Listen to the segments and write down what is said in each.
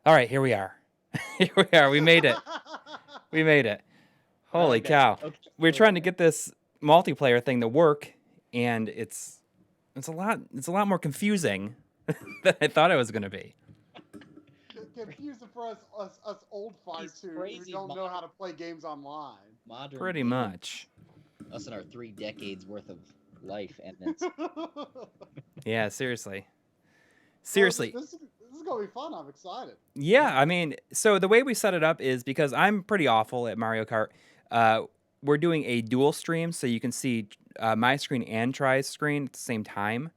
All right, here we are. Here we are. We made it. We made it. Holy cow. Okay. We're trying to get this multiplayer thing to work, and it's a lot more confusing than I thought it was going to be. Confusing for us old farts who crazy don't know modern- how to play games online. Modern Pretty games. much. Us and our 3 decades worth of life, and it's Yeah, seriously. Seriously. Well, this is gonna be fun. I'm excited. Yeah, I mean, so the way we set it up is because I'm pretty awful at Mario Kart. We're doing a dual stream, so you can see my screen and Try's screen at the same time.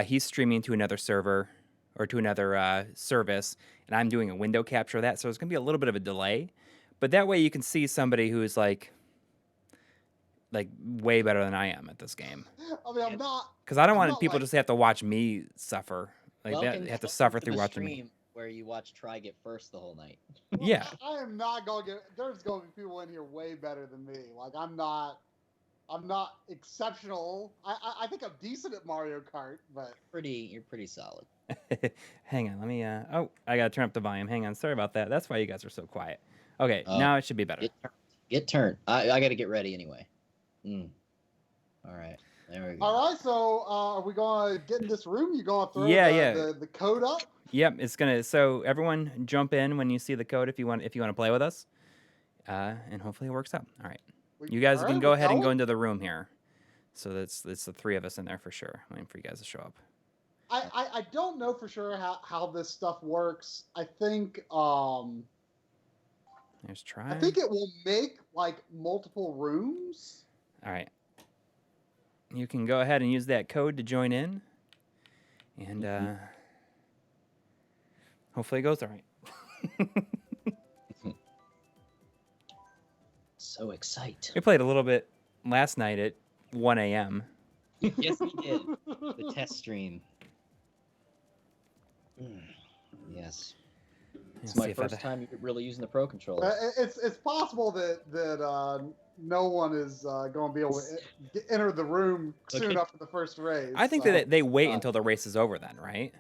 He's streaming to another server or to another service, and I'm doing a window capture of that, so it's going to be a little bit of a delay. But that way you can see somebody who's like way better than I am at this game. I mean, I'm not. Because I don't I'm want not people like- just have to watch me suffer. Like welcome, they have to welcome suffer to through the watching me. stream where you watch Try get first the whole night. Well, Yeah. I am not gonna get. There's gonna be people in here way better than me. Like I'm not exceptional. I think I'm decent at Mario Kart, but You're pretty solid. Hang on, let me. Oh, I gotta turn up the volume. Hang on, sorry about that. That's why you guys are so quiet. Okay, now it should be better. Get turned. I got to get ready anyway. All right. There we go. all right. So are we gonna get in this room? You gonna throw the code up? Yep, it's gonna. So everyone, jump in when you see the code if you want to play with us, and hopefully it works out. All right, you guys can go ahead and go into the room here. So that's the 3 of us in there for sure. I'm waiting for you guys to show up. I don't know for sure how this stuff works. I think There's Try. I think it will make like multiple rooms. All right. You can go ahead and use that code to join in, and hopefully it goes all right. So excited. We played a little bit last night at 1 a.m. Yes, we did. The test stream. Yes. It's my first time really using the Pro Controller. It's possible that no one is going to be able to enter the room soon enough for the first race. I think that they wait until the race is over then, right?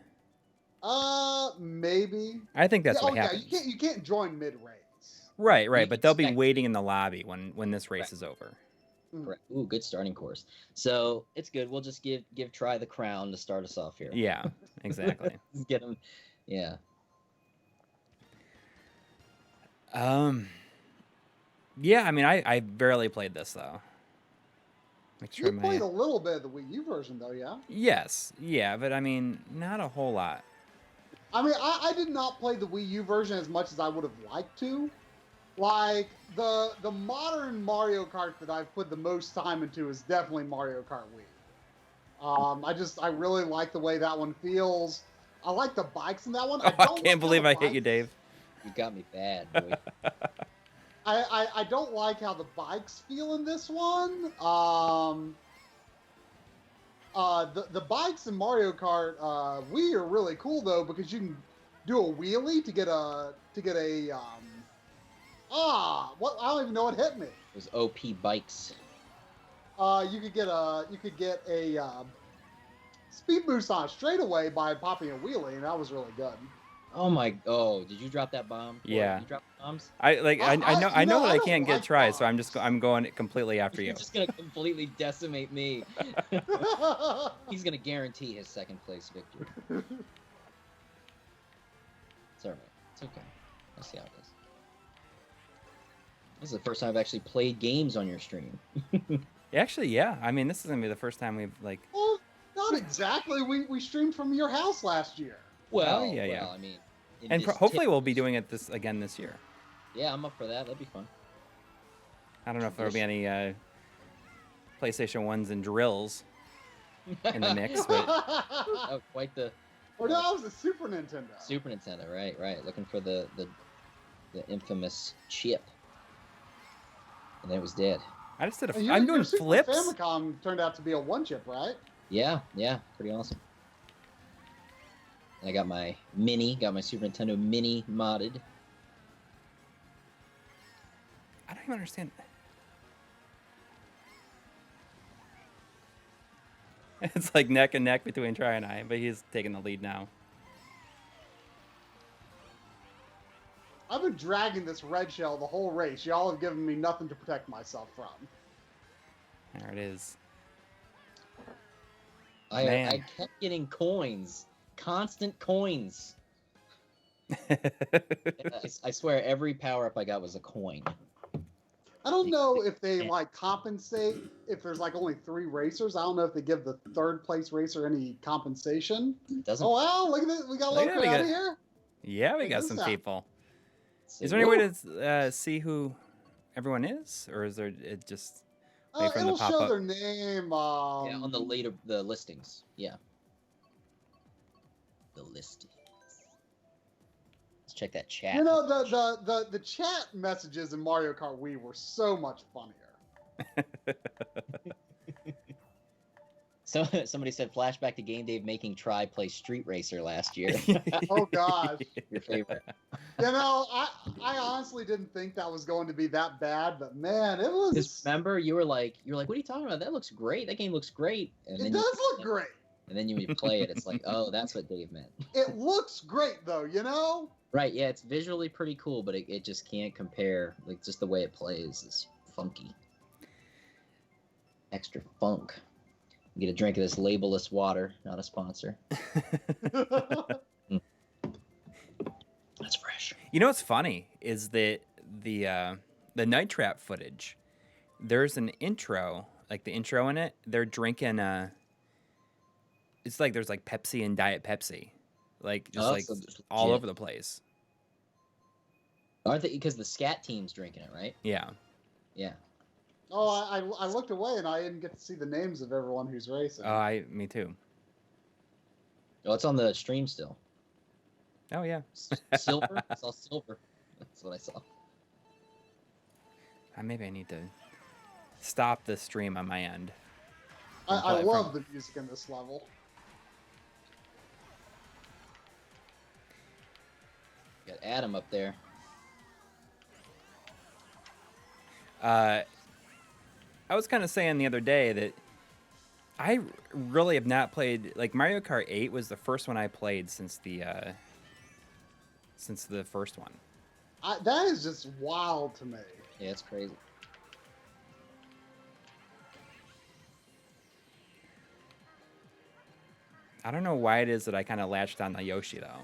Maybe. I think that's what happens. Yeah, you can't join mid-race. Right, but they'll be waiting in the lobby when this race is over. Correct. Ooh, good starting course. So it's good. We'll just give Try the crown to start us off here. Yeah, exactly. Get him. Yeah. Yeah, I mean, I barely played this though. You played a little bit of the Wii U version though, yeah? Yes, yeah, but I mean, not a whole lot. I mean, I did not play the Wii U version as much as I would have liked to. Like, the modern Mario Kart that I've put the most time into is definitely Mario Kart Wii. I really like the way that one feels. I like the bikes in that one. I can't believe I hit you, Dave. You got me bad, boy. I don't like how the bikes feel in this one. The bikes in Mario Kart Wii are really cool though because you can do a wheelie to get a what I don't even know what hit me. Those OP bikes. You could get a speed boost on a straightaway by popping a wheelie, and that was really good. Oh, did you drop that bomb? Yeah. Did you drop bombs? I know that I can't get Try, so I'm going completely after you. You're just gonna completely decimate me. He's gonna guarantee his second place victory. It's alright. It's okay. Let's see how it is. This is the first time I've actually played games on your stream. Actually, yeah. I mean, this is gonna be the first time we've like. Well, not exactly. We streamed from your house last year. Well, yeah. I mean, and hopefully we'll be doing it this year. Yeah, I'm up for that. That'd be fun. I don't know if there'll be any PlayStation 1s and drills in the mix, but Oh, quite the. Or no, that was a Super Nintendo. Super Nintendo, right. Looking for the infamous chip, and then it was dead. I just did I'm doing Super flips. Famicom turned out to be a one chip, right? Yeah, pretty awesome. And I got my Super Nintendo Mini modded. I don't even understand. It's like neck and neck between Try and I, but he's taking the lead now. been dragging this red shell the whole race. Y'all have given me nothing to protect myself from. There it is. I kept getting coins. Constant coins. I swear every power-up I got was a coin. I don't know if they like compensate if there's like only 3 racers. I don't know if they give the 3rd place racer any compensation. Doesn't. Oh wow! Look at this. We got a little crowd here. Yeah, we Check got this some out. people. See, Is there any way to see who everyone is, or is there it just wait for them It'll to pop show up? their name. yeah, on the listings. Yeah. The listings. Let's check that chat. You know the chat messages in Mario Kart Wii were so much funnier. So somebody said flashback to Game Dave making Try play Street Racer last year. Oh gosh. Your favorite. You know, I honestly didn't think that was going to be that bad, but man, it was. Just remember, you were like, what are you talking about? That looks great. That game looks great. And It then does look great. And then when you play it, it's like, oh, that's what Dave meant. It looks great though, you know. Right? Yeah, it's visually pretty cool, but it just can't compare. Like just the way it plays is funky. Extra funk. Get a drink of this labelless water. Not a sponsor. That's fresh. You know what's funny is that the Night Trap footage. There's an intro, like the intro in it. They're drinking it's like there's like Pepsi and Diet Pepsi, like just all over the place. Aren't they? Because the SCAT team's drinking it, right? Yeah. Yeah. Oh, I looked away and I didn't get to see the names of everyone who's racing. Me too. Oh, it's on the stream still. Oh yeah. Silver. I saw silver. That's what I saw. Maybe I need to stop the stream on my end. I love the music in this level. Got Adam up there. I was kind of saying the other day that I really have not played, like Mario Kart 8 was the first one I played since the first one. That is just wild to me. Yeah, it's crazy. I don't know why it is that I kind of latched on to Yoshi though.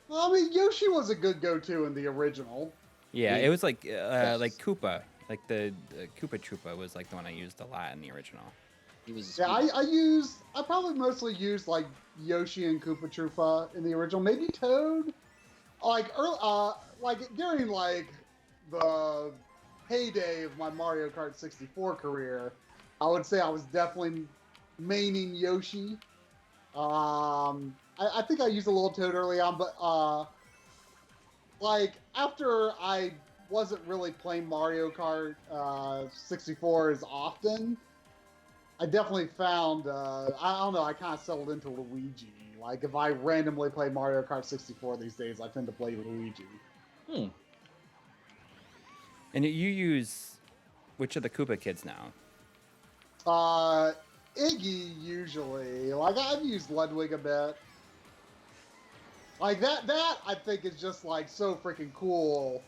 Well, I mean, Yoshi was a good go-to in the original. Yeah, Yeah. it was like Koopa, like the Koopa Troopa was like the one I used a lot in the original. He was. Yeah, I probably mostly used like Yoshi and Koopa Troopa in the original. Maybe Toad, like during like the heyday of my Mario Kart 64 career, I would say I was definitely maining Yoshi. I think I used a little Toad early on, but like after I wasn't really playing Mario Kart 64 as often, I definitely found I don't know, I kind of settled into Luigi. Like if I randomly play Mario Kart 64 these days, I tend to play Luigi. And you use which of the Koopa kids now? Iggy usually. Like I've used Ludwig a bit. Like that I think is just like so freaking cool.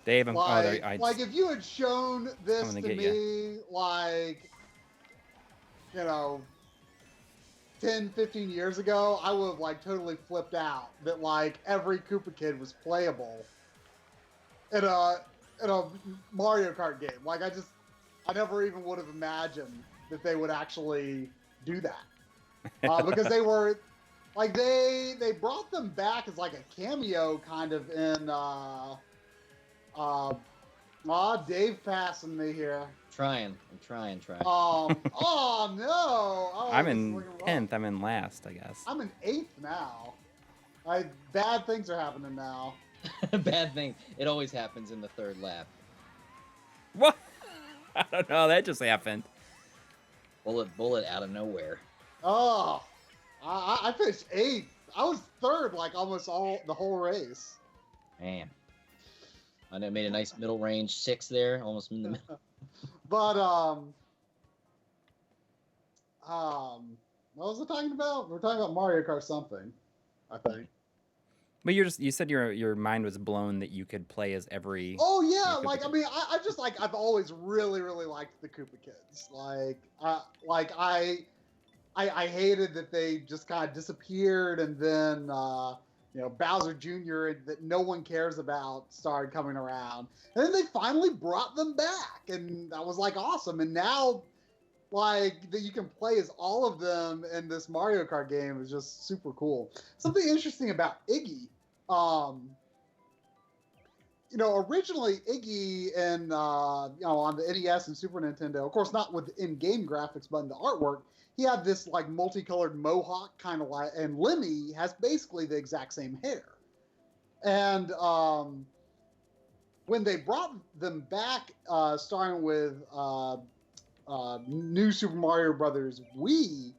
They haven't. Like if you had shown this to me, like, you know, 10, 15 years ago, I would have like totally flipped out that like every Koopa kid was playable in a Mario Kart game. Like I never even would have imagined that they would actually do that because they were. Like they brought them back as like a cameo kind of in Dave passing me here. I'm trying. Oh no. Oh, I'm in 10th. I'm in last, I guess. I'm in 8th now. Bad things are happening now. Bad thing. It always happens in the third lap. What? I don't know. That just happened. Bullet out of nowhere. Oh. I finished 8th. I was 3rd like almost the whole race. Man. I know, made a nice middle range 6 there, almost in the middle. But what was I talking about? We're talking about Mario Kart something, I think. But you said your mind was blown that you could play as every. Oh yeah, Koopa like I Kid. mean, I just like I've always really liked the Koopa Kids. Like I hated that they just kind of disappeared, and then Bowser Jr. that no one cares about started coming around, and then they finally brought them back, and that was like awesome. And now, like that you can play as all of them in this Mario Kart game is just super cool. Something interesting about Iggy. Originally Iggy and on the NES and Super Nintendo, of course not with in-game graphics, but in the artwork, he had this like multicolored mohawk kind of like, and Lemmy has basically the exact same hair. And when they brought them back, starting with New Super Mario Brothers Wii,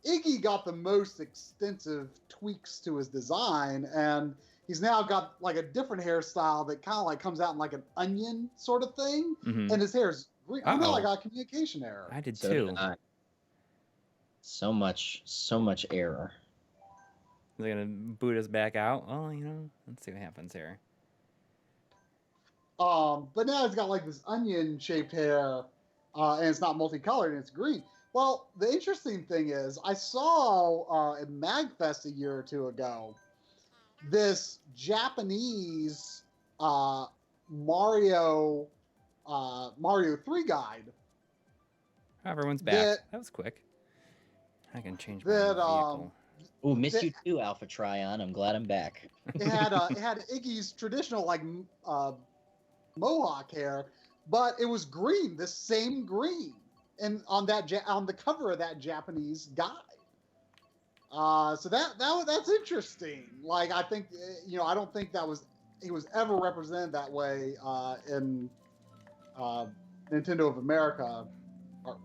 Iggy got the most extensive tweaks to his design, and he's now got like a different hairstyle that kind of like comes out in like an onion sort of thing, Mhm. and his hair's green. Oh no, I Uh-oh. got a communication error. I did So too. did I. So much error. Is it gonna boot us back out? Well, let's see what happens here. But now he's got like this onion-shaped hair, and it's not multicolored and it's green. Well, the interesting thing is, I saw at MagFest a year or two ago this Japanese Mario 3 guide. Everyone's back. That was quick. I can change my that, vehicle. Oh, missed you too, Alpha Tryon. I'm glad I'm back. It had Iggy's traditional like mohawk hair, but it was green, the same green, and on the cover of that Japanese guide. So that's interesting. Like I think I don't think he was ever represented that way in Nintendo of America artwork.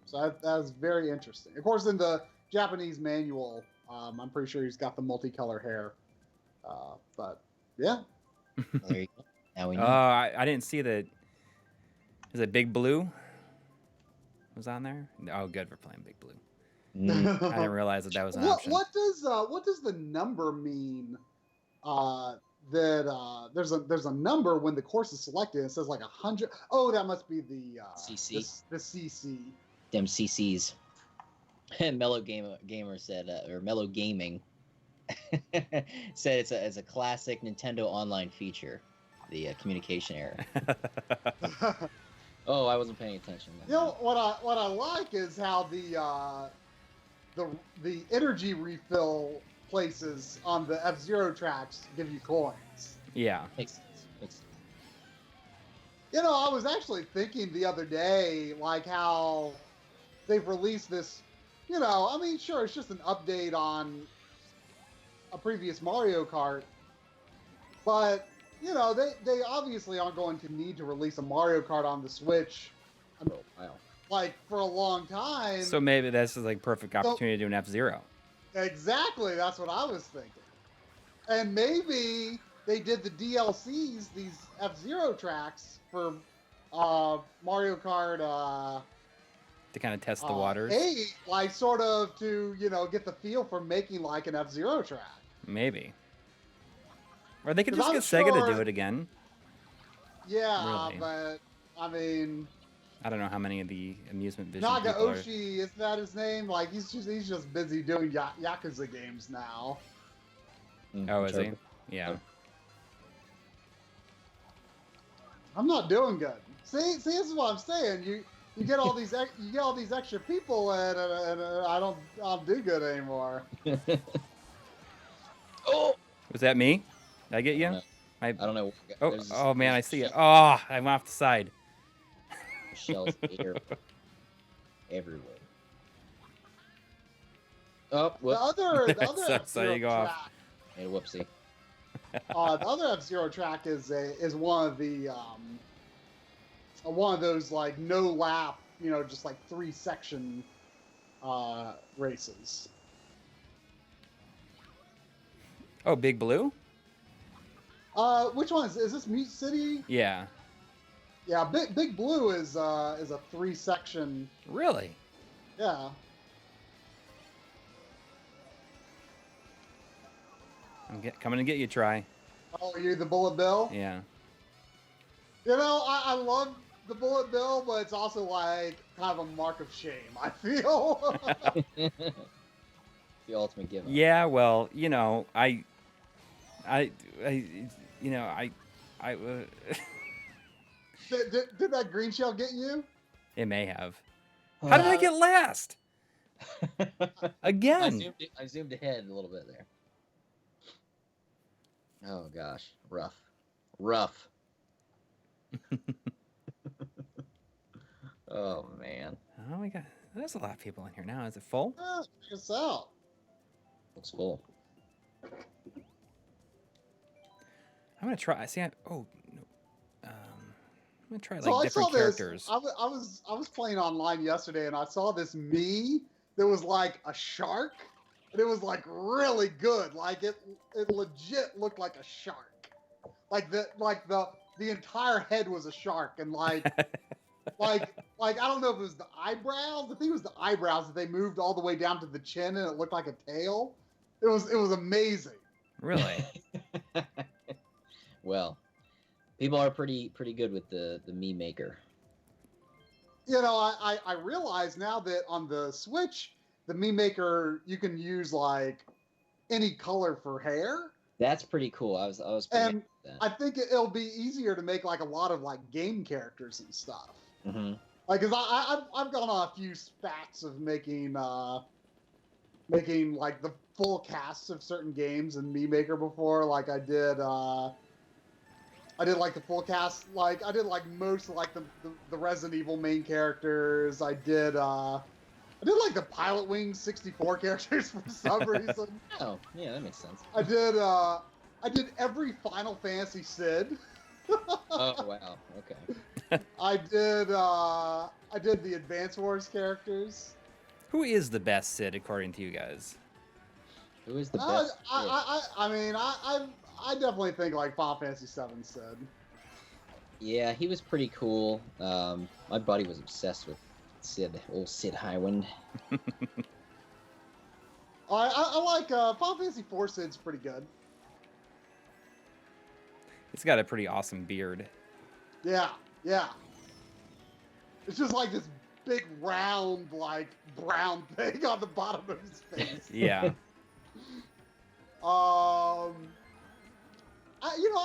So that was very interesting. Of course, in the Japanese manual, I'm pretty sure he's got the multicolor hair. But yeah. There you go. Now we know. I didn't see that. Is it Big Blue? Was on there? Oh, good for playing Big Blue. I didn't realize that was an option. What does the number mean? There's a number when the course is selected. It says like 100. Oh, that must be the CC. The CC. Them CCs. Mellow Gamer said, or Mellow Gaming said it's a classic Nintendo Online feature, the communication error. Oh, I wasn't paying attention. What I like is how the energy refill places on the F-Zero tracks give you coins. Yeah. Makes sense. I was actually thinking the other day, like how they've released this. Sure, it's just an update on a previous Mario Kart, but they obviously aren't going to need to release a Mario Kart on the Switch. Like for a long time. So maybe this is like perfect opportunity to do an F-Zero. Exactly, that's what I was thinking. And maybe they did the DLCs, these F-Zero tracks for Mario Kart. To kind of test the waters. Hey, like sort of to get the feel for making like an F-Zero track. Maybe. Or they could just get Sega to do it again. Yeah, really. But I mean, I don't know how many of the amusement vision people are. Nagaoshi, is that his name? Like he's just busy doing Yakuza games now. Oh, is he? Yeah. I'm not doing good. See, this is what I'm saying. You get all these extra people, and I don't do good anymore. Oh, Was that me? Did I get you? I don't know. Oh man, I see it. Oh, I went off the side. Shells everywhere. Oh, The other So F-Zero you go track. off. Hey, whoopsie. The other F-Zero track is one of the one of those like no lap, just like 3-section races. Oh, Big Blue? Which one is this? Mute City? Yeah. Yeah, Big Blue is a 3-section. Really? Yeah. I'm coming to get you, Try. Oh, you're the Bullet Bill? Yeah. You know, I love the Bullet Bill, but it's also like kind of a mark of shame, I feel. The ultimate give up. Yeah, well, you know, I did that green shell get you? it may have. How did I get last? Again. I zoomed ahead a little bit there. Oh gosh, rough. Oh man. Oh my god, there's a lot of people in here now. Is it full? Check us out. Looks full. I'm gonna try. See, oh, no. I'm gonna try like So different I saw characters. This. I was playing online yesterday, and I saw this me that was like a shark, and it was like really good. Like it legit looked like a shark. Like the entire head was a shark, and like like I don't know if it was the eyebrows. I think it was the eyebrows that they moved all the way down to the chin, and it looked like a tail. It was amazing. Really? Well, people are pretty good with the meme maker. You know, I realize now that on the Switch, the meme maker, you can use like any color for hair. That's pretty cool. I was pretty And that. I think it'll be easier to make like a lot of like game characters and stuff. Mm-hmm. Like, cause I've gone on a few spats of making like the full casts of certain games in meme maker before. Like I did like the full cast. Like I did like most of like the Resident Evil main characters. I did like the Pilot Wings 64 characters for some reason. Oh, yeah, that makes sense. I did every Final Fantasy Sid. Oh wow, okay. I did the Advance Wars characters. Who is the best Sid according to you guys? Who is the best? I mean, I definitely think like Final Fantasy VII Sid. Yeah, he was pretty cool. My buddy was obsessed with Sid, old Sid Highwind. I like Final Fantasy IV Sid's pretty good. He's got a pretty awesome beard. Yeah. It's just like this big round like brown thing on the bottom of his face. Yeah. I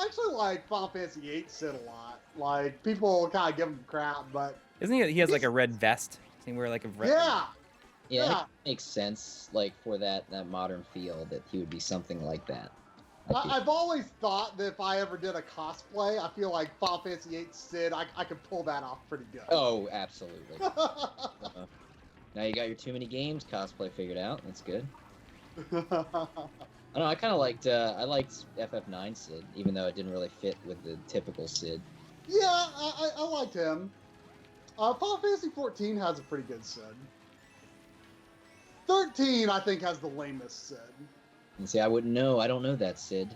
actually like Final Fantasy VIII Sid a lot. Like people kind of give him crap, but Isn't he? He has like a red vest. Doesn't he wear like a red? Yeah, it makes sense. Like for that modern feel, that he would be something like that. I've always thought that if I ever did a cosplay, I feel like Final Fantasy VIII Sid, I could pull that off pretty good. Oh, absolutely. Now you got your too many games cosplay figured out. That's good. I don't know. I kind of liked I liked FF9 Sid, even though it didn't really fit with the typical Sid. Yeah, I liked him. Final Fantasy 14 has a pretty good Sid. 13, I think, has the lamest Sid. And see, I wouldn't know. I don't know that Sid.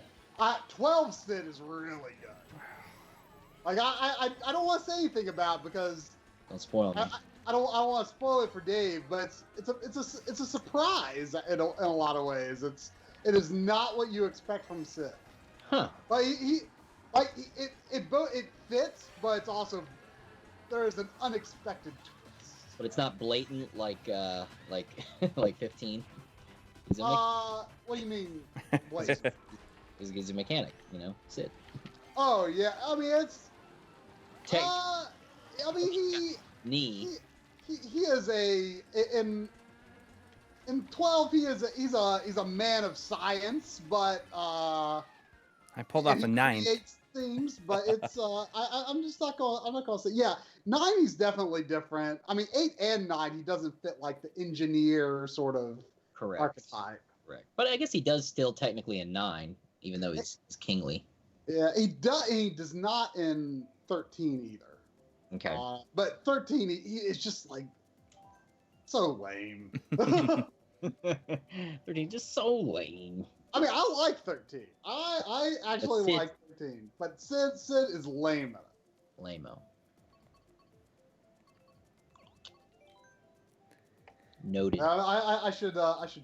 12 Sid is really good. Like I don't want to say anything about it because Don't spoil me. I don't want to spoil it for Dave, but it's a surprise in a lot of ways. It is not what you expect from Sid. Huh. Like it fits, but it's also there is an unexpected twist. But it's not blatant like 15. He's a What do you mean? Blatant? he's a mechanic, Sid. Oh yeah, I mean it's. Tech. I mean Knee. he is in 12 he's a man of science, but I pulled off a 9. He creates things, but it's I'm not gonna say 9 he's definitely different. I mean 8 and 9 he doesn't fit like the engineer sort of Correct. archetype. Correct. But I guess he does still technically a 9, even though he's kingly. Yeah, he does not in 13 either. Okay. But 13 he is just like so lame. 13 just so lame. I mean, I like 13. I actually like 13, but Sid is lame at it. Lame-o. Noted. I should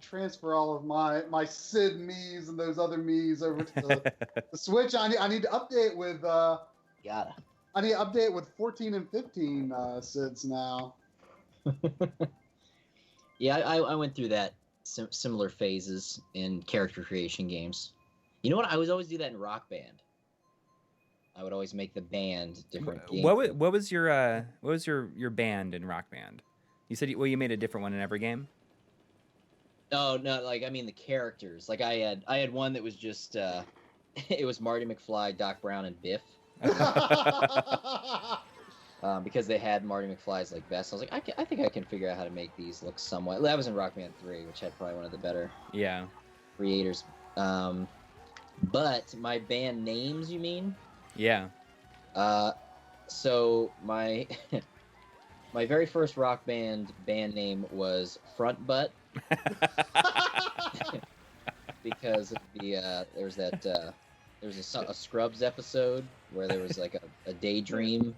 transfer all of my Sid Mii's and those other Mii's over to the Switch. I need to update with Gotta. I need to update with 14 and 15 Sids now. Yeah, I went through that similar phases in character creation games. You know what? I would always do that in Rock Band. I would always make the band different games. What was your band in Rock Band? You said you made a different one in every game. Oh no, like I mean the characters. Like I had one that was just it was Marty McFly, Doc Brown, and Biff. Because they had Marty McFly's like vest. I was like, I think I can figure out how to make these look somewhat. That was in Rock Band 3, which had probably one of the better creators. But my band names, you mean? Yeah. So my my very first Rock Band name was Front Butt. Because of the there was a Scrubs episode where there was like a daydream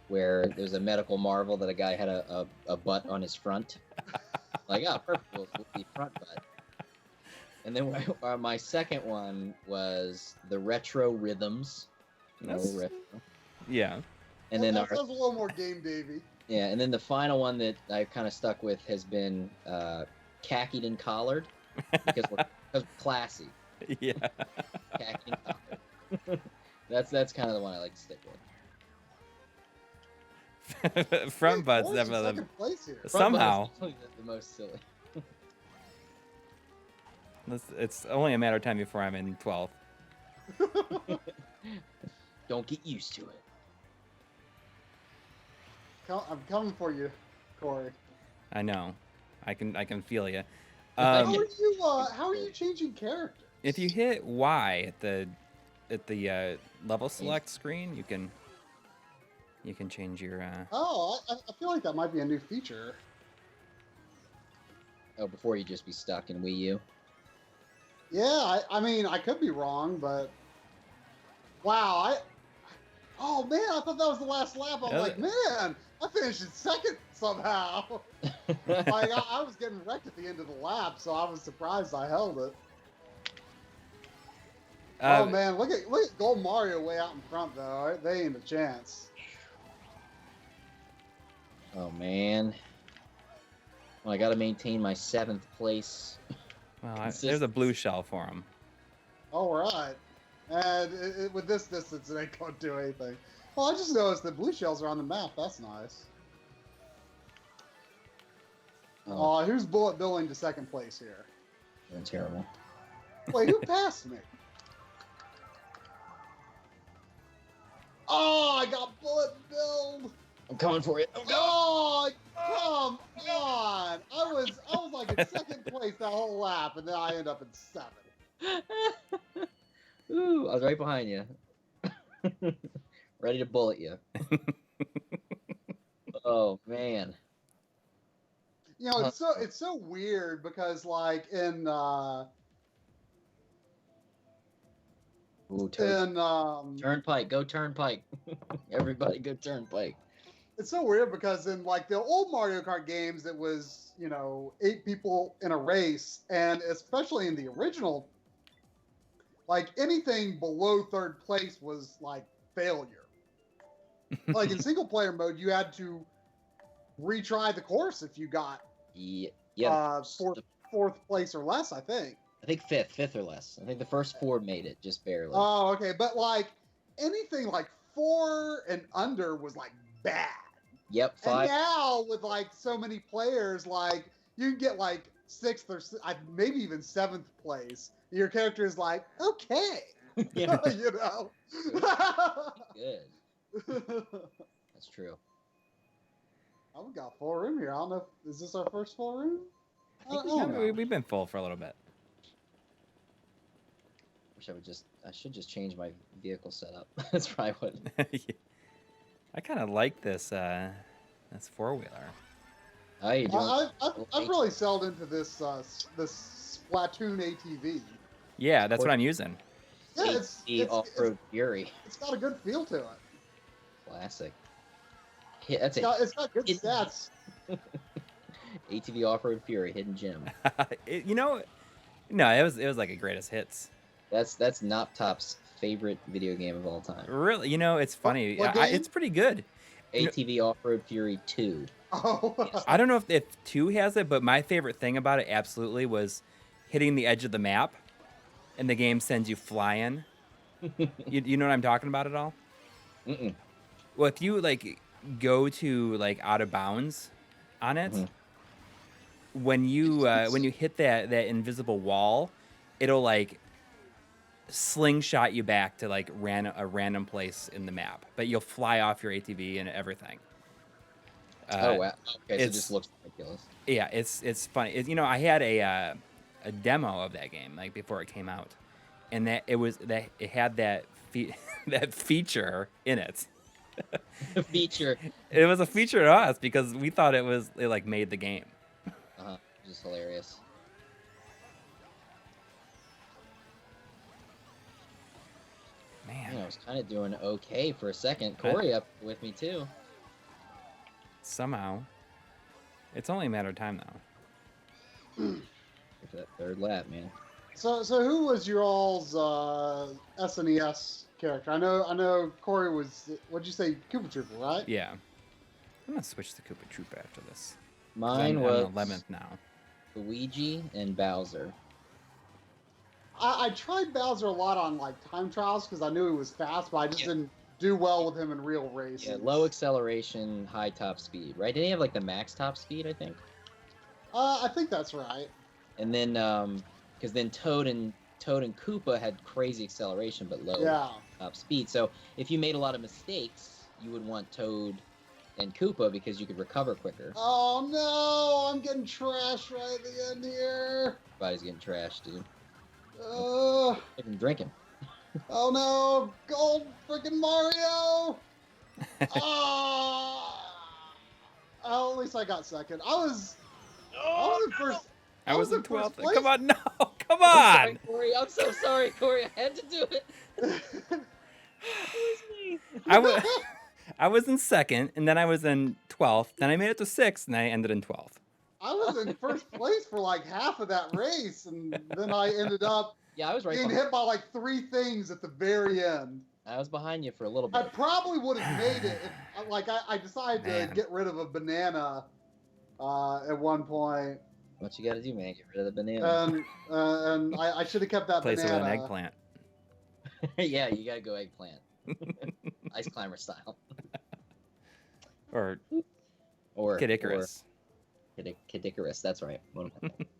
where there was a medical marvel that a guy had a butt on his front. Like, oh, perfect, we'll be Front Butt. And then my second one was the Retro Rhythms. Retro. Yeah. And then that sounds a little more game Davey. Yeah, and then the final one that I've kind of stuck with has been Khaki and Collared because we're classy. Yeah. Khaki and Collared. That's kind of the one I like to stick with. Front Butt's definitely somehow the most silly. It's only a matter of time before I'm in 12th. Don't get used to it. I'm coming for you, Coury. I know. I can feel you. How are you changing characters? If you hit Y at the level select screen, you can change your. Oh, I feel like that might be a new feature. Oh, before you just be stuck in Wii U. Yeah, I mean, I could be wrong, but wow, oh man, I thought that was the last lap. I'm like, man, I finished in second somehow. Like I was getting wrecked at the end of the lap, so I was surprised I held it. Oh man, look at Gold Mario way out in front though. They ain't a chance. Oh man. Well, I got to maintain my 7th place. Well, there's a blue shell for him. All right. And with this distance, it ain't going to do anything. Well, I just noticed that blue shells are on the map. That's nice. Oh, who's bullet billing to second place here? That's terrible. Wait, who passed me? Oh, I got bullet billed. I'm coming for you. Oh, come on! I was like in second place that whole lap, and then I end up in 7. Ooh, I was right behind you, ready to bullet you. Oh man! You know, it's so weird because like in Turnpike, go Turnpike! Everybody go Turnpike! It's so weird because in like the old Mario Kart games, it was, 8 people in a race, and especially in the original, like anything below 3rd place was like failure. Like in single player mode, you had to retry the course if you got fourth place or less, I think. I think fifth or less. I think the first 4 made it, just barely. Oh, okay, but like anything like 4 and under was like bad. Yep, 5. And now with like so many players, like you can get like 6th or maybe even 7th place. Your character is like, okay, yeah. Good. That's true. Oh, we got full room here. I don't know. Is this our first full room? I think we've been full for a little bit. I should just change my vehicle setup. That's probably what. I kind of like this 4-wheeler. I've really settled into this Splatoon ATV. Yeah, that's what I'm using. Yeah, it's Off-Road Fury. It's got a good feel to it. Classic. Yeah, it's got good stats. ATV Off-Road Fury, hidden gem. You know, no, it was like a greatest hits. That's Noptop's favorite video game of all time. Really, you know, it's funny. What game? It's pretty good. You know- ATV Off-Road Fury 2. Oh. I don't know if 2 has it, but my favorite thing about it absolutely was hitting the edge of the map, and the game sends you flying. You know what I'm talking about at all? Mm-mm. Well, if you like go to like out of bounds on it, when you hit that invisible wall, it'll like slingshot you back to like a random place in the map, but you'll fly off your ATV and everything. Oh wow! Okay, so it it's- just looks ridiculous. Yeah, it's funny. You know, I had a demo of that game like before it came out, and it had that that feature in it. Feature. It was a feature to us because we thought it like made the game. Just hilarious. Man, I was kind of doing okay for a second. Coury up with me too. somehow, it's only a matter of time though. For that third lap, man. So who was your all's SNES character? I know Coury was. What'd you say, Koopa Trooper, right? Yeah, I'm gonna switch to Koopa Troopa after this. 'Cause Mine I'm was 11th now. Luigi and Bowser. I tried Bowser a lot on like time trials because I knew he was fast, but I just didn't do well with him in real races. Yeah, low acceleration, high top speed, right? Didn't he have like the max top speed, I think? I think that's right. And then, because then Toad and Koopa had crazy acceleration but low Yeah. top speed. So if you made a lot of mistakes, you would want Toad and Koopa because you could recover quicker. Oh no, I'm getting trashed right at the end here. Everybody's getting trashed, dude. Uh, Drinking. oh no, gold freaking Mario. Oh, at least I got second. I was in first. I was in in first 12th. place. Come on, no, come I'm on. sorry, Coury. I'm so sorry, Coury. I had to do it. I was in second, and then I was in 12th. Then I made it to 6th, and I ended in 12th. I was in first place for like half of that race, and then I ended up Yeah, I was right being behind. hit by like 3 things at the very end. I was behind you for a little I bit. probably would have made it if, like, I decided Man. to get rid of a banana at one point, What you gotta do, man? Get rid of the banana. and I should have kept that Place it with banana. an eggplant. Yeah, you gotta go eggplant. Ice climber style. Or Or Kid Icarus. Kid Icarus, that's right. One of my favorites.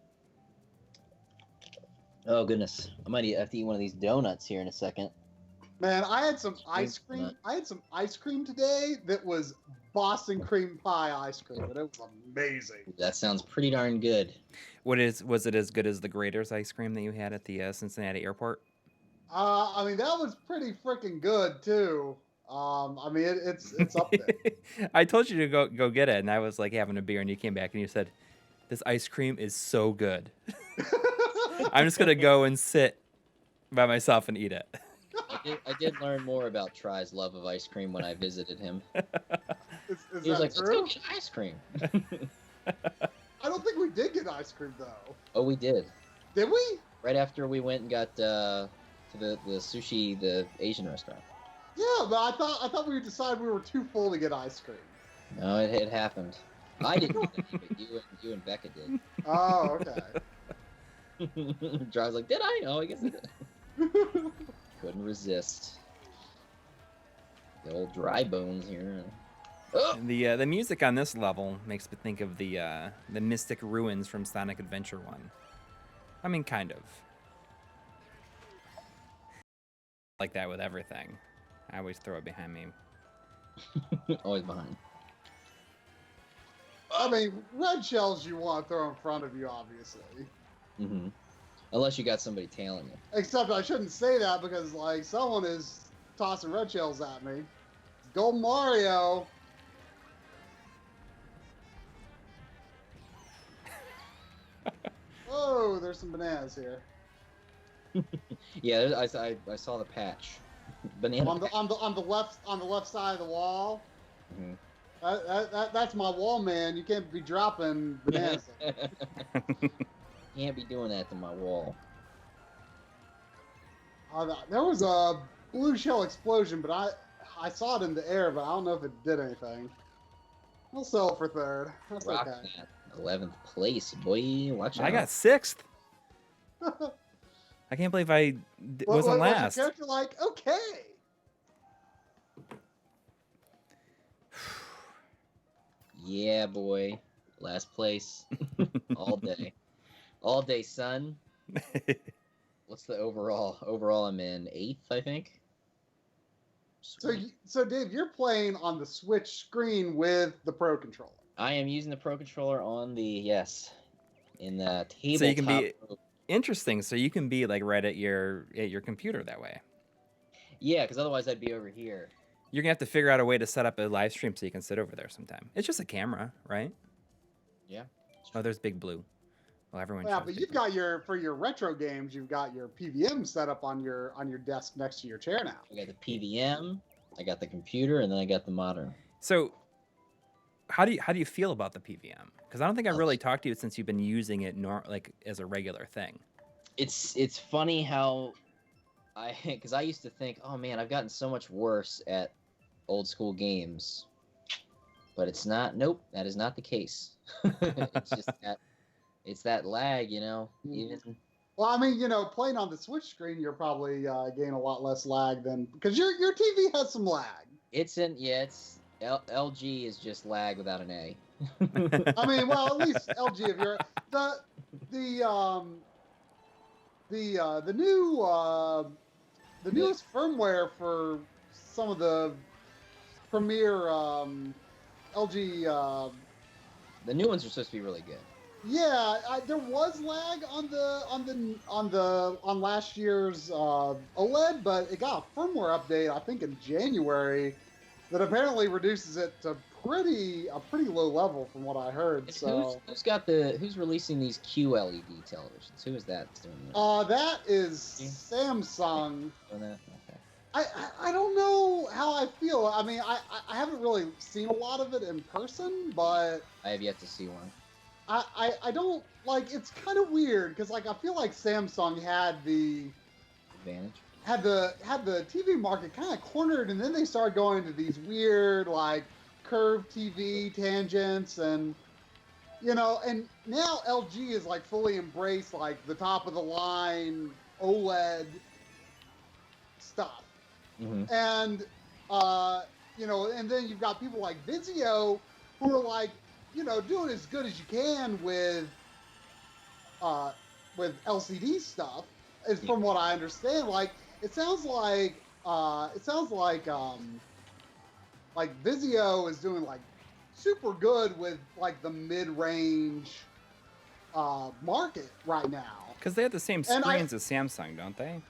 Oh goodness, I might have to eat one of these donuts here in a second. Man, I had some ice cream. Donut. I had some ice cream today that was Boston cream pie ice cream, and it was amazing. That sounds pretty darn good. Was it as good as the Grater's ice cream that you had at the Cincinnati airport? I mean, that was pretty freaking good too. I mean, it's up there. I told you to go get it, and I was like having a beer, and you came back and you said, "This ice cream is so good. I'm just gonna go and sit by myself and eat it." I did learn more about Try's love of ice cream when I visited him. Is He was that like, "Let's true? go get ice cream." I don't think we did get ice cream though. Oh, we did. Did we? Right after we went and got to the sushi, the Asian restaurant. Yeah, but I thought we decided we were too full to get ice cream. No, it happened. I didn't get any, but you and Becca did. Oh, okay. Try's like, did I? Oh, I guess I did. Couldn't resist. The old dry bones here. Oh! The music on this level makes me think of the Mystic Ruins from Sonic Adventure 1. I mean, kind of. Like that with everything. I always throw it behind me. Always behind. I mean, red shells you want to throw in front of you, obviously. Mm-hmm. Unless you got somebody tailing you. Except I shouldn't say that because, like, someone is tossing red shells at me. Golden Mario. Oh, there's some bananas here. Yeah, I saw the patch. Banana. On the left side of the wall. Mhm. That's my wall, man. You can't be dropping bananas. Can't be doing that to my wall. There was a blue shell explosion, but I saw it in the air, but I don't know if it did anything. We'll sell it for third. That's Rock okay. that. 11th place, boy. Watch out. I got 6th. I can't believe I wasn't last. Was your character like, okay? Yeah, boy. Last place. All day. All day, son. What's the overall? Overall, I'm in 8th, I think. So Dave, you're playing on the Switch screen with the Pro Controller. I am using the Pro Controller on the, in the tabletop. So you can be interesting. So you can be like right at your computer that way. Yeah, because otherwise I'd be over here. You're gonna have to figure out a way to set up a live stream so you can sit over there sometime. It's just a camera, right? Yeah. Oh, there's Big Blue. Well, everyone. Yeah, but you've got for your retro games, you've got your PVM set up on your desk next to your chair now. I got the PVM, I got the computer, and then I got the modern. So, how do you feel about the PVM? Because I don't think I've really talked to you since you've been using it like as a regular thing. It's funny how because I used to think, oh man, I've gotten so much worse at old school games, but it's not. Nope, that is not the case. It's just that. It's that lag, even. Well, I mean, playing on the Switch screen, you're probably getting a lot less lag than because your TV has some lag. It's LG is just lag without an A. I mean, well, at least LG, if you're the newest firmware for some of the premier LG. The new ones are supposed to be really good. Yeah, there was lag on last year's OLED, but it got a firmware update I think in January that apparently reduces it to a pretty low level from what I heard. So who's releasing these QLED televisions? Who is that doing that? That is Samsung. Doing that? Okay. I don't know how I feel. I mean, I haven't really seen a lot of it in person, but I have yet to see one. I don't like. It's kind of weird because I feel like Samsung had the advantage. Had the TV market kind of cornered, and then they started going into these weird curved TV tangents, and and now LG is fully embraced the top of the line OLED stuff, and and then you've got people like Vizio who are doing as good as you can with LCD stuff, is from what I understand. It sounds like Vizio is doing super good with the mid-range market right now. Because they have the same screens as Samsung, don't they?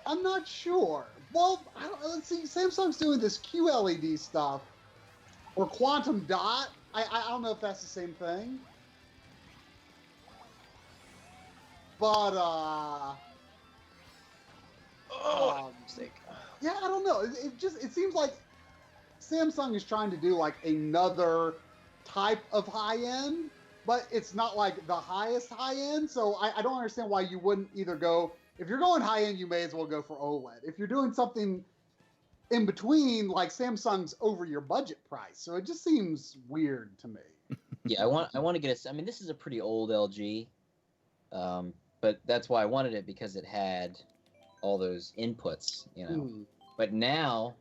I'm not sure. Well, let's see. Samsung's doing this QLED stuff. Or quantum dot. I don't know if that's the same thing. But yeah, I don't know. It seems like Samsung is trying to do another type of high end, but it's not the highest high end. So I don't understand why you wouldn't either go, if you're going high end, you may as well go for OLED. If you're doing something in between, Samsung's over your budget price, so it just seems weird to me. Yeah, I want to get I mean, this is a pretty old LG, but that's why I wanted it, because it had all those inputs, But now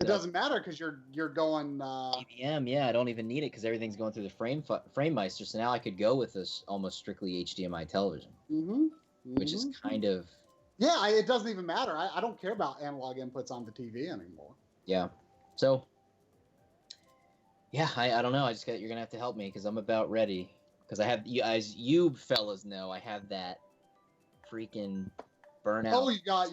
it doesn't matter because you're going EVM. Yeah, I don't even need it because everything's going through the FrameMeister. So now I could go with this almost strictly HDMI television, which is kind of. Yeah, it doesn't even matter. I don't care about analog inputs on the TV anymore. Yeah. So, yeah, I don't know. You're going to have to help me because I'm about ready. Because I have, as you fellas know, I have that freaking burnout. Oh, you've got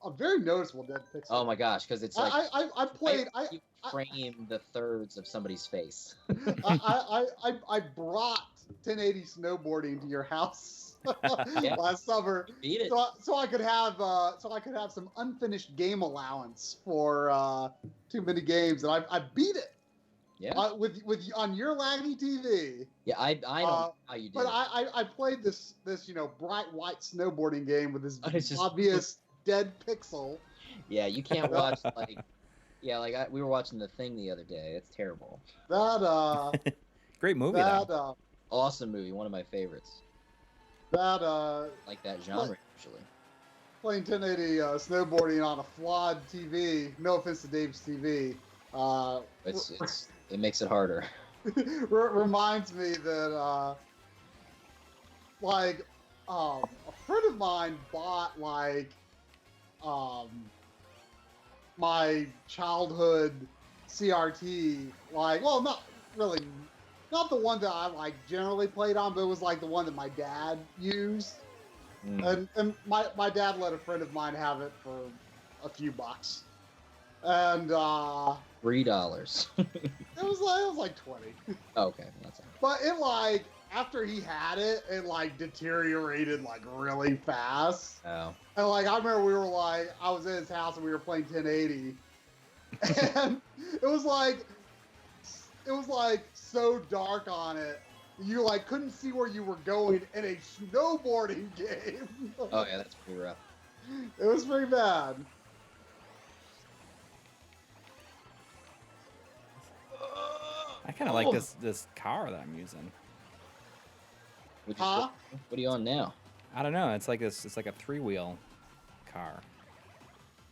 a very noticeable dead pixel. Oh my gosh, because it's like I played. you frame the thirds of somebody's face. I brought 1080 snowboarding to your house last summer, Beat it. so I could have some unfinished game allowance for too many games, and I beat it. Yeah. With on your laggy TV. Yeah, I don't know how you do But it. I played this bright white snowboarding game with this It's just- obvious dead pixel. Yeah, you can't watch we were watching The Thing the other day. It's terrible. That Great movie though. Awesome movie, one of my favorites. Like that genre usually. Playing 1080 snowboarding on a flawed TV. No offense to Dave's TV. It makes it harder. Reminds me that a friend of mine bought my childhood CRT, not the one that I generally played on, but it was the one that my dad used. And my dad let a friend of mine have it for a few bucks. And $3. it was like 20. Oh, okay, that's it. But it after he had it, it deteriorated really fast. Oh. And I remember I was in his house and we were playing 1080, and it was so dark on it, you couldn't see where you were going in a snowboarding game. Oh yeah, that's pretty rough. It was pretty bad. I kind of like this car that I'm using. What are you on now? I don't know. It's like a 3-wheel car.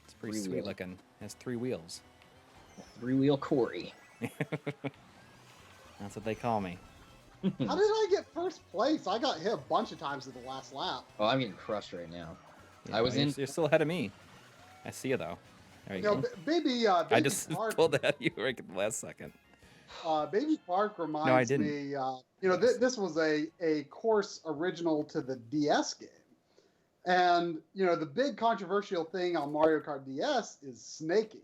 It's pretty sweet looking. It has 3 wheels. 3-wheel Coury. That's what they call me. How did I get first place? I got hit a bunch of times at the last lap. Oh, I'm getting crushed right now. Yeah, you're still ahead of me. I see you though. There you go. Baby I just Marc, pulled ahead of you right at the last second. Baby Marc reminds me. This was a course original to the DS game, and the big controversial thing on Mario Kart DS is snaking.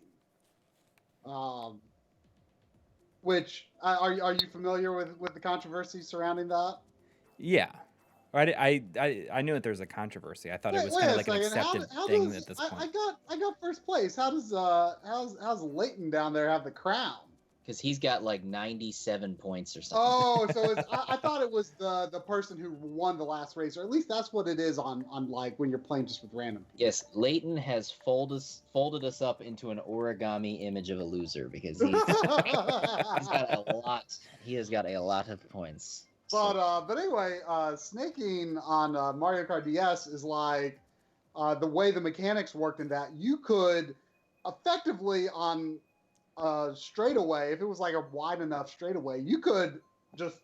Which are you familiar with the controversy surrounding that? Yeah. I knew that there was a controversy. I thought it was kind of like an accepted thing at this point. I got first place. How's Leighton down there have the crown? Because he's got 97 points or something. Oh, so I thought it was the person who won the last race, or at least that's what it is on when you're playing just with random people. Yes, Leighton has folded us up into an origami image of a loser because he's got a lot. He has got a lot of points. But anyway, snaking on Mario Kart DS is the way the mechanics worked in that you could effectively on straightaway, if it was a wide enough straightaway, you could just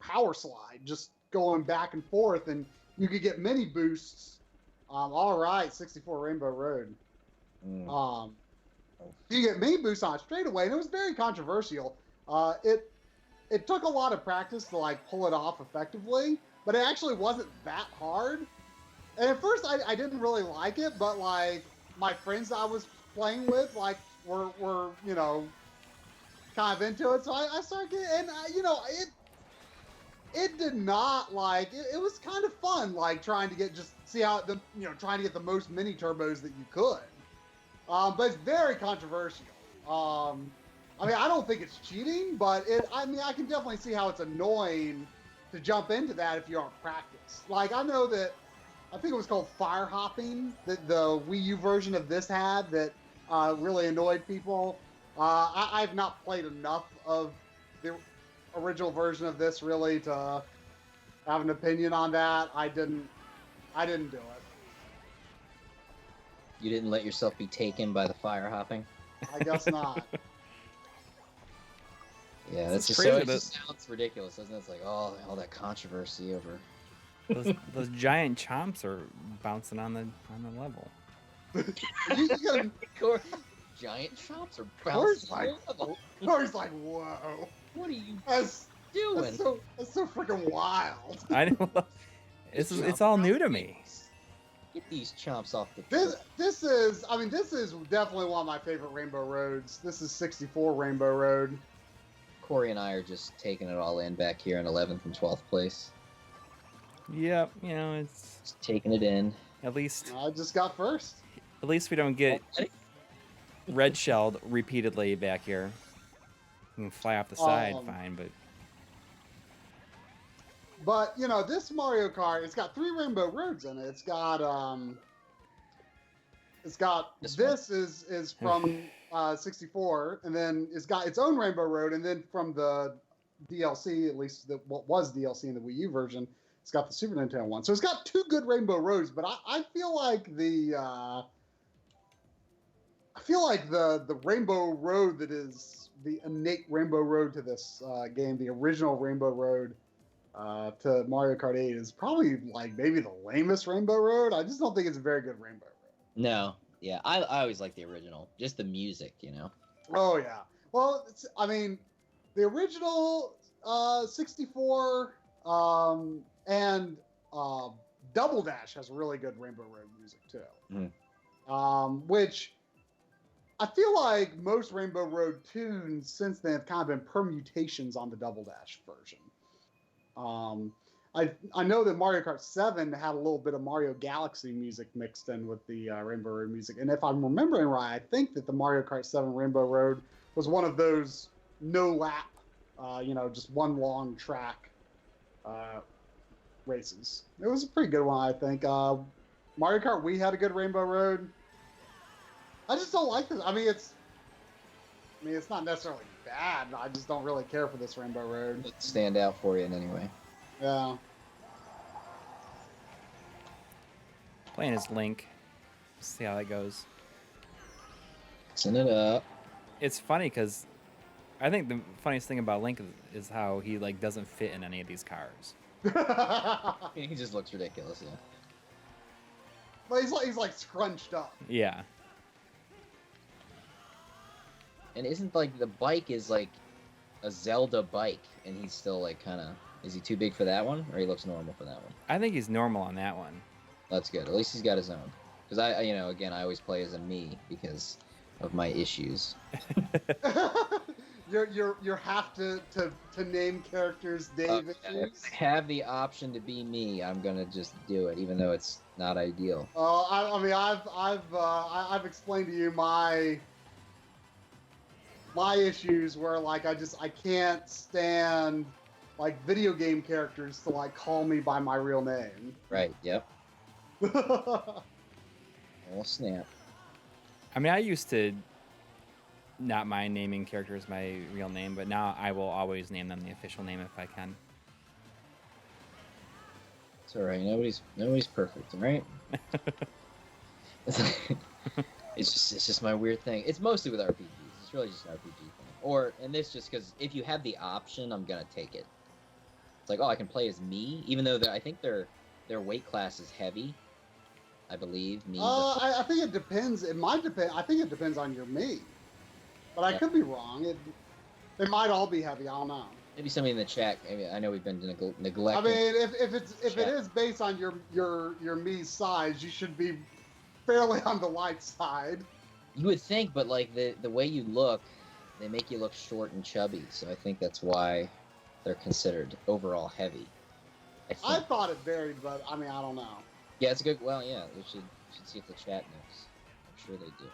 power slide, just going back and forth, and you could get mini boosts. All right, 64 Rainbow Road. You get mini boosts on straightaway, and it was very controversial. It took a lot of practice to pull it off effectively, but it actually wasn't that hard. And at first, I didn't really like it, but my friends that I was playing with were kind of into it, so I started getting, and it did not it was kind of fun trying to get trying to get the most mini turbos that you could, but it's very controversial. I don't think it's cheating, but I can definitely see how it's annoying to jump into that if you aren't practiced. I know that, I think it was called fire hopping, that the Wii U version of this had, that really annoyed people. I've not played enough of the original version of this really to have an opinion on that. I didn't do it. You didn't let yourself be taken by the fire hopping? I guess not. Yeah, that's just crazy. It just sounds ridiculous, doesn't it? It's all that controversy over those giant chomps are bouncing on the level. Giant chops are Corey's bouncing on the level. Corey's whoa. What are you That's doing? That's so freaking wild. I know. It's all new to me. Get these chomps off the. This is definitely one of my favorite Rainbow Roads. This is 64 Rainbow Road. Coury and I are just taking it all in back here in 11th and 12th place. Yep, you know, it's Just taking it in. at least I just got first. we don't get red shelled repeatedly back here. You can fly off the side, fine, but But you know, this Mario Kart, it's got 3 Rainbow Roads in it. It's got this is from 64, and then it's got its own Rainbow Road, and then from the DLC, at least what was DLC in the Wii U version, it's got the Super Nintendo one. So it's got 2 good Rainbow Roads, but I feel like the Rainbow Road that is the innate Rainbow Road to this game, the original Rainbow Road to Mario Kart 8, is probably like maybe the lamest Rainbow Road. I just don't think it's a very good Rainbow Road. No, yeah, I always like the original. Just the music, you know. Oh yeah. Well, the original 64 and Double Dash has really good Rainbow Road music too. Which I feel like most Rainbow Road tunes since then have kind of been permutations on the Double Dash version. I know that Mario Kart 7 had a little bit of Mario Galaxy music mixed in with the Rainbow Road music. And if I'm remembering right, I think that the Mario Kart 7 Rainbow Road was one of those no lap, just one long track races. It was a pretty good one, I think. Mario Kart Wii had a good Rainbow Road. I just don't like this. It's not necessarily bad. I just don't really care for this Rainbow Road. It stand out for you in any way. Yeah. playing as Link. See how that goes. Mixing it up. It's funny because I think the funniest thing about Link is how he like doesn't fit in any of these cars. He just looks ridiculous, yeah. But he's like scrunched up. Yeah. And isn't like the bike is like a Zelda bike, and he's still like kind of. Is he too big for that one, or he looks normal for that one? I think he's normal on that one. That's good. At least he's got his own. Because again, I always play as a me because of my issues. You have to name characters Dave issues. If I have the option to be me, I'm gonna just do it, even though it's not ideal. I've explained to you my issues where like I can't stand like video game characters to like call me by my real name. Right. Yep. Oh snap. I mean, I used to not mind naming characters my real name, but now I will always name them the official name if I can. It's all right. Nobody's perfect, all right? It's just my weird thing. It's mostly with RPGs. It's really just an RPG thing. And this just because if you have the option, I'm gonna take it. It's like, oh, I can play as me, even though I think their weight class is heavy. I believe me. I think it depends. It might depend. I think it depends on your me, but I could be wrong. They might all be heavy. I don't know. Maybe somebody in the chat. Maybe I know we've been neglecting. I mean, if it is based on your me size, you should be fairly on the light side. You would think, but like the way you look, they make you look short and chubby. So I think that's why they're considered overall heavy. I thought it varied, but I mean, I don't know. Yeah, it's a good. Well, yeah, we should see if the chat knows. I'm sure they do.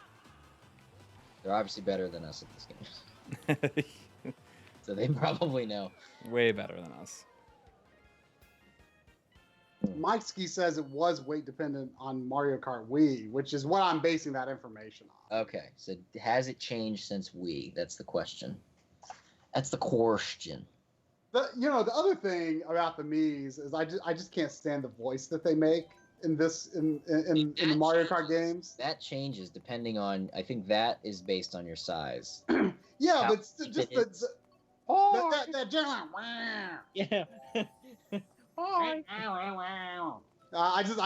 They're obviously better than us at this game, so they probably know. Way better than us. McCheskey says it was weight dependent on Mario Kart Wii, which is what I'm basing that information on. Okay, so has it changed since Wii? That's the question. That's the question. The other thing about the Miis is I just can't stand the voice that they make in the Mario Kart games. That changes depending on. I think that is based on your size. Yeah, but just that general. Yeah. I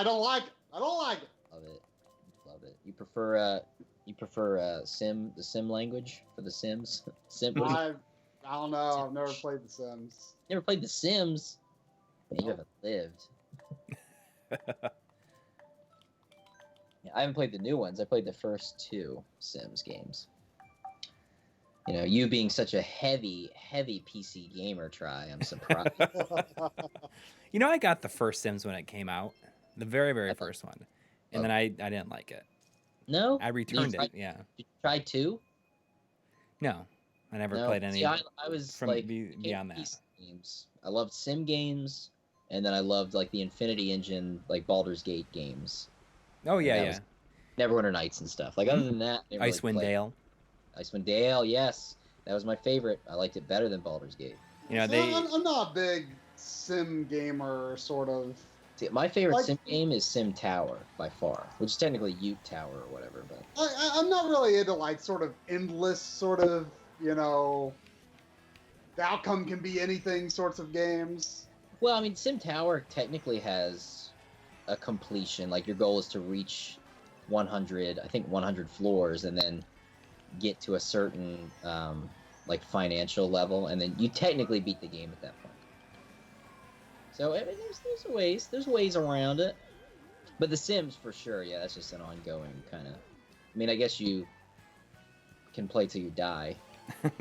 don't like it. I don't like it. Love it. You prefer the sim language for the Sims? I don't know. I've never played The Sims. Never played The Sims? Man, you haven't lived. Yeah, I haven't played the new ones. I played the first 2 Sims games. You know, you being such a heavy PC gamer, I'm surprised. You know, I got the first Sims when it came out, the very, very I thought- first one, and then I didn't like it. No, I returned it. Yeah. Did you try 2? No, I never No. played any See, I was from like beyond that. PC games. I loved sim games, and then I loved like the Infinity Engine, like Baldur's Gate games. Oh yeah, that yeah. was Neverwinter Nights and stuff. Like other than that, I didn't really Icewind play. Dale. Icewind Dale, yes, that was my favorite. I liked it better than Baldur's Gate. You know, See, I'm not a big sim gamer, sort of. See, my favorite Like- sim game is Sim Tower by far, which is technically Ute Tower or whatever. But I'm not really into like sort of endless, sort of, you know, the outcome can be anything sorts of games. well, I mean, Sim Tower technically has a completion. Like your goal is to reach 100, I think 100 floors, and then get to a certain like financial level, and then you technically beat the game at that point. So I mean, there's ways around it, but The Sims for sure, yeah, that's just an ongoing kind of. I mean, I guess you can play till you die. Your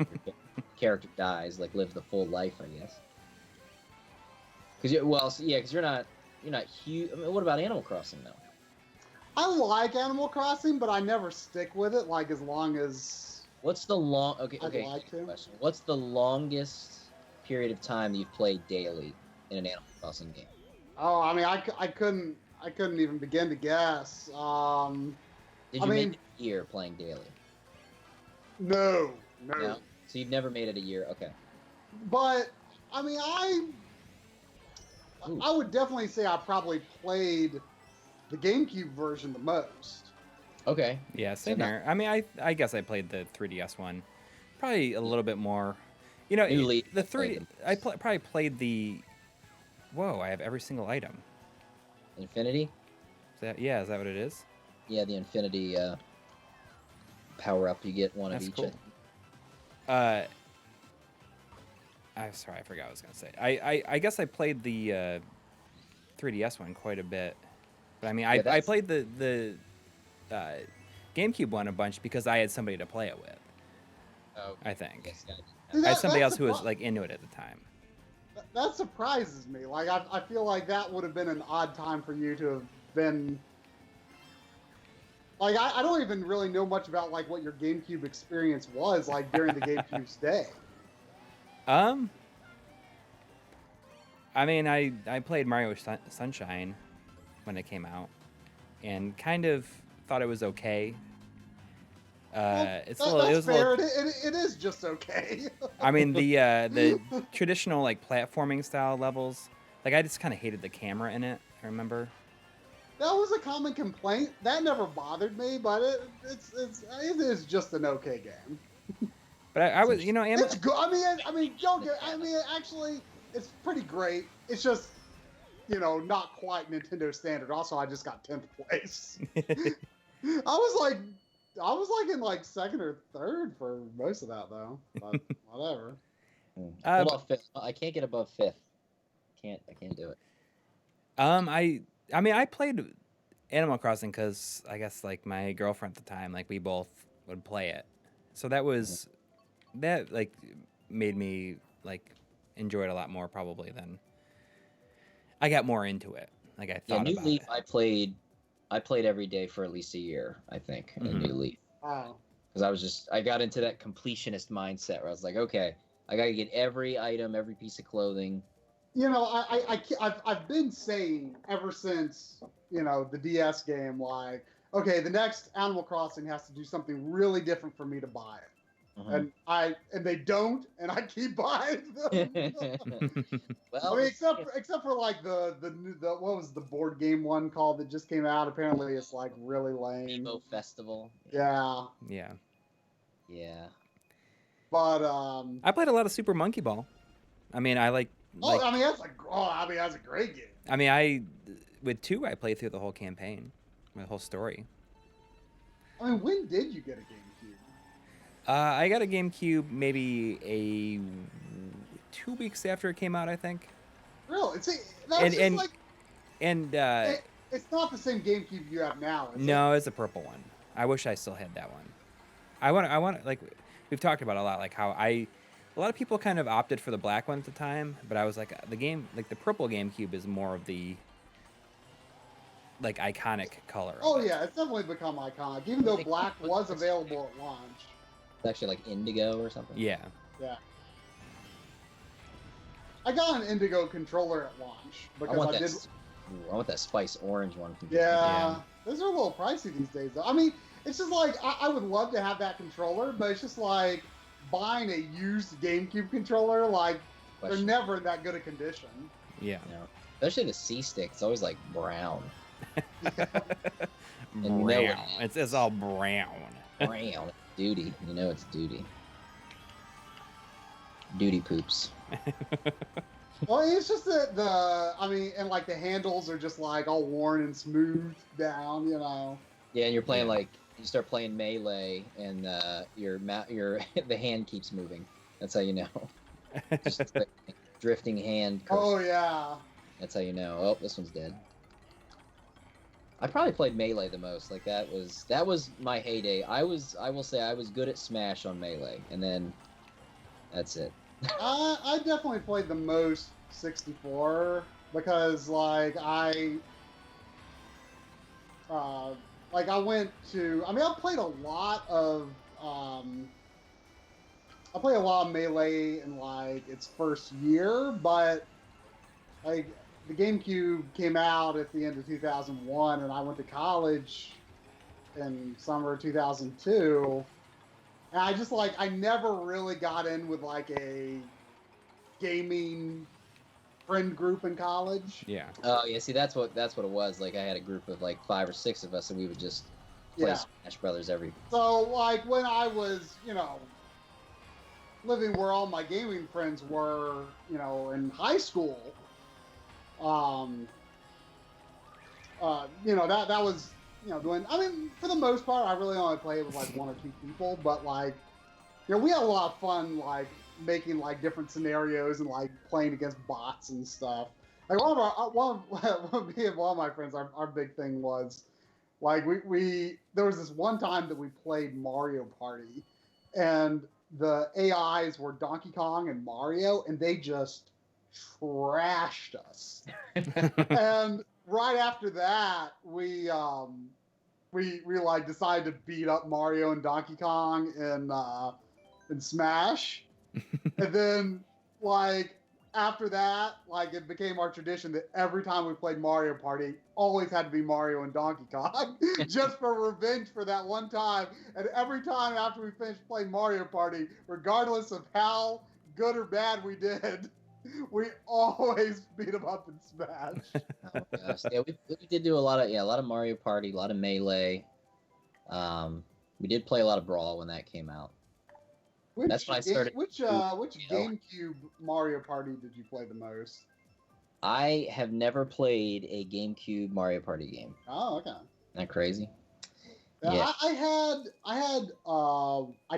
character dies, like live the full life, I guess. Because you're not huge. I mean, what about Animal Crossing though? I like Animal Crossing, but I never stick with it. Like as long as What's the long? I'd Okay. like to. Question. What's the longest period of time you've played daily in an Animal Crossing game? Oh, I mean, I couldn't even begin to guess. Did I you mean- make it a year playing daily? No. No. So you've never made it a year. Okay. But I mean, Ooh. I would definitely say I probably played the GameCube version the most. Okay. Yeah, same So here. I mean, I guess I played the 3DS one, probably a little bit more. You know, New Leaf, the I played 3D. the most. Probably played the. Whoa! I have every single item. Infinity. Is that what it is? Yeah, the Infinity power up. You get one That's of each. cool. I'm sorry, I forgot what I was gonna say. I guess I played the 3DS one quite a bit, but I mean, I that's- played the GameCube one a bunch because I had somebody to play it with. Oh, I think yes, yeah. See, I had somebody that's else who was surpri- like into it at the time. That surprises me. Like I feel like that would have been an odd time for you to have been. Like I don't even really know much about like what your GameCube experience was like during the GameCube's day. I mean, I played Mario Sunshine when it came out, and kind of thought it was okay. Well, It's that's a little, it was a fair. little. It is just okay. I mean, the traditional like platforming style levels, like I just kind of hated the camera in it. I remember. That was a common complaint. That never bothered me, but it is just an okay game. But I was, you know, It's good. I mean, actually, it's pretty great. It's just, you know, not quite Nintendo standard. Also, I just got 10th place. I was like in like second or third for most of that though. But whatever. Hold off fifth. I can't get above fifth. I can't do it. I mean, I played Animal Crossing because I guess like my girlfriend at the time, like we both would play it, so that was that like made me like enjoy it a lot more probably than I got more into it. Like I thought New about Leaf, it. I played every day for at least a year, I think, in Mhm. New Leaf. Wow. Because I got into that completionist mindset where I was like, okay, I got to get every item, every piece of clothing. You know, I've been saying ever since, you know, the DS game, like, okay, the next Animal Crossing has to do something really different for me to buy it. Mhm. And they don't, and I keep buying them. Well, I mean, except for like the what was the board game one called that just came out? Apparently, it's like really lame. Rainbow Festival. Yeah, Yeah, Yeah. but I played a lot of Super Monkey Ball. I mean, I like. I mean that's a great game. I mean, with 2, I played through the whole campaign, the whole story. I mean, when did you get a GameCube? I got a GameCube maybe 2 weeks after it came out, I think. Really? See, that's And- just and- like And It's not the same GameCube you have now, is it? No, it's a purple one. I wish I still had that one. I want like we've talked about a lot, like how a lot of people kind of opted for the black one at the time, but I was like the purple GameCube is more of the like iconic color. Oh yeah, it's definitely become iconic. Even though black was available at launch. It's actually like indigo or something. Yeah. Yeah. I got an indigo controller at launch because I want that spice orange one. Yeah, those are a little pricey these days, though. I mean, it's just like I would love to have that controller, but it's just like buying a used GameCube controller. Like they're never in that good a condition. Yeah. Especially the C stick. It's always like brown. Brown. It's all brown. Brown. Duty. You know it's duty. Duty poops. Well, it's just that and like the handles are just like all worn and smoothed down, you know. Yeah, and you're playing you start playing Melee, and your the hand keeps moving. That's how you know. Just like drifting hand. Oh yeah. That's how you know. Oh, this one's dead. I probably played Melee the most. Like that was my heyday. I will say I was good at Smash on Melee, and then that's it. I definitely played the most 64 because I played a lot of Melee in like its first year, but like the GameCube came out at the end of 2001, and I went to college in summer of 2002. And I never really got in with like a gaming friend group in college. Yeah. Oh yeah, see that's what it was. Like I had a group of like 5 or 6 of us, and we would just play Smash Brothers every. So like when I was, living where all my gaming friends were, in high school, that was. For the most part, I really only played with like 1 or 2 people, but we had a lot of fun, like making like different scenarios and like playing against bots and stuff. Like one of my friends, our big thing was like there was this one time that we played Mario Party, and the AIs were Donkey Kong and Mario, and they just trashed us. And right after that, we like decided to beat up Mario and Donkey Kong in Smash, and then like after that, like it became our tradition that every time we played Mario Party, always had to be Mario and Donkey Kong, just for revenge for that one time. And every time after we finished playing Mario Party, regardless of how good or bad we did, we always beat them up in Smash. Oh gosh, yeah, we did do a lot of Mario Party, a lot of Melee. We did play a lot of Brawl when that came out. That's when I started. Which GameCube Mario Party did you play the most? I have never played a GameCube Mario Party game. Oh, okay. Isn't that crazy? Yeah. I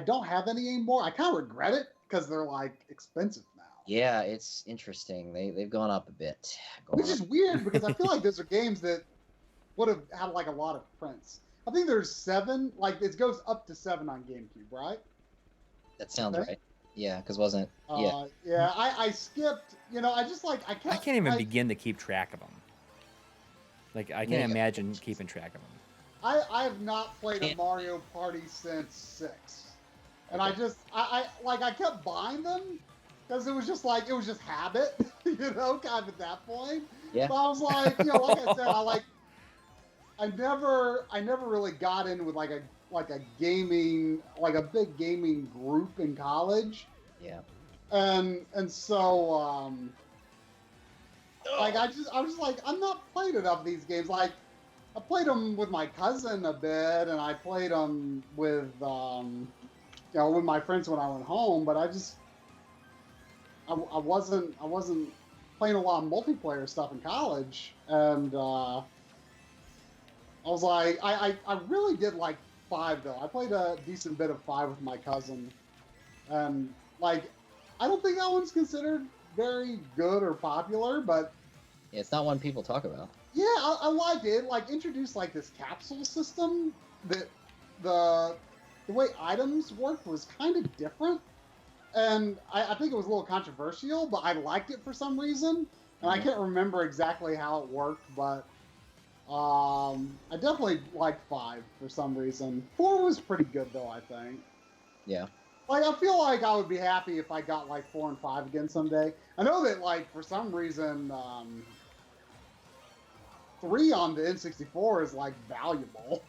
don't have any anymore. I kind of regret it because they're like expensive now. Yeah, it's interesting. They've gone up a bit. Which is weird because I feel like those are games that would have had like a lot of prints. I think there's 7. Like it goes up to 7 on GameCube, right? That sounds right. Yeah, because wasn't. Yeah. I skipped. I can't even begin to keep track of them. Like I can't imagine keeping track of them. I have not played a Mario Party since 6, and I kept buying them because it was just habit, kind of at that point. Yeah. But I was like, like I said, I never really got in with like a big gaming group in college. Yeah. And so I was like, I'm not playing enough of these games. Like I played them with my cousin a bit, and I played them with with my friends when I went home, but I wasn't playing a lot of multiplayer stuff in college, and I was like, I really did like 5 though. I played a decent bit of 5 with my cousin, and like I don't think that one's considered very good or popular, but yeah, it's not one people talk about. Yeah, I liked it. Like introduced like this capsule system that the way items worked was kind of different, and I think it was a little controversial, but I liked it for some reason, and I can't remember exactly how it worked, but I definitely liked 5 for some reason. 4 was pretty good though, I think. Yeah. Like I feel like I would be happy if I got like 4 and 5 again someday. I know that like for some reason 3 on the N64 is like valuable.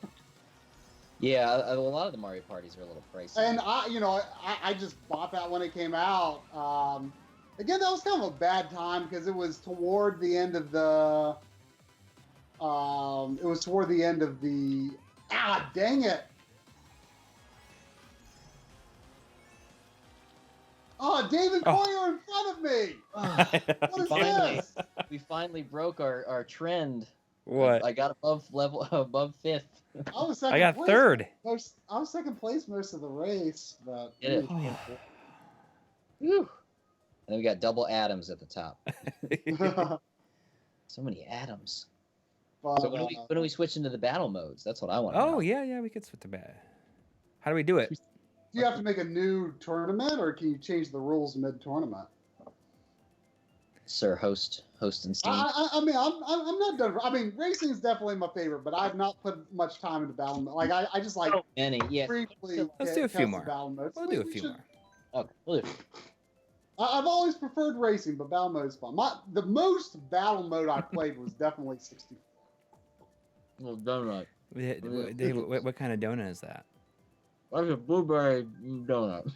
Yeah, a lot of the Mario parties are a little pricey. And I just bought that when it came out. Again, that was kind of a bad time because it was toward the end of the. It was toward the end of the. Ah, dang it! Oh, David Coyer in front of me. What is this? We finally broke our trend. What? I got above 5th. I was second. I got place 3rd. I was second place most of the race, but. Get it. Whew. And then we got double atoms at the top. So many atoms. But, So when do we switch into the battle modes? That's what I want to know. Oh yeah, we could switch to bad. How do we do it? Do you have to make a new tournament, or can you change the rules mid-tournament? Sir, host and Steve. I mean, I'm not done. I mean, racing is definitely my favorite, but I've not put much time into battle mode. Like I just like Many, yeah. briefly. Let's do a few more. Battle modes. We'll do a few more. Okay, we'll do. I've always preferred racing, but battle mode is fun. The most battle mode I played was definitely 64. Well, donut. Dave, what kind of donut is that? That's a blueberry donut.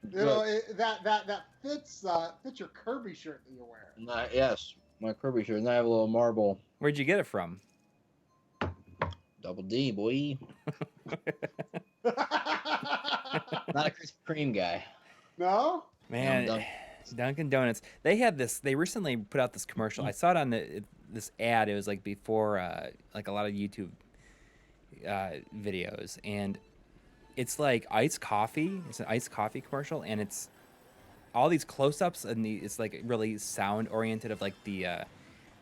That fits your Kirby shirt that you're wearing. Yes, my Kirby shirt. And I have a little marble. Where'd you get it from? Double D, boy. Not a Krispy Kreme guy. No? Man, Dunkin' Donuts. They had this. They recently put out this commercial. I saw it on this ad. It was like before like a lot of YouTube videos, and it's like iced coffee. It's an iced coffee commercial, and it's all these close-ups, and it's like really sound oriented of like the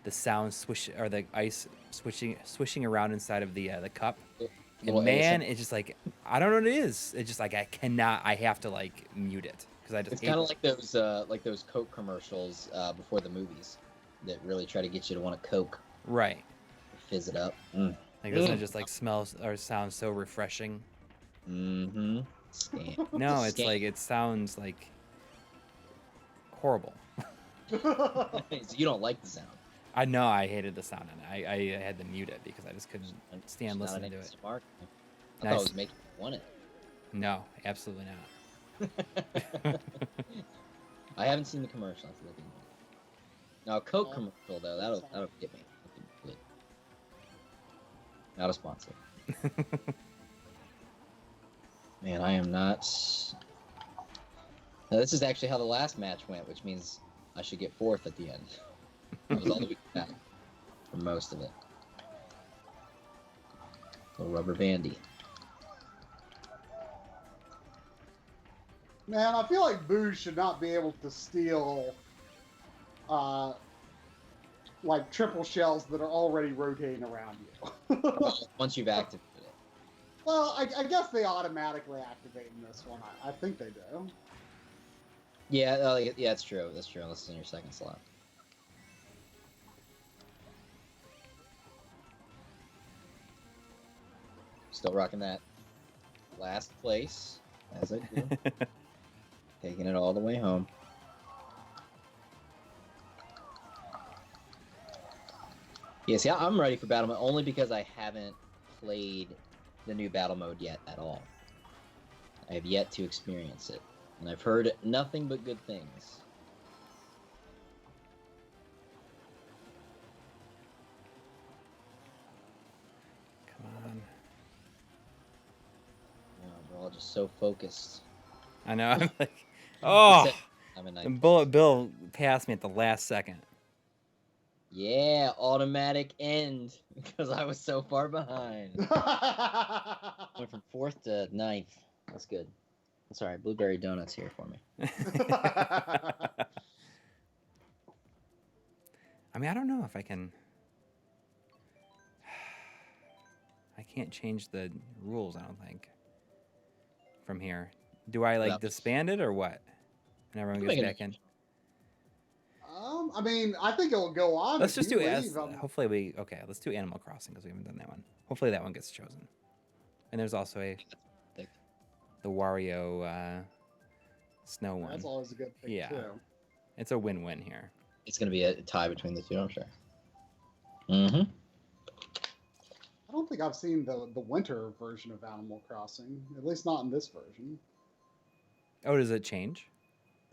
sound swish or the ice swishing around inside of the cup. And man, it's just like I don't know what it is. It's just like I have to like mute it because I just. It's kind of like those Coke commercials before the movies that really try to get you to want a Coke. Right. Fizz it up. Like doesn't it just like smells or sounds so refreshing? Mm-hmm. No, it's like it sounds like horrible. So you don't like the sound. I know I hated the sound, and I had to mute it because I just couldn't stand listening to it. Marc. I thought it was making you want it. No, absolutely not. I haven't seen the commercial. I have to look into it. Now, a Coke commercial though, that'll get me. Not a sponsor. Man, I am not. Now, this is actually how the last match went, which means I should get 4th at the end. That was all the way back for most of it. Little rubber bandy. Man, I feel like Boo should not be able to steal like triple shells that are already rotating around you. Once you've activated it. Well, I guess they automatically activate in this one. I think they do. Yeah, yeah, it's true. That's true. Unless it's in your second slot. Still rocking that last place, as I do. Taking it all the way home. Yeah, see, I'm ready for battle mode only because I haven't played the new battle mode yet at all. I have yet to experience it, and I've heard nothing but good things. Come on. Oh, we're all just so focused. I know. I'm like, oh, I'm in and Bullet Bill passed me at the last second. Yeah, automatic end because I was so far behind. Went from 4th to 9th. That's good. That's all right. Blueberry donuts here for me. I mean, I don't know if I can. I can't change the rules, I don't think, from here. Do I, like, disband it or what? And everyone gets back in? I mean, I think it'll go on. Let's just do leave. Hopefully okay, let's do Animal Crossing because we haven't done that one. Hopefully that one gets chosen. And there's also the Wario snow one. That's always a good thing, too. It's a win-win here. It's going to be a tie between the two, I'm sure. Mm-hmm. I don't think I've seen the winter version of Animal Crossing, at least not in this version. Oh, does it change?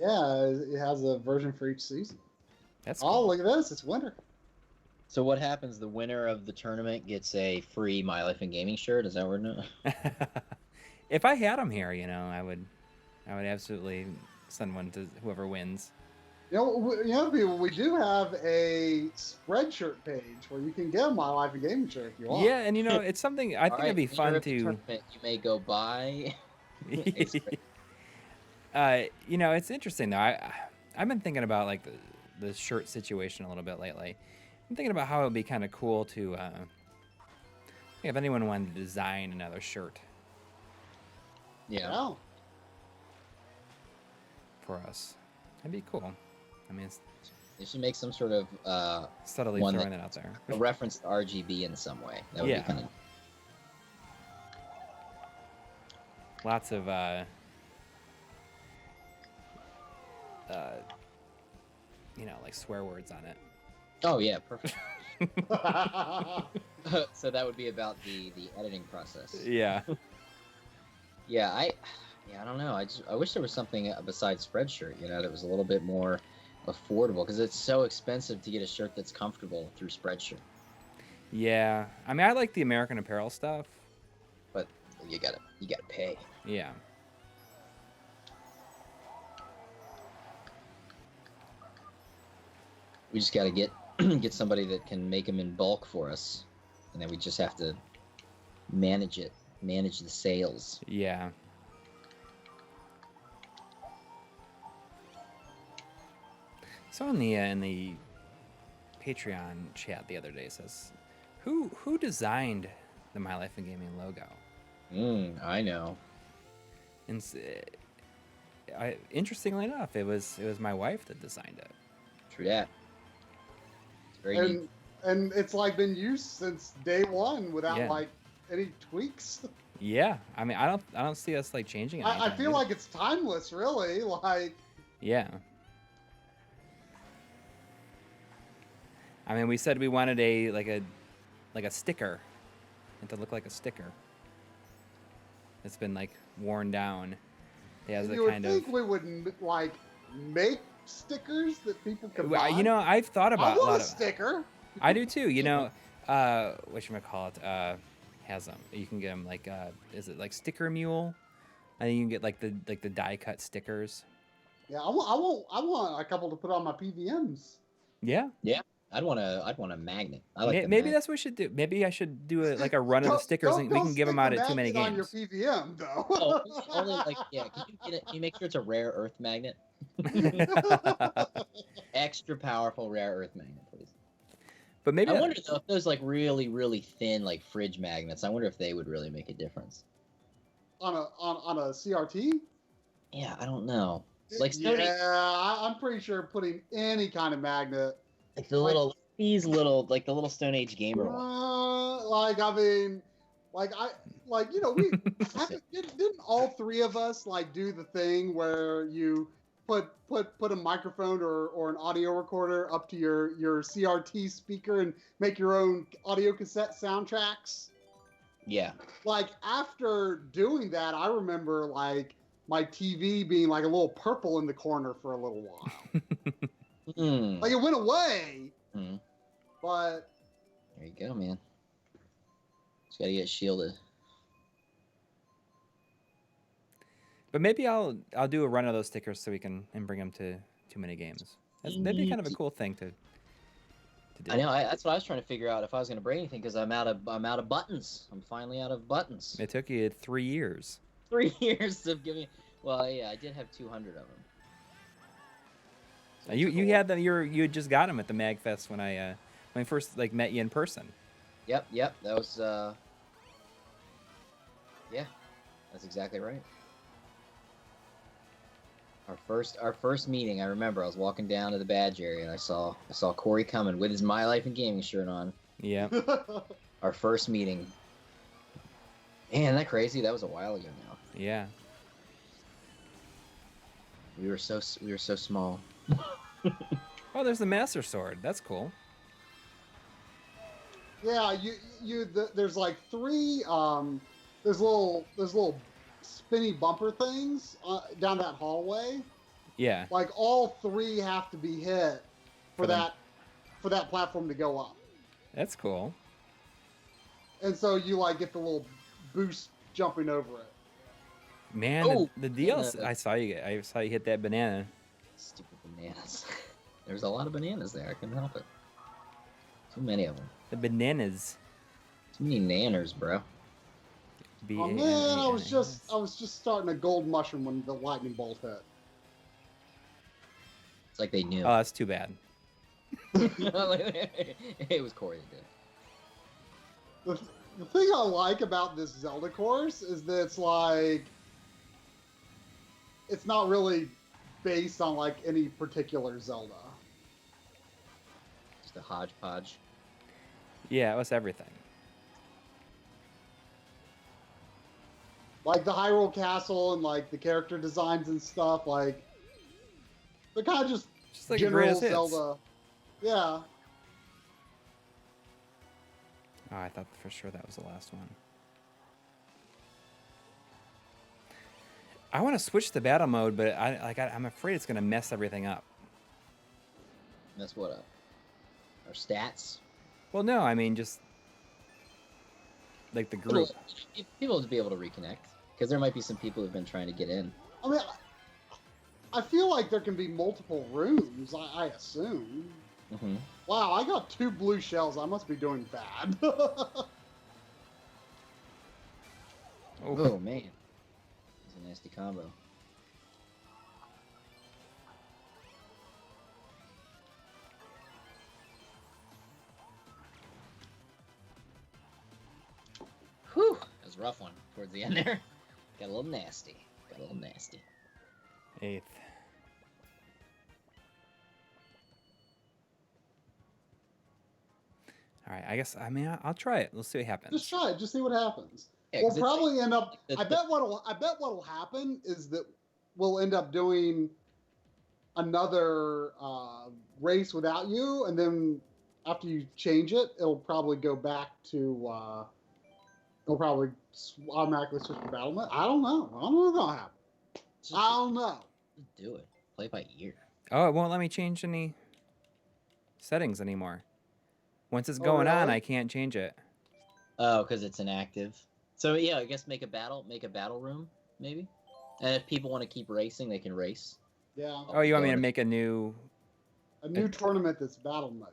Yeah, it has a version for each season. That's cool. Oh, look at this. It's winter. So what happens? The winner of the tournament gets a free My Life in Gaming shirt? Is that what we're doing? If I had them here, I would absolutely send one to whoever wins. People, we do have a Spreadshirt page where you can get My Life in Gaming shirt if you want. Yeah, and it's something I think it'd be fun to. You may go buy. It's interesting though. I've been thinking about like the shirt situation a little bit lately. I'm thinking about how it would be kind of cool to if anyone wanted to design another shirt. Yeah. For us, that'd be cool. I mean, they should make some sort of subtly throwing that out there. A reference to RGB in some way. That would be kind of. Lots of like swear words on it. Oh yeah, perfect. So that would be about the editing process. Yeah. Yeah, I don't know. I wish there was something besides Spreadshirt, that was a little bit more affordable because it's so expensive to get a shirt that's comfortable through Spreadshirt. Yeah, I mean, I like the American Apparel stuff, but you gotta pay. Yeah. We just gotta get somebody that can make them in bulk for us, and then we just have to manage the sales. Yeah. So in the Patreon chat the other day says, who designed the My Life in Gaming logo? I know. And interestingly enough, it was my wife that designed it. True that. It's very neat. And it's like been used since day one without like any tweaks. Yeah, I mean, I don't see us like changing it. I feel like it's timeless, really. Like. Yeah. I mean, we said we wanted a sticker, and to look like a sticker. It's been like worn down. It has you would think we would like make stickers that people can buy. I've thought about I want a sticker. I do too. Whatchamacallit, has them. You can get them like is it like Sticker Mule? And you can get like the die cut stickers. Yeah, I want a couple to put on my PVMs. Yeah. Yeah. I'd want a magnet. Maybe that's what we should do. Maybe I should do a run of the stickers, and we can give them out at too many games. On your PVM, though. Can you make sure it's a rare earth magnet? Extra powerful rare earth magnet, please. But maybe I wonder though if those like really really thin like fridge magnets. I wonder if they would really make a difference. On a CRT? Yeah, I don't know. Like I'm pretty sure putting any kind of magnet. Like the little Stone Age gamer one. We didn't all three of us like do the thing where you put a microphone or an audio recorder up to your CRT speaker and make your own audio cassette soundtracks? Yeah. Like after doing that, I remember like my TV being like a little purple in the corner for a little while. Like it went away, but there you go, man. Just gotta get shielded. But maybe I'll do a run of those stickers so we can bring them to too many games. That'd be kind of a cool thing to do. I know. That's what I was trying to figure out if I was gonna bring anything because I'm out of buttons. I'm finally out of buttons. It took you 3 years. 3 years of giving. Well, yeah, I did have 200 of them. You had them. You had just got them at the MagFest when I first like met you in person. Yep. That was yeah, that's exactly right. Our first meeting, I remember I was walking down to the badge area and I saw Coury coming with his My Life in Gaming shirt on. Yeah. Our first meeting. Man, isn't that crazy? That was a while ago now. Yeah. We were so small. Oh, there's the Master Sword. That's cool. Yeah, there's like three there's little spinny bumper things down that hallway. Yeah. Like all three have to be hit for that platform to go up. That's cool. And so you like get the little boost jumping over it. Man, the DLC. I saw you hit that banana. Stupid bananas. There's a lot of bananas there. I couldn't help it. Too many of them. The bananas. Too many nanners, bro. Oh man, I was just starting a gold mushroom when the lightning bolt hit. It's like they knew. Oh, that's too bad. It was Coury that did it. The thing I like about this Zelda course is that it's like it's not really based on like any particular Zelda. Just a hodgepodge. Yeah, it was everything. Like the Hyrule Castle and like the character designs and stuff, like they're kind of just like general greatest hits. Zelda. Yeah. Oh, I thought for sure that was the last one. I want to switch to battle mode, but I'm afraid it's gonna mess everything up. Mess what up? Our stats? Well, no, I mean just like the group. People to be able to reconnect, because there might be some people who've been trying to get in. I mean, I feel like there can be multiple rooms. I assume. Mm-hmm. Wow, I got 2 blue shells. I must be doing bad. Oh man, it's a nasty combo. Whew, that was a rough one towards the end there. Got a little nasty. 8th. All right, I guess. I mean, I'll try it. Let's see what happens. Just try it. Just see what happens. Yeah, We'll probably end up. I bet what'll happen is that we'll end up doing another race without you, and then after you change it, it'll probably go back to. It'll probably automatically switch to battle mode. I don't know. I don't know what's gonna happen. I don't know. Do it. Play by ear. Oh, it won't let me change any settings anymore. Once it's going on, I can't change it. Oh, because it's inactive. So yeah, I guess make a battle room maybe, and if people want to keep racing, they can race. Yeah. Oh, you want me to make a new tournament that's battle mode?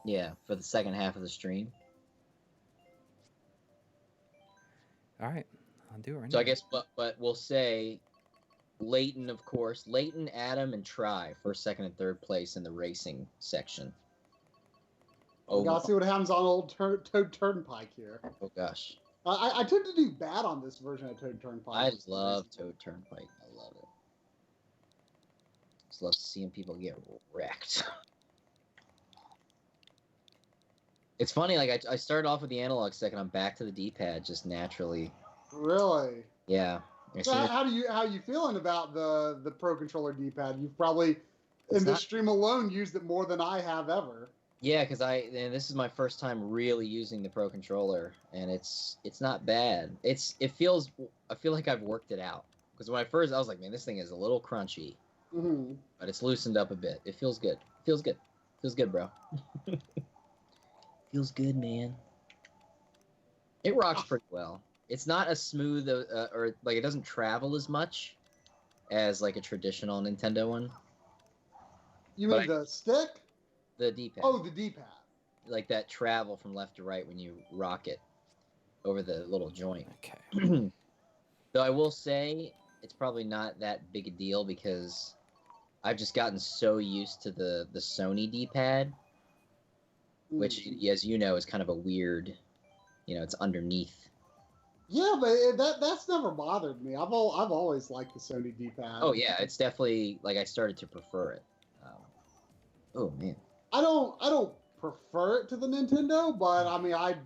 Yeah, for the second half of the stream. All right, I'll do it right now. So I guess, but we'll say Leighton, of course. Leighton, Adam, and Try first, second, and third place in the racing section. We gotta see what happens on old Toad Turnpike here. Oh gosh. I tend to do bad on this version of Toad Turnpike. I love Toad Turnpike. I love it. Just love seeing people get wrecked. It's funny, like I started off with the analog stick and I'm back to the D-pad just naturally. Really? Yeah. So how you feeling about the Pro Controller D-pad? You've probably in this stream alone used it more than I have ever. Yeah, because this is my first time really using the Pro Controller, and it's not bad. I feel like I've worked it out. Because when I was like, man, this thing is a little crunchy, but it's loosened up a bit. It feels good. Feels good, bro. Feels good, man. It rocks pretty well. It's not as smooth or like it doesn't travel as much as like a traditional Nintendo one. You mean the stick? The D-pad. Oh, the D-pad. Like that travel from left to right when you rock it over the little joint. Okay. Though I will say it's probably not that big a deal because I've just gotten so used to the Sony D-pad, which, as you know, is kind of a weird, it's underneath. Yeah, but that's never bothered me. I've always liked the Sony D-pad. Oh yeah, it's definitely like I started to prefer it. Oh man. I don't prefer it to the Nintendo, but I mean I'd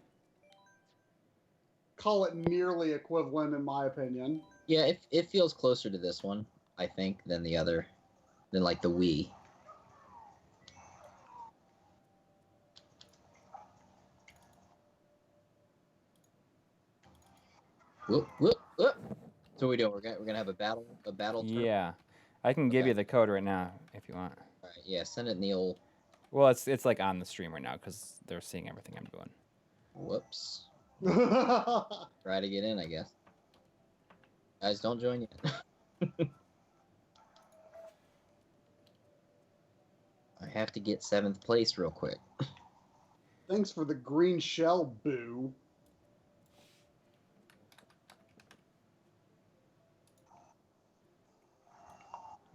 call it nearly equivalent in my opinion. Yeah, it feels closer to this one, I think, than like the Wii. Whoop, whoop, whoop. So what we doing? We're gonna have a battle turn? Yeah, I can give you the code right now if you want. All right, yeah, send it in the old. Well, it's like on the stream right now because they're seeing everything I'm doing. Whoops. Try to get in, I guess. Guys, don't join yet. I have to get 7th place real quick. Thanks for the green shell, boo.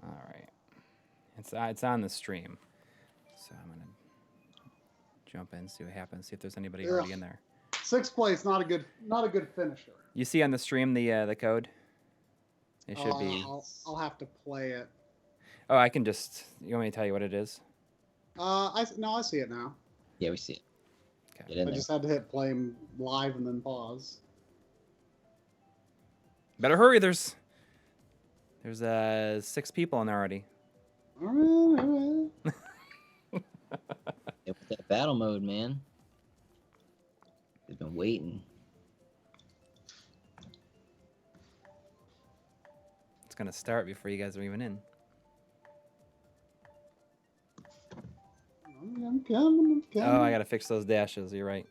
All right, it's on the stream, so I'm gonna jump in, see what happens, see if there's anybody already in there. 6th place, not a good finisher. You see on the stream the code? It should be. I'll have to play it. Oh, I can just. You want me to tell you what it is? I see it now. Yeah, we see it. Okay. I just had to hit play live and then pause. Better hurry! There's 6 people in there already. All right. Get with that battle mode, man. They've been waiting. It's gonna start before you guys are even in. I'm coming. Oh, I gotta fix those dashes. You're right.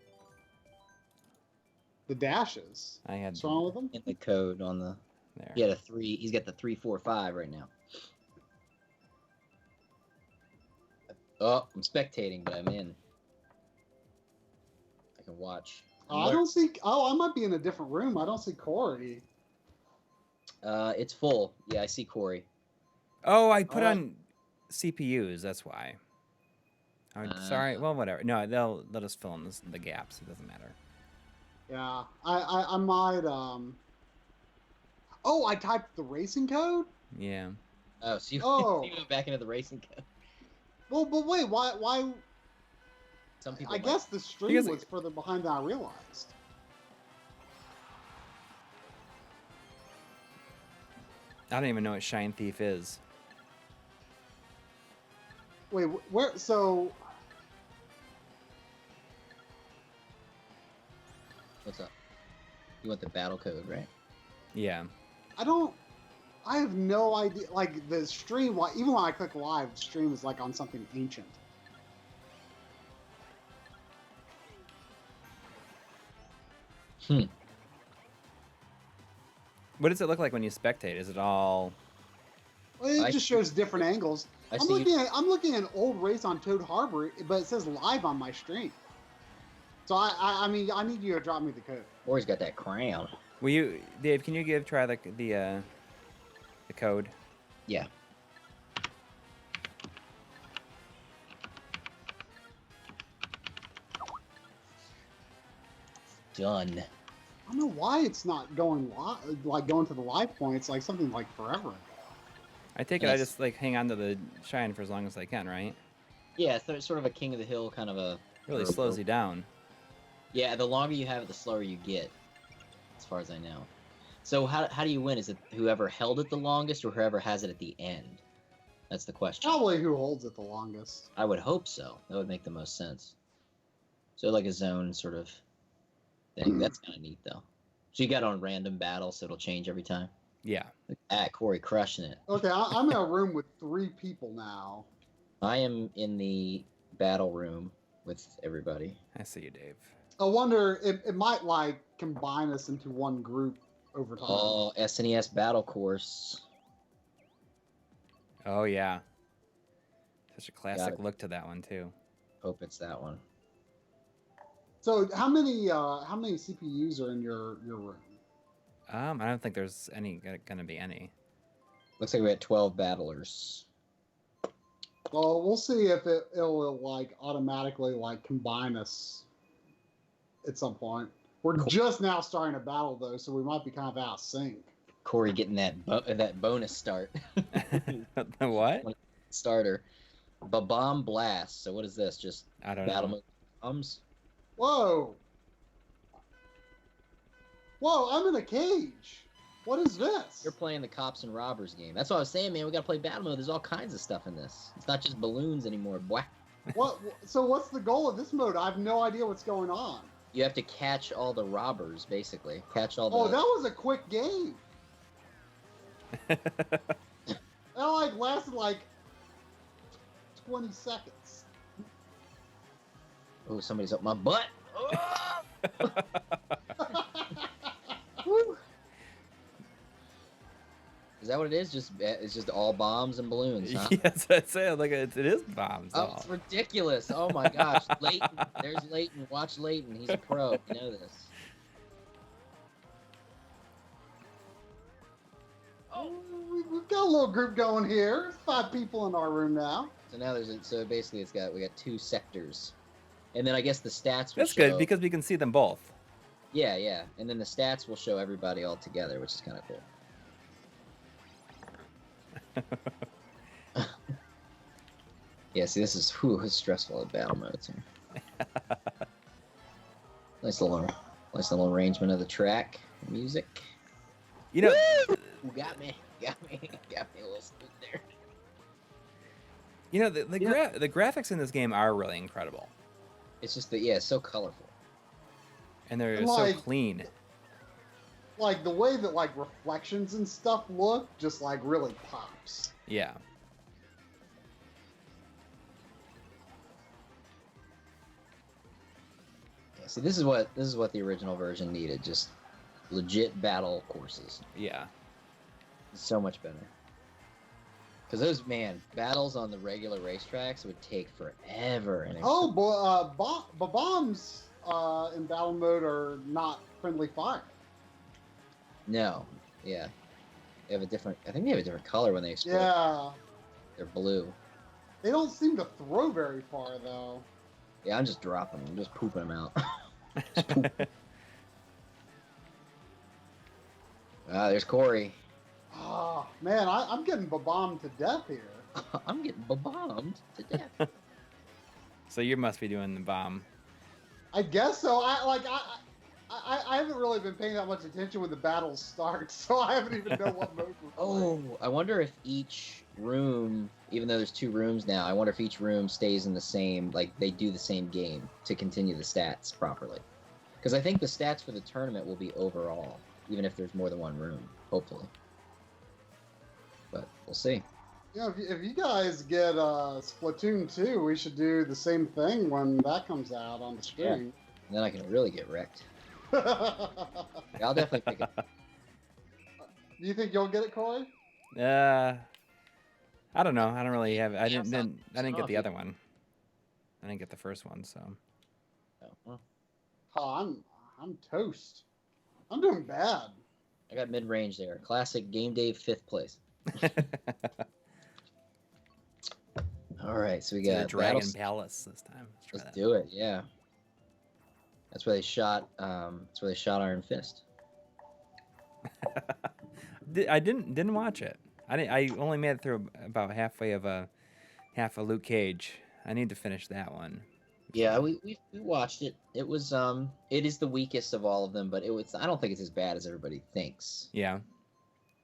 The dashes. What's wrong with them? In the code on the. There. He had a 3. He's got the 345 right now. Oh, I'm spectating, but I'm in. I can watch. I don't see. Oh, I might be in a different room. I don't see Coury. It's full. Yeah, I see Coury. Oh, I put on CPUs. That's why. I'm sorry. Well, whatever. No, they'll let us fill in the gaps. It doesn't matter. Yeah, I might. Oh, I typed the racing code. Yeah. Oh, so you went back into the racing code. Well, but wait, why? Some people. I guess the stream was further behind than I realized. I don't even know what Shine Thief is. Wait, where? So. What's up? You want the battle code, right? Yeah. I have no idea. Like the stream, even when I click live, the stream is like on something ancient. What does it look like when you spectate? Is it all? Well, it just shows different angles. I'm looking at an old race on Toad Harbor, but it says live on my stream. So I mean, I need you to drop me the code. Or he's got that crown. Will you, Dave? Can you try the code? Yeah. Done. I don't know why it's not going live, like going to the live point. It's like something like forever. I take it I just like hang on to the shine for as long as I can, right? Yeah, it's sort of a king of the hill kind of a. Really slows you down. Yeah, the longer you have it, the slower you get, as far as I know. So how do you win? Is it whoever held it the longest, or whoever has it at the end? That's the question. Probably who holds it the longest. I would hope so. That would make the most sense. So like a zone sort of thing. That's kind of neat, though. So you got on random battle, so it'll change every time? Yeah. Coury crushing it. Okay, I'm in a room with 3 people now. I am in the battle room with everybody. I see you, Dave. I wonder, it might, like, combine us into one group over time. Oh, SNES Battle Course. Oh, yeah. Such a classic look to that one, too. Hope it's that one. So how many CPUs are in your room? I don't think there's gonna be any. Looks like we had 12 battlers. Well, we'll see if it'll like automatically like combine us at some point. We're just now starting a battle though, so we might be kind of out of sync. Coury getting that bonus start. The what? Starter. Bomb blast. So what is this? Just I don't battle know. mode bombs? Whoa! Whoa! I'm in a cage. What is this? You're playing the cops and robbers game. That's what I was saying, man. We gotta play battle mode. There's all kinds of stuff in this. It's not just balloons anymore. Boy. What? So what's the goal of this mode? I have no idea what's going on. You have to catch all the robbers, basically. Catch all the. Oh, that was a quick game. That like lasted like 20 seconds. Oh, somebody's up my butt. Oh! Woo. Is that what it is? It's just all bombs and balloons, huh? Yes, I'd say like it is bombs. Oh, it's ridiculous. Oh my gosh. Leighton. There's Leighton. Watch Leighton. He's a pro. You know this. Oh, we've got a little group going here. There's 5 people in our room now. So now so basically we got 2 sectors. And then I guess the stats will That's show. good because we can see them both. Yeah, yeah. And then the stats will show everybody all together, which is kind of cool. Yeah, see, this is it's stressful at battle modes here. nice little arrangement of the track, music. You know, Woo! Got me a little spook there. You know the graphics in this game are really incredible, It's just that it's so colorful. and they're And, so like- clean. Like the way that like reflections and stuff look just like really pops. Yeah. Yeah, see, this is what the original version needed, just legit battle courses. Yeah. It's so much better. Because those battles on the regular racetracks would take forever. And Oh, bombs in battle mode are not friendly fire. no, yeah, they have a different. I think they have a different color when they explode. Yeah, They're blue. they don't seem to throw very far though. Yeah, I'm just dropping them. I'm just pooping them out. Just poop. Ah, there's Coury. Oh man, I'm getting bombed to death here. I'm getting bombed to death. So you must be doing the bomb. I guess so. I haven't really been paying that much attention when the battles start, so I haven't even know what mode we're playing. Oh, I wonder if each room, even though there's 2 rooms now, I wonder if each room stays in the same, like they do the same game to continue the stats properly. Because I think the stats for the tournament will be overall, even if there's more than 1 room, hopefully. But we'll see. Yeah, if you guys get Splatoon 2, we should do the same thing when that comes out on the screen. And then I can really get wrecked. I'll definitely pick it. Do you think you'll get it, Coury? I don't know. I don't really have. I Yeah, didn't get off the you. other one. I didn't get the first one, so. Oh, well, Oh, I'm toast. I'm doing bad. I got mid-range there. Classic game day 5th place. All right, so we It's the got Dragon Battle- Palace this time. Let's Let's try that. do it. Yeah. That's where they shot. That's where they shot Iron Fist. I didn't watch it. I only made it through about halfway of half a Luke Cage. I need to finish that one. Yeah, we watched it. It was it is the weakest of all of them, but I don't think it's as bad as everybody thinks. Yeah.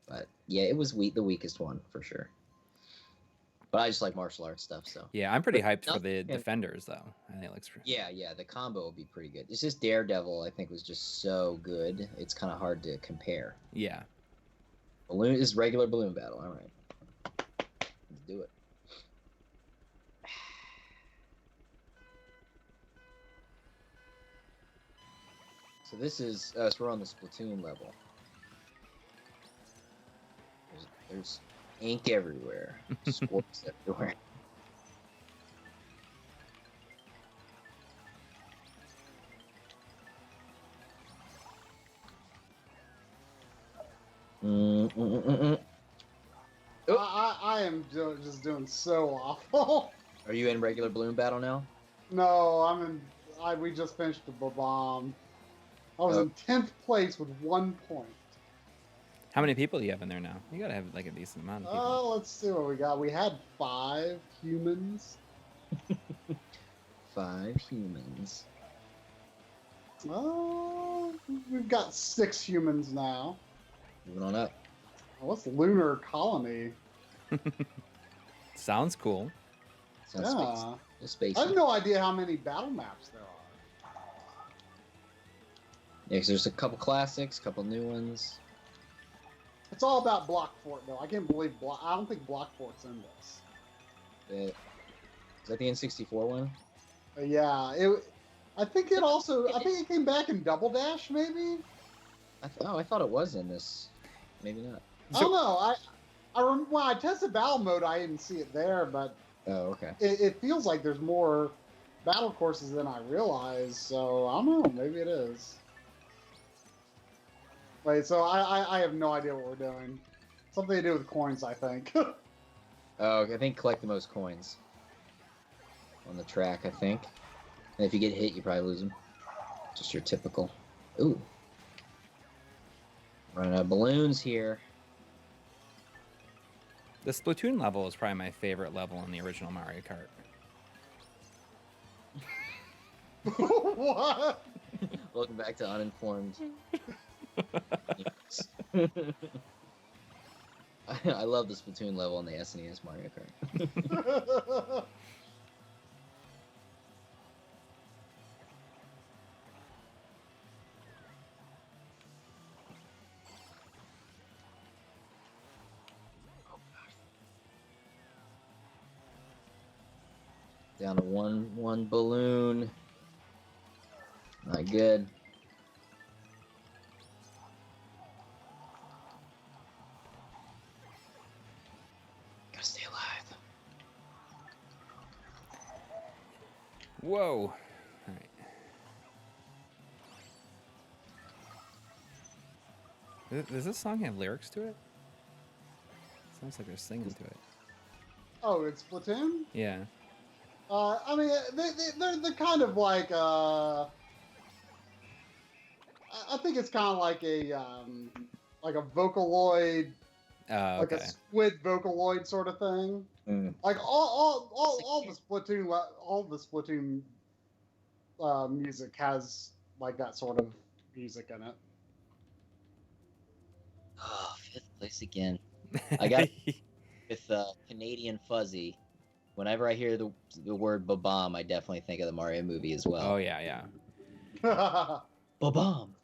But yeah, it was the weakest one for sure. But I just like martial arts stuff, so. Yeah, I'm pretty But hyped for the nothing can- Defenders though. I think it looks. Yeah, the combo will be pretty good. It's just Daredevil, I think, was just so good. It's kind of hard to compare. Yeah. Balloon is regular balloon battle. All right, let's do it. So this is so we're on the Splatoon level. There's ink everywhere, squirts everywhere. Oh. I am just doing so awful. Are you in regular balloon battle now? No, I'm in. We just finished the bomb. I was in 10th place with 1 point. How many people do you have in there now? You gotta have like a decent amount of people. Let's see what we got. We had 5 humans. 5 humans. Oh, we've got 6 humans now. Moving on up. What's lunar colony? Sounds cool. Sounds spacey. I have no idea how many battle maps there are. Yeah, 'cause there's a couple classics, a couple new ones. It's all about Block Fort, though. I can't believe I don't think Block Fort's in this. Is that the N64 one? Yeah, I think it also. I think it came back in Double Dash, maybe. I thought it was in this. Maybe not. I don't know. When I tested battle mode, I didn't see it there, but Oh, okay. it feels like there's more battle courses than I realized. So I don't know. Maybe it is. Wait, so I have no idea what we're doing. Something to do with coins, I think. Oh, I think collect the most coins on the track, I think. And if you get hit, you probably lose them. Just your typical. Ooh. Running out of balloons here. The Splatoon level is probably my favorite level in the original Mario Kart. What? Welcome back to Uninformed. I love the Splatoon level on the SNES Mario Kart. Down to one balloon. Not good. Gotta stay alive. Whoa. All right. Does this song have lyrics to it? Sounds like they're singing to it. Oh, it's Splatoon? Yeah. I mean, they're kind of like, I think it's kind of like a Vocaloid, like a squid Vocaloid sort of thing. Mm. Like all the Splatoon music has like that sort of music in it. Oh, 5th place again. I got with Canadian Fuzzy. Whenever I hear the word "ba-bomb," I definitely think of the Mario movie as well. Oh yeah, yeah. Ba-bomb.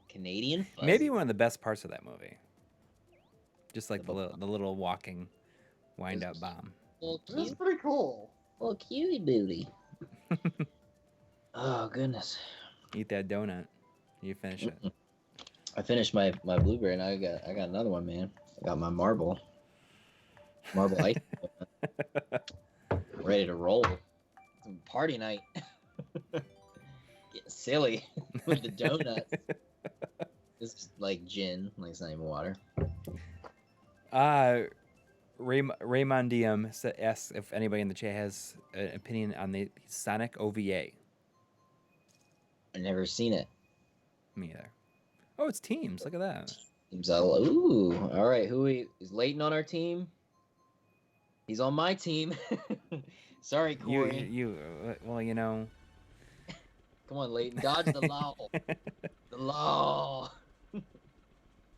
Canadian Fuzzy. Maybe one of the best parts of that movie. Just like the little walking wind-up bomb. That's pretty cool. Little cutie booty. Oh goodness. Eat that donut. You finish it. I finished my Blu-ray and I got another one, man. I got my marble ice. Ready to roll. Some party night. Getting silly with the donuts. This is like gin, like it's not even water. Raymondium asks if anybody in the chat has an opinion on the Sonic OVA. I've never seen it. Me either. Oh, it's teams. Look at that. Teams ooh, all right. Is Leighton on our team? He's on my team. Sorry, Coury. Well, you know. Come on, Leighton. Dodge the law. The law.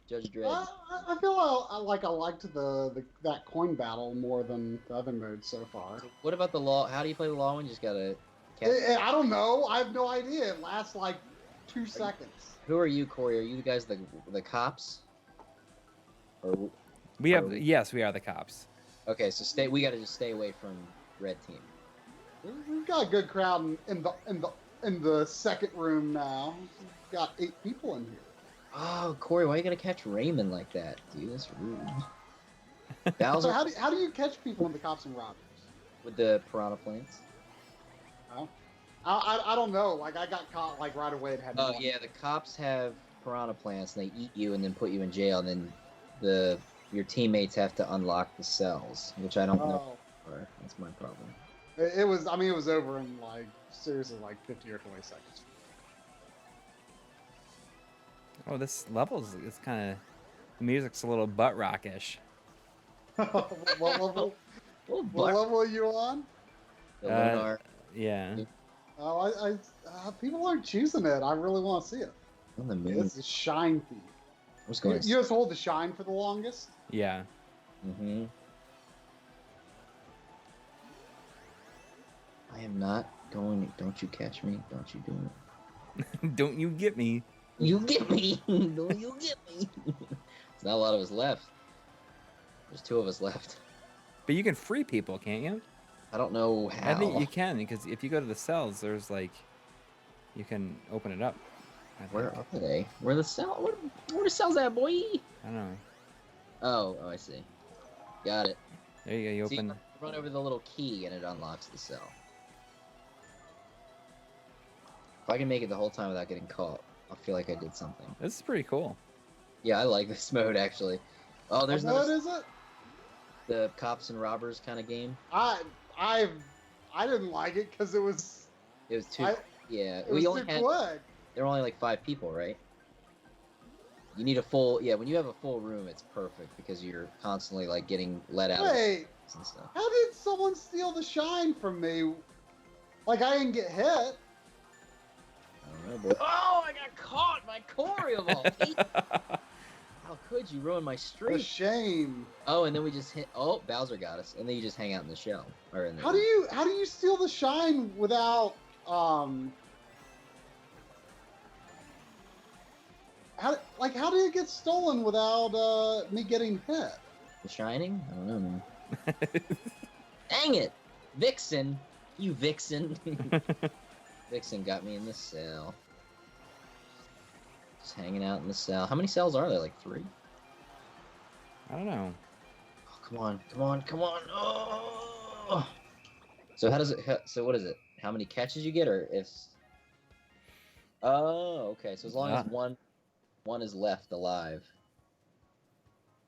Judge Dredd. I feel I liked that coin battle more than the other modes so far. So what about the law? How do you play the law one? You just gotta. I don't know. I have no idea. It lasts like 2 seconds. Who are you, Coury? Are you guys the cops? Or yes, we are the cops. Okay, so we gotta just stay away from red team. We've got a good crowd in the second room now. We've got 8 people in here. Oh, Coury, why you gotta catch Raymond like that, dude? That's rude. So how do you catch people in the Cops and Robbers? With the piranha plants. Oh, I don't know. Like I got caught like right away and had. Oh yeah, the cops have piranha plants and they eat you and then put you in jail and then the your teammates have to unlock the cells, which I don't know. Oh, That's my problem. it was. I mean, it was over in like seriously like 50 or 20 seconds. Oh, this level is kind of, the music's a little butt rockish. what level? Oh, What level are you on? The lunar. Yeah. Oh, people aren't choosing it. I really want to see it. On the moon. It's a shine thief. I'm just going. You just hold the shine for the longest. Yeah. Mm-hmm. I am not going. Don't you catch me? Don't you do it? Don't you get me? You get me! Don't you get me? There's not a lot of us left. There's 2 of us left. But you can free people, can't you? I don't know how. I think you can, because if you go to the cells, there's like, you can open it up. Where are they? Where the cell? Where the cells at, boy? I don't know. Oh, I see. Got it. There you go. You So open. you run over the little key and it unlocks the cell. If I can make it the whole time without getting caught, I feel like I did something. This is pretty cool. Yeah, I like this mode actually. Oh, there's What another is it? the cops and robbers kind of game. I didn't like it because it was. It was too. Yeah, It was we only too had. quick. There were only like 5 people, right? You need a full. Yeah, when you have a full room, it's perfect because you're constantly like getting let out. Wait, And stuff. how did someone steal the shine from me? Like I didn't get hit. I don't know, boy. Oh, I got caught by Coury of all people. How could you ruin my What a streak? shame. Oh, and then we just hit. Oh, Bowser got us, and then you just hang out in the shell or in the. How do you steal the shine without how did it get stolen without me getting hit? The Shining? I don't know, man. Dang it, Vixen! You Vixen! Vixen got me in the cell. Just hanging out in the cell. How many cells are there? Like 3? I don't know. Oh, come on, come on, come on! Oh! So how does it? So what is it? How many catches you get, or if? Oh, okay. So as long as one is left alive,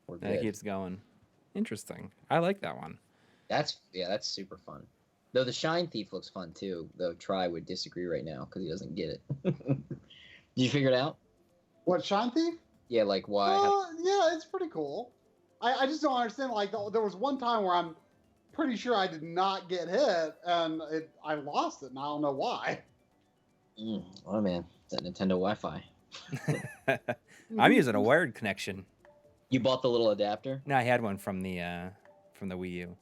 we're And it good. keeps going. Interesting. I like that one. That's super fun. Though the Shine Thief looks fun too. Though Try would disagree right now because he doesn't get it. Did you figure it out? What, shine thief? Yeah, like why? Yeah, it's pretty cool. I just don't understand. Like there was one time where I'm pretty sure I did not get hit, and I lost it, and I don't know why. Oh man, that Nintendo Wi-Fi. I'm using a wired connection. You bought the little adapter? No, I had one from the Wii U.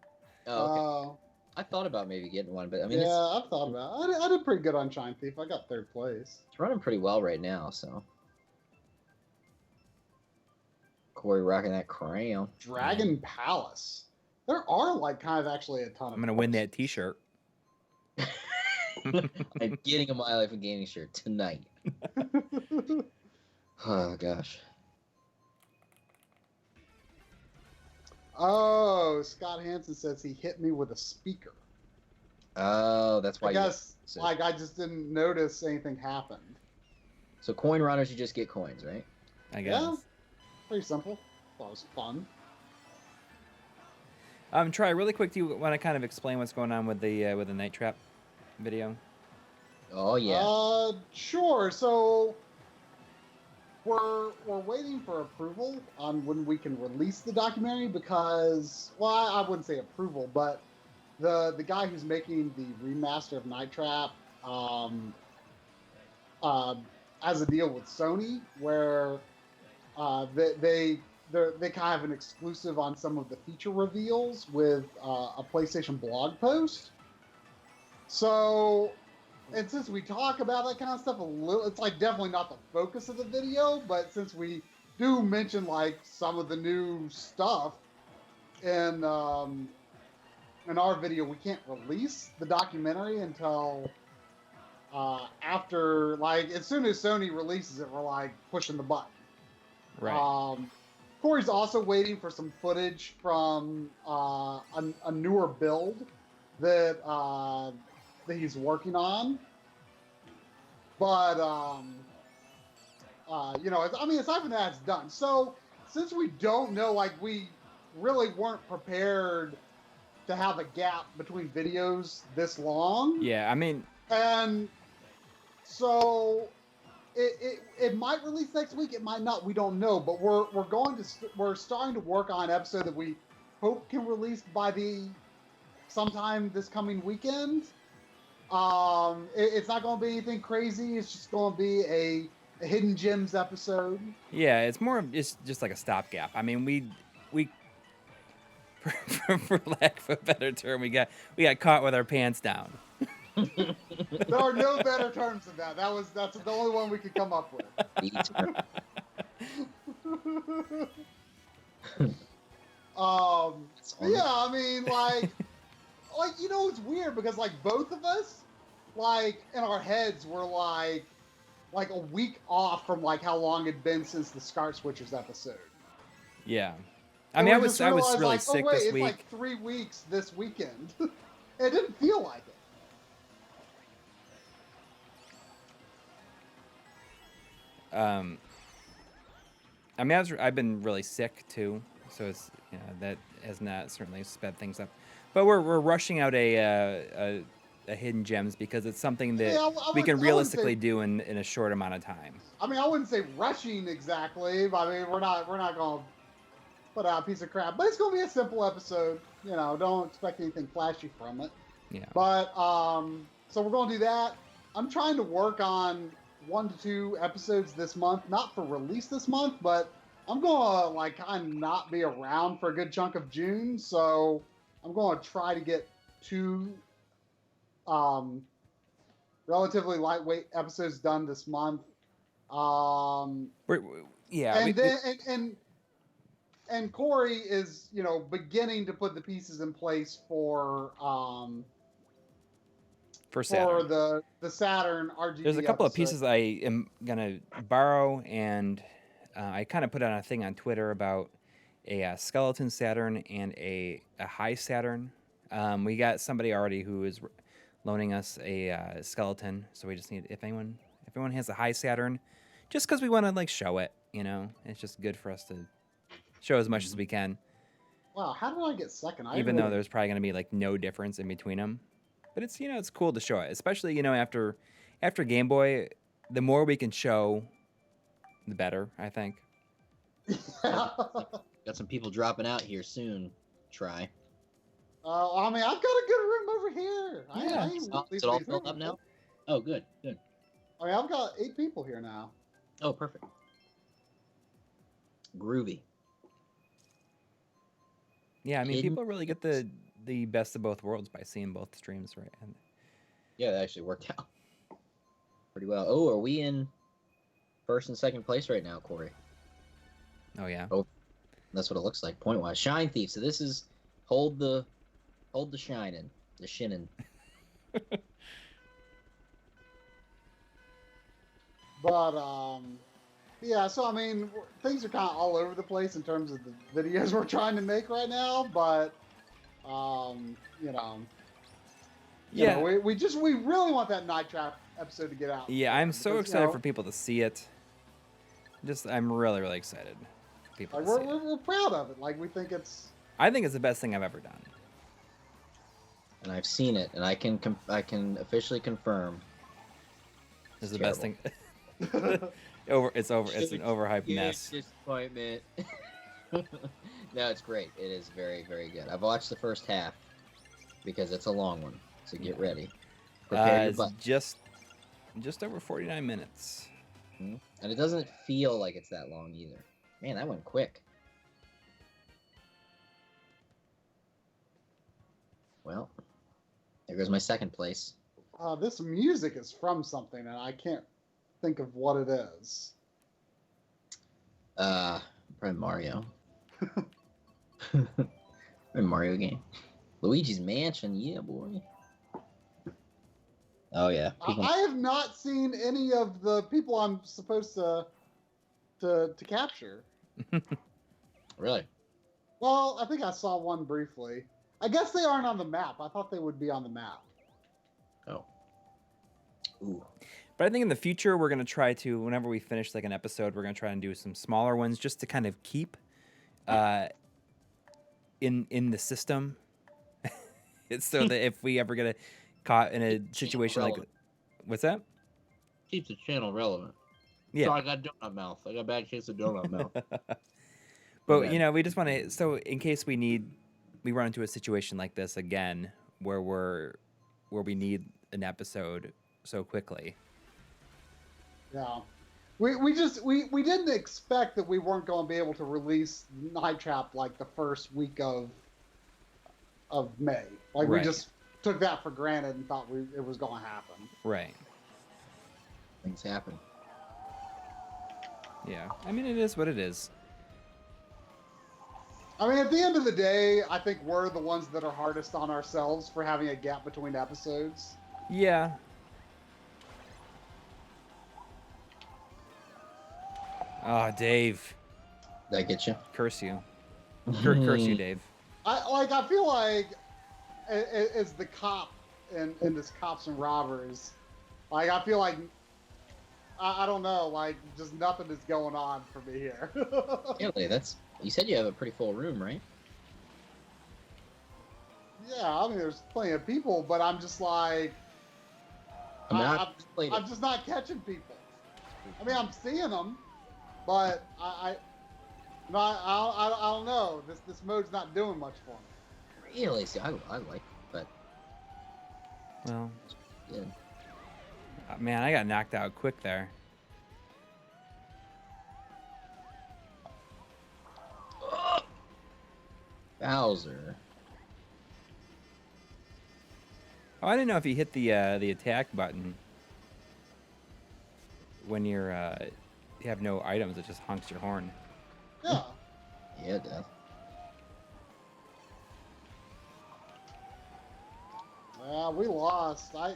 Oh, okay. I thought about maybe getting one, but I mean, yeah, I've thought about it. I did pretty good on Shine Thief. I got 3rd place. it's running pretty well right now. So, Coury rocking that crown. Dragon Palace. There are like kind of actually a ton of. I'm gonna win that T-shirt. I'm getting a My Life in Gaming shirt tonight. Oh gosh. Oh, Scott Hansen says he hit me with a speaker. Oh, that's why. I guess like I just didn't notice anything happened. So coin runners, you just get coins, right? I guess. Yeah, pretty simple. Thought it was fun. Try really quick. Do you want to kind of explain what's going on with the Night Trap video? Oh yeah. Sure. So we're waiting for approval on when we can release the documentary because, well, I wouldn't say approval, but the guy who's making the remaster of Night Trap has a deal with Sony where they kind of have an exclusive on some of the feature reveals with a PlayStation blog post. So, and since we talk about that kind of stuff a little, it's like definitely not the focus of the video, but since we do mention like some of the new stuff in our video, we can't release the documentary until after, like, as soon as Sony releases it, we're like pushing the button. Right. Coury's also waiting for some footage from a newer build that he's working on. But, you know, I mean, aside from that, it's done. So since we don't know, like we really weren't prepared to have a gap between videos this long. Yeah, I mean, and so it might release next week. It might not. We don't know. But we're starting to work on an episode that we hope can release by sometime this coming weekend. It's not going to be anything crazy. It's just going to be a Hidden Gems episode. yeah, it's just like a stopgap. I mean, we for lack of a better term, we got caught with our pants down. There are no better terms than that. That's the only one we could come up with. Yeah, I mean, like it's weird because like both of us, like in our heads, were like a week off from like how long it'd been since the SCART Switchers episode. Yeah, I mean, I was really like, sick oh, wait, this it's week. like 3 weeks this weekend. It didn't feel like it. I mean, I've been really sick too, so it's that has not certainly sped things up. But we're rushing out a Hidden Gems because it's something that we can realistically do in a short amount of time. I mean, I wouldn't say rushing exactly. But I mean, we're not going to put out a piece of crap. But it's going to be a simple episode. Don't expect anything flashy from it. Yeah. But so we're going to do that. I'm trying to work on 1 to 2 episodes this month, not for release this month, but I'm going to like kind of not be around for a good chunk of June, so I'm going to try to get 2 relatively lightweight episodes done this month. And Coury is beginning to put the pieces in place for Saturn. For the Saturn RGB. There's a couple episode. of pieces I am gonna borrow, and I kind of put on a thing on Twitter about a skeleton Saturn and a high Saturn. We got somebody already who is loaning us a skeleton, so we just need if anyone has a high Saturn, just because we want to like show it. It's just good for us to show as much as we can. Wow, how did I get second? Even though there's probably gonna be like no difference in between them. But it's it's cool to show it, especially after Game Boy. The more we can show, the better. I think. Got some people dropping out here soon. Try. I mean, I've got a good room over here. Yeah. Is it all filled up now? Oh, good. I mean, I've got 8 people here now. Oh, perfect. Groovy. Yeah, I mean, people really get the best of both worlds by seeing both streams, right? And yeah, that actually worked out pretty well. Oh, are we in first and second place right now, Coury? Oh yeah. Oh, that's what it looks like point wise. Shine Thief. So this is hold the shining, the shinning. But yeah. So I mean, things are kind of all over the place in terms of the videos we're trying to make right now, but. We really want that Night Trap episode to get out. Yeah, I'm so excited for people to see it. I'm really, really excited for people to see it. We're proud of it. Like, we think it's... I think it's the best thing I've ever done. And I've seen it, and I can officially confirm. It's the best thing. It's over. It's an overhyped mess. Disappointment. No, it's great. It is very, very good. I've watched the first half because it's a long one, so get ready. Prepare your butt. Just over 49 minutes. And it doesn't feel like it's that long either. Man, that went quick. Well, there goes my second place. This music is from something, and I can't think of what it is. Probably Mario. A Mario game. Luigi's Mansion, yeah, boy. Oh yeah. I have not seen any of the people I'm supposed to capture. Really? Well, I think I saw one briefly. I guess they aren't on the map. I thought they would be on the map. Oh. Ooh. But I think in the future we're gonna try to, whenever we finish like an episode, we're gonna try and do some smaller ones just to kind of keep in the system. It's so that if we ever get caught in a situation like, what's that? Keeps the channel relevant. Yeah. So I got donut mouth. I got a bad case of donut mouth. But you know, we just want to. So in case we run into a situation like this again, where we need an episode so quickly. Yeah. We didn't expect that we weren't going to be able to release Night Trap like the first week of May. Like Right. we just took that for granted and thought it was going to happen. Right. Things happen. Yeah. I mean, it is what it is. I mean, at the end of the day, I think we're the ones that are hardest on ourselves for having a gap between episodes. Yeah. Oh, Dave. Did I get you? Curse you. Curse you, Dave. I feel like as the cop in this Cops and Robbers, like I feel like I don't know, like just nothing is going on for me here. Really, you said you have a pretty full room, right? Yeah, I mean there's plenty of people, but I'm just like I'm just not catching people. I mean I'm seeing them, but I don't know. This mode's not doing much for me. Really? See, I like it, but Well, yeah. man, I got knocked out quick there. Bowser. Oh, I didn't know if you hit the attack button when you have no items. It just honks your horn. Yeah. Yeah, it does. We lost. I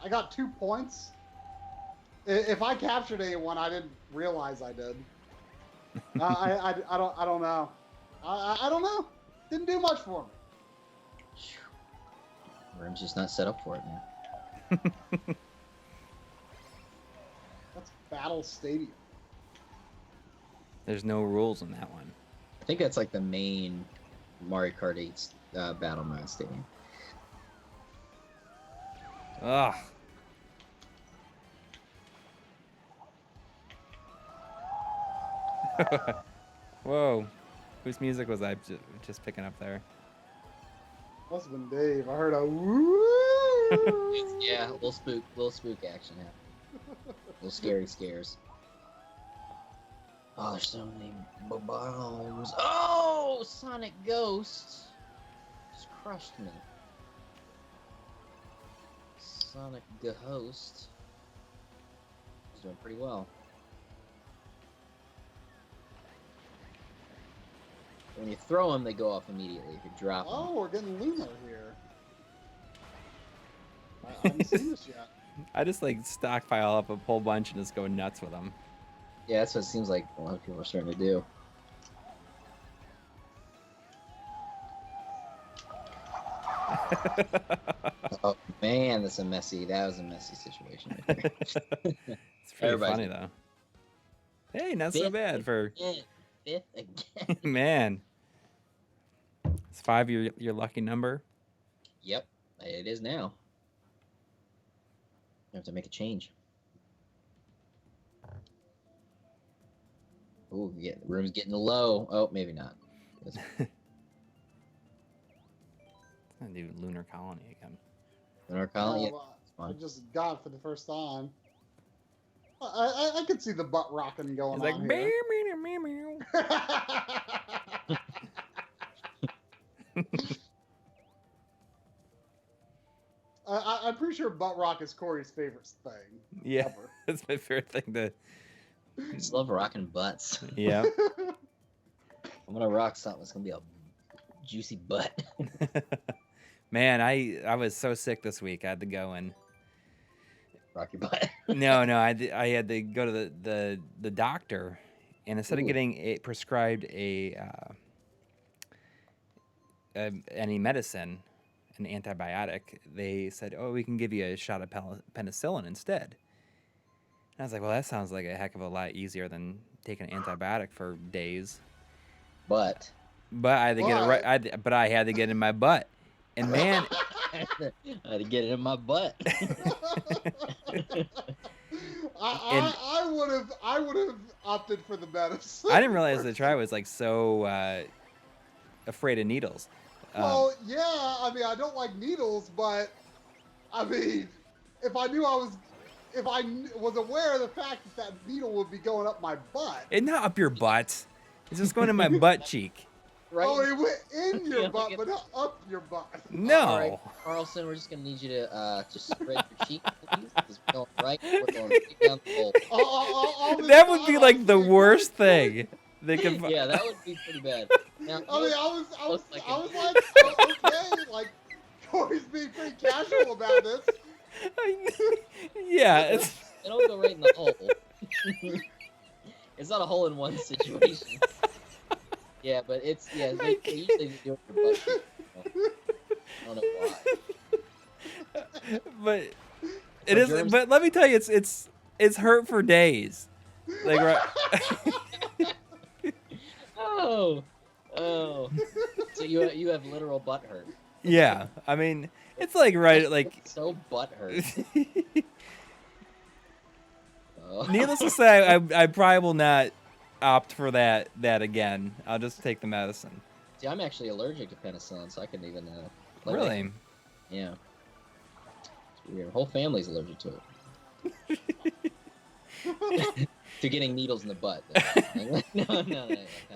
got 2 points. If I captured anyone, I didn't realize I did. I don't know. I don't know. Didn't do much for me. Room's just not set up for it, man. That's Battle Stadium. There's no rules in that one. I think that's like the main Mario Kart 8 battle mode stadium. Ugh. Whoa. Whose music was I just picking up there? Must have been Dave. I heard a woo. Yeah, little spook action happening. Little scary scares. Oh, there's so many bombs. Oh, Sonic Ghost just crushed me. Sonic Ghost is doing pretty well. When you throw them, they go off immediately. If you drop them. Oh, we're getting Lunar here. I haven't seen this yet. I just like stockpile up a whole bunch and just go nuts with them. Yeah, that's what it seems like a lot of people are starting to do. Oh man, that was a messy situation right there. It's pretty funny though. Hey, not so bad for fifth again. Man. Is 5 your lucky number? Yep, it is now. I have to make a change. Ooh, yeah, the room's getting low. Oh, maybe not. I'm gonna do Lunar Colony again. Lunar Colony, I just got it for the first time. I could see the butt rocking going It's like on meow, here. meow, meow, I'm pretty sure butt rock is Corey's favorite thing. Yeah, Ever. that's my favorite thing to. I just love rocking butts. Yeah. I'm gonna rock something. It's gonna be a juicy butt. Man, I was so sick this week. I had to go and Rock your butt. no, I had to go to the doctor, and instead of Ooh. getting prescribed any medicine, an antibiotic, they said, "Oh, we can give you a shot of penicillin instead." And I was like, "Well, that sounds like a heck of a lot easier than taking an antibiotic for days." But but I had to get it right. But I had to get it in my butt, and man, I had to get it in my butt. I would have opted for the medicine. I didn't realize the try was like so afraid of needles. Well, yeah, I mean, I don't like needles, but I mean, if I was aware of the fact that needle would be going up my butt. It's not up your butt. It's just going in my butt cheek. Right. Oh, it went in your butt, but not up your butt. No. All right, Carlson, we're just gonna need you to just spread your cheek, please. Because we're going right. We're going right down the hole. That would be like the worst thing. They could. Yeah, that would be pretty bad. Now, I mean, I was like, oh, okay, like Corey's being pretty casual about this. Yeah, it'll go right in the hole. It's not a hole-in-one situation. Yeah, but it's they usually do it for butt. I don't know why. But it is. Germs. But let me tell you, it's hurt for days. Like right. Oh. So you have literal butt hurt. Yeah, I mean, it's like right, like so butt hurt. Needless to say, I probably will not opt for that again. I'll just take the medicine. See, I'm actually allergic to penicillin, so I couldn't even. Really? It. Yeah. It's weird. Whole family's allergic to it. To getting needles in the butt. No.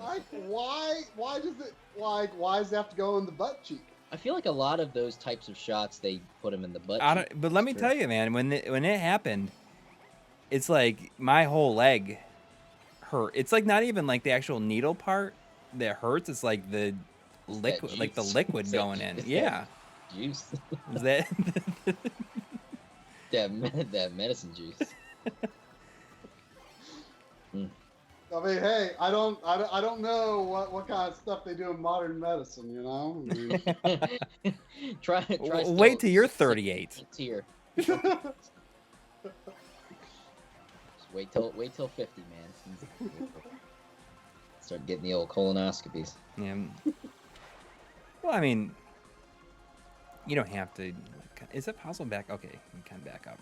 Like, why does it have to go in the butt cheek? I feel like a lot of those types of shots, they put them in the butt cheek. But let me tell you, man, when it happened, it's like my whole leg hurt. It's like not even like the actual needle part that hurts. It's like the liquid, like the liquid going in. Yeah. Juice. Is that that medicine juice. I mean, hey, I don't know what kind of stuff they do in modern medicine, you know. I mean, try wait till you're 38. Here. Just wait till 50, man. Start getting the old colonoscopies. Yeah. Well, I mean, you don't have to. Is it possible back? Okay, you can back up.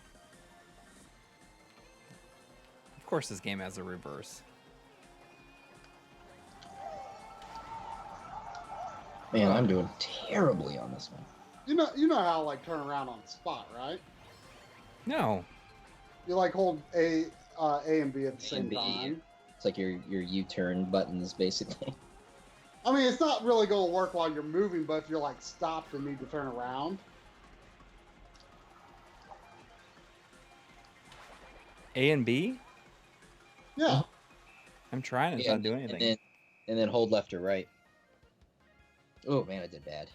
Of course, this game has a reverse. Man, I'm doing terribly on this one. You know how like turn around on the spot, right? No. You like hold A and B at the same time. It's like your U-turn buttons, basically. I mean, it's not really going to work while you're moving, but if you're like stopped and need to turn around. A and B? Yeah. I'm trying. It's not doing anything. And then hold left or right. Oh man, I did bad.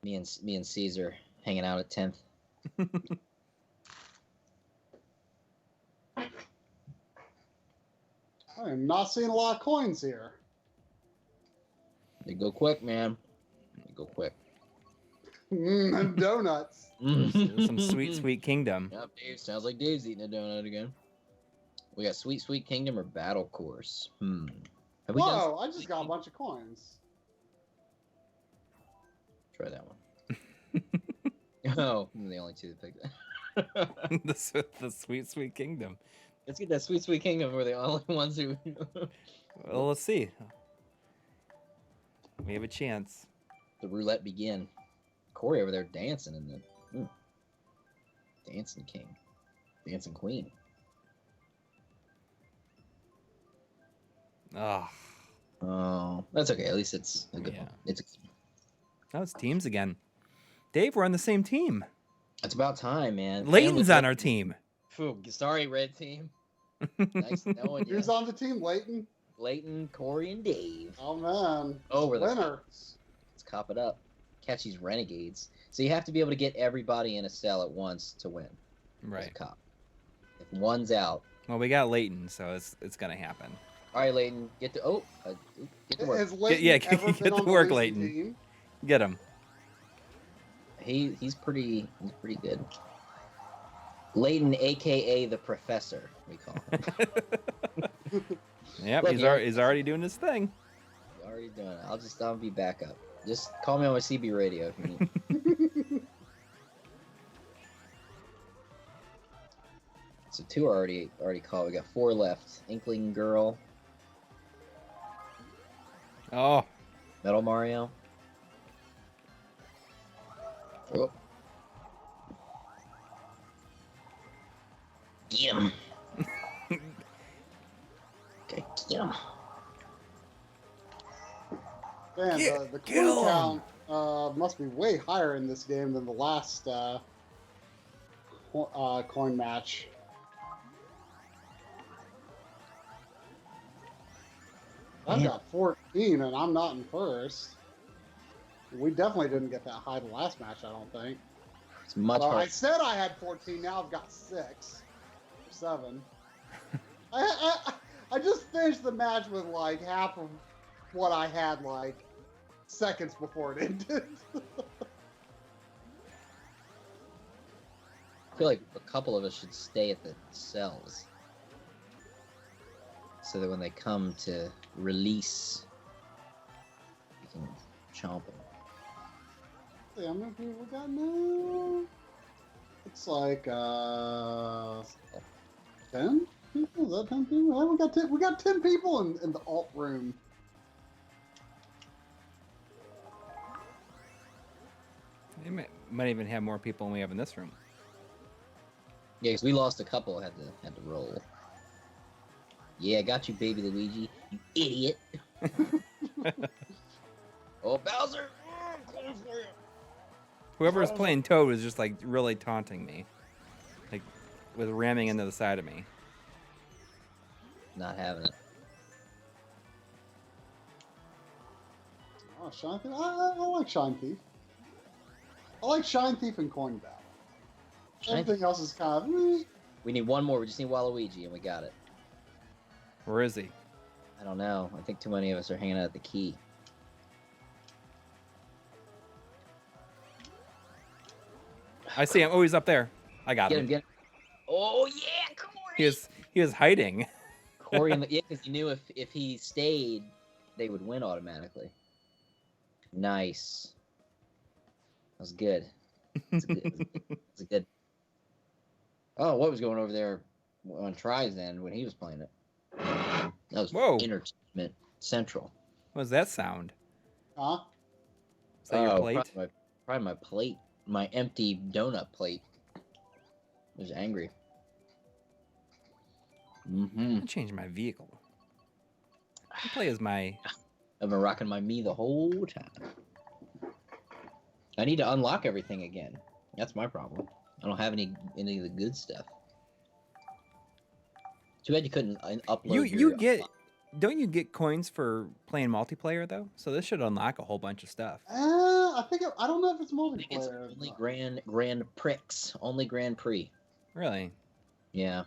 Me and Caesar hanging out at 10th. I am not seeing a lot of coins here. They go quick, man. They go quick. And donuts. Some sweet kingdom. Yep, Dave. Sounds like Dave's eating a donut again. We got sweet kingdom or battle course. Have we Whoa! I just got a bunch of coins. Try that one. Oh, I'm the only two that picked that. the sweet kingdom. Let's get that sweet kingdom. We're the only ones who. Well, let's see. We have a chance. The roulette begin. Corey over there dancing in the dancing king, dancing queen. Oh, that's okay. At least it's a good one. Now it's teams again. Dave, we're on the same team. It's about time, man. Layton's on our team. Sorry, red team. Nice knowing you. Who's on the team, Layton? Layton, Corey, and Dave. Oh man. We're the winner. Let's cop it up. Catch these renegades. So you have to be able to get everybody in a cell at once to win. Right. Cop. If one's out. Well, we got Layton, so it's gonna happen. All right, Layton, get to work. Has Layton get to work, Layton. Team? Get him. He's pretty good. Layton, aka the Professor, we call him. Yep, he's already doing his thing. He's already doing it. I'll be backup. Just call me on my CB radio if you need. So 2 are already called. We got 4 left. Inkling Girl, Oh, Metal Mario. Oh. Get him. Okay, get him. Man, the kill coin count must be way higher in this game than the last coin match. I've got 14 and I'm not in first. We definitely didn't get that high the last match, I don't think. It's much Well, harder. I said I had 14, now I've got 6 or 7. I just finished the match with like half of what I had like seconds before it ended. I feel like a couple of us should stay at the cells so that when they come to release, we can chomp them. See how many people we got now? It's like 10 people? Is that 10 people? Yeah, we got 10 people in the alt room. they might even have more people than we have in this room. Yeah, because we lost a couple. Had to roll. Yeah, got you, baby Luigi. You idiot. Oh, Bowser! I'm coming for you. Whoever was playing Toad was just like really taunting me, like with ramming into the side of me. Not having it. Oh, Shine Thief. I like Shine Thief. I like Shine Thief and Coin Battle. Everything else is kind of. We need one more. We just need Waluigi, and we got it. Where is he? I don't know. I think too many of us are hanging out at the key. I see him. Oh, he's up there. I got Get him. him, get him. Oh, yeah, Coury! He was hiding. Coury, yeah, because he knew if he stayed, they would win automatically. Nice. That was good. That's a good. Oh, what was going over there on Try's end when he was playing it? That was Whoa. Entertainment Central. What was that sound? Huh? Is that your plate? Probably my plate. My empty donut plate. I was angry. Mm-hmm. I changed my vehicle. I play as my. I've been rocking my me the whole time. I need to unlock everything again. That's my problem. I don't have any of the good stuff. Too bad you couldn't upload. Don't you get coins for playing multiplayer though? So this should unlock a whole bunch of stuff. I think I don't know if it's I think it's multiplayer. only Grand Prix, only Grand Prix. Really? Yeah.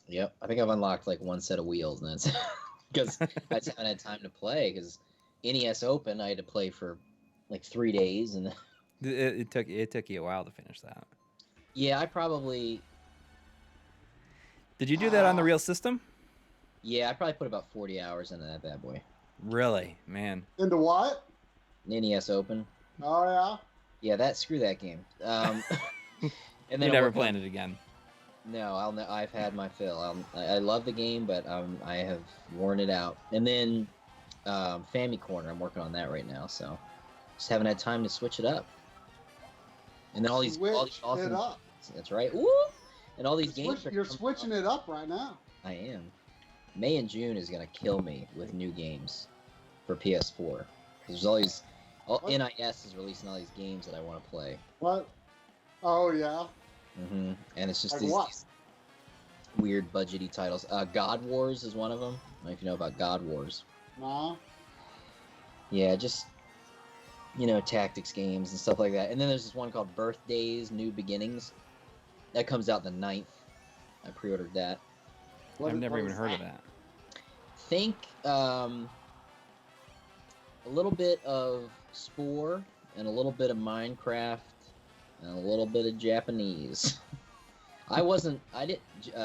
Yep. I think I've unlocked like one set of wheels, and that's because I just haven't had time to play. Because NES Open, I had to play for like 3 days, and It took you a while to finish that. yeah, I probably. Did you do that on the real system? Yeah, I probably put about 40 hours into that bad boy. Really, man. Into what? NES Open. Oh yeah. Yeah, screw that game. And then You never played it again. No, I've had my fill. I love the game, but I have worn it out. And then Family Corner, I'm working on that right now, so just haven't had time to switch it up. And then all these awesome. It up. That's right. Woo! And all these games. You're switching it up right now. I am. May and June is gonna kill me with new games for PS4. There's NIS is releasing all these games that I want to play. What? Oh yeah. Mm-hmm. And it's just Like these what? weird budgety titles. God Wars is one of them. I don't know if you know about God Wars. Nah. Yeah, just tactics games and stuff like that. And then there's this one called Birthdays, New Beginnings. That comes out the 9th. I pre-ordered that. I've never even heard of that. Think a little bit of Spore and a little bit of Minecraft and a little bit of Japanese.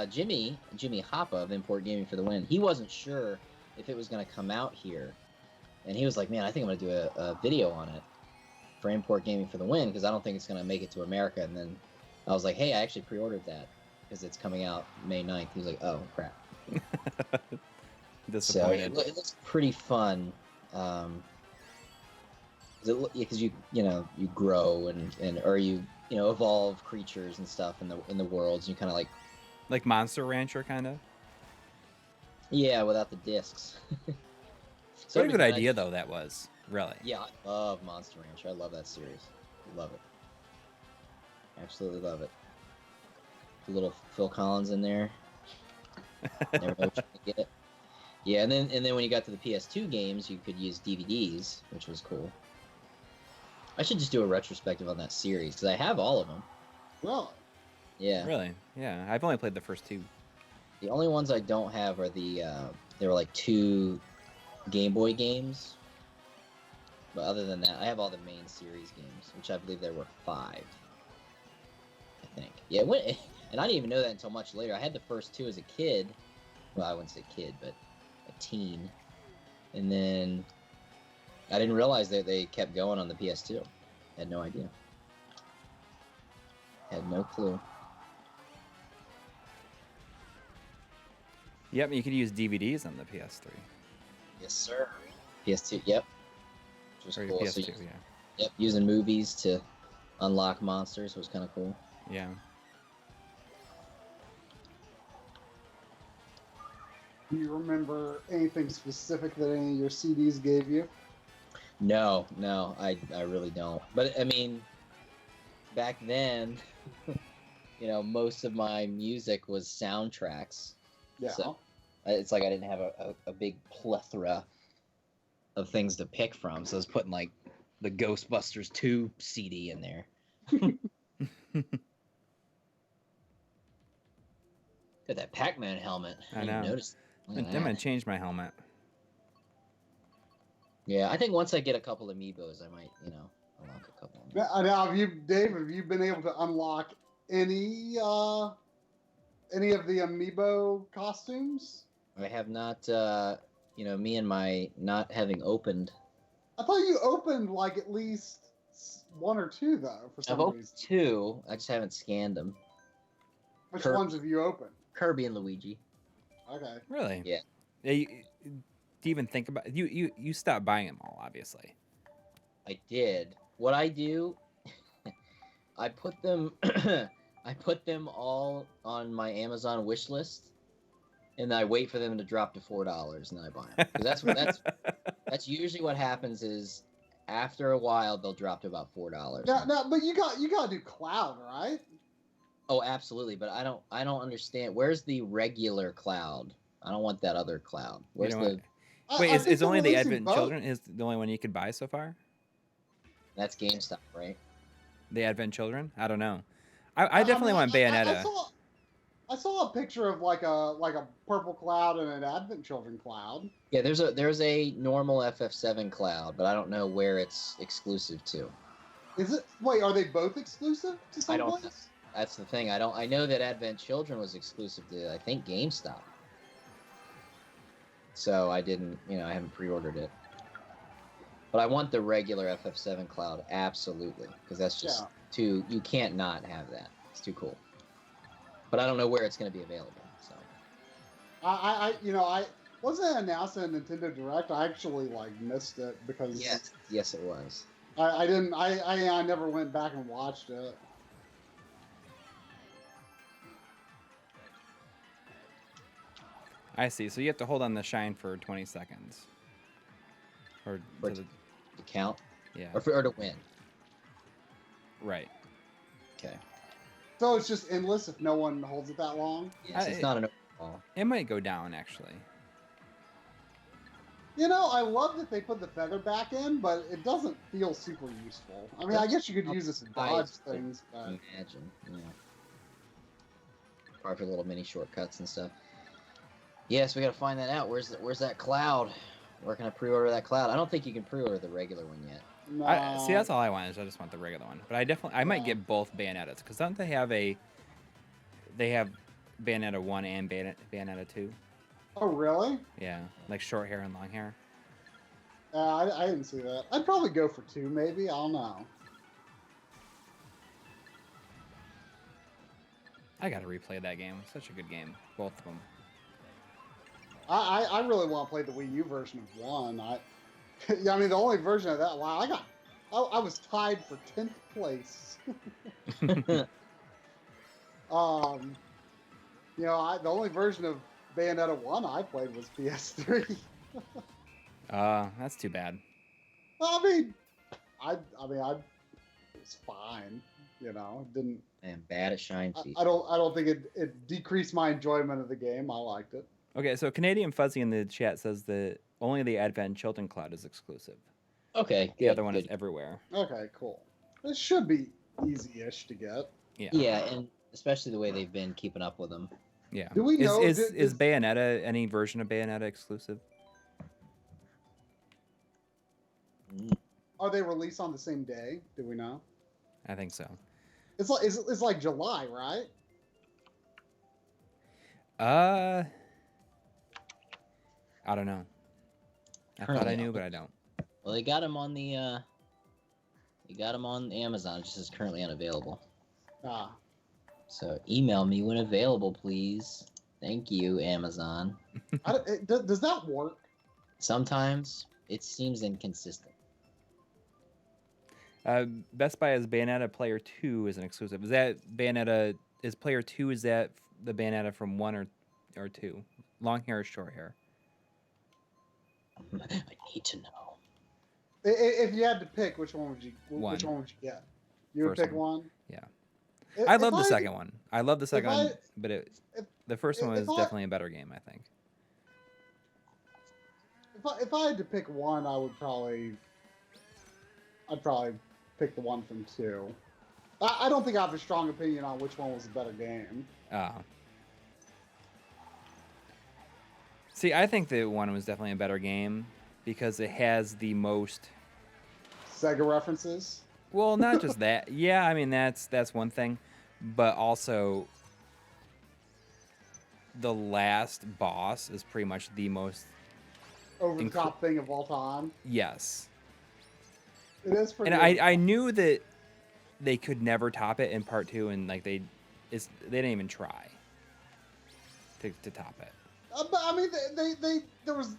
Jimmy Hoppa of Import Gaming for the win. He wasn't sure if it was going to come out here. And he was like, man, I think I'm going to do a video on it for Import Gaming for the Win, because I don't think it's going to make it to America. And then I was like, hey, I actually pre-ordered that because it's coming out May 9th. He was like, oh, crap. Disappointed. So it looks pretty fun. Because you grow or you evolve creatures and stuff in the worlds. You kind of like Monster Rancher, kind of. Yeah, without the discs. What a good idea, though, that was. Really. Yeah, I love Monster Rancher. I love that series. Love it. Absolutely love it. The little Phil Collins in there. Never know what you're gonna get. Yeah, and then when you got to the PS2 games, you could use DVDs, which was cool. I should just do a retrospective on that series because I have all of them. Really? Yeah. Really? Yeah. I've only played the first 2. The only ones I don't have are there were like 2 Game Boy games. But other than that, I have all the main series games, which I believe there were 5. I think. Yeah, and I didn't even know that until much later. I had the first 2 as a kid. Well, I wouldn't say kid, but a teen. And then I didn't realize that they kept going on the PS2. Had no idea. Had no clue. Yep, you could use DVDs on the PS3. Yes, sir. PS2, yep. Which Or was cool. PS2, So yeah. Yep, using movies to unlock monsters was kind of cool. Yeah. Do you remember anything specific that any of your CDs gave you? No, I really don't. But I mean, back then, most of my music was soundtracks. Yeah. So it's like I didn't have a big plethora of things to pick from. So I was putting like the Ghostbusters 2 CD in there. Got that Pac-Man helmet. I didn't know. even notice. Look at I'm going that. to change my helmet. Yeah, I think once I get a couple of amiibos, I might, unlock a couple. Now, Dave, have you been able to unlock any of the amiibo costumes? I have not, me and my not having opened. I thought you opened like at least 1 or 2 though. For some I've opened reason. 2. I just haven't scanned them. Which ones have you opened? Kirby and Luigi. Okay. Really? Yeah. Do you even think about you stopped buying them all, obviously. I did. What I do, I put them all on my Amazon wish list, and then I wait for them to drop to $4, and then I buy them. Because that's usually what happens is after a while they'll drop to about $4. Now, but you got to do Cloud, right? Oh, absolutely. But I don't understand. Where's the regular Cloud? I don't want that other Cloud. Where's the? Wait, I think is they're only the releasing Advent both. Children is the only one you could buy so far? That's GameStop, right? The Advent Children? I don't know. I definitely want Bayonetta. I saw a picture of like a purple Cloud and an Advent Children Cloud. Yeah, there's a normal FF7 Cloud, but I don't know where it's exclusive to. Is it? Wait, are they both exclusive to I don't someplace? That's the thing. I know that Advent Children was exclusive to, I think, GameStop. So I didn't, I haven't pre-ordered it. But I want the regular FF7 Cloud, absolutely, because that's just too. You can't not have that. It's too cool. But I don't know where it's going to be available. So I wasn't it announced in Nintendo Direct. I actually missed it because yes, it was. I didn't. I never went back and watched it. I see. So you have to hold on the shine for 20 seconds. Or to count? Yeah. Or to win. Right. Okay. So it's just endless if no one holds it that long? Yes, it's not an overall. It might go down, actually. I love that they put the feather back in, but it doesn't feel super useful. I mean, I guess you could use this to dodge things, but... Imagine, yeah. Probably for little mini shortcuts and stuff. Yes, we gotta find that out. Where's that Cloud? Where can I pre-order that Cloud? I don't think you can pre-order the regular one yet. No. See, that's all I want. Is I just want the regular one. But I might get both Bayonettas, because don't they have Bayonetta 1 and Bayonetta 2? Oh, really? Yeah, like short hair and long hair. I didn't see that. I'd probably go for 2, maybe. I don't know. I gotta replay that game. Such a good game, both of them. I really want to play the Wii U version of 1. Yeah, I mean the only version of that. Wow, I was tied for 10th place. You know, the only version of Bayonetta 1 I played was PS3. That's too bad. I mean, it was fine. You know, it didn't. I'm bad at Shine Feet. I don't think it decreased my enjoyment of the game. I liked it. Okay, so Canadian Fuzzy in the chat says that only the Advent Chilton Cloud is exclusive. Okay, The good, other one good. is everywhere. Okay, cool. This should be easy-ish to get. Yeah. Yeah, and especially the way they've been keeping up with them. Yeah. Do we know? Is Bayonetta any version of Bayonetta exclusive? Are they released on the same day? Do we know? I think so. It's like July, right? I don't know. I thought I knew, but I don't. Well, they got them on the. They got them on Amazon. It just is currently unavailable. Ah. So email me when available, please. Thank you, Amazon. Does that work? Sometimes it seems inconsistent. Best Buy has Bayonetta Player 2 is an exclusive. Is that Bayonetta? Is Player 2? Is that the Bayonetta from 1 or 2? Long hair or short hair? I need to know. If you had to pick, which one would you get? You would First pick one. one. Yeah. If I love the I- second one. I love the second one, but if- the first one if was I- definitely a better game, I think. If I had to pick one, I'd probably pick the one from 2. I don't think I have a strong opinion on which one was a better game. See, I think the one was definitely a better game because it has the most Sega references. Well, not just that. Yeah, I mean that's one thing, but also the last boss is pretty much the most Over the top thing of all time. Yes. It is pretty. And I knew that they could never top it in part 2, and like they didn't even try to top it. But I mean, there was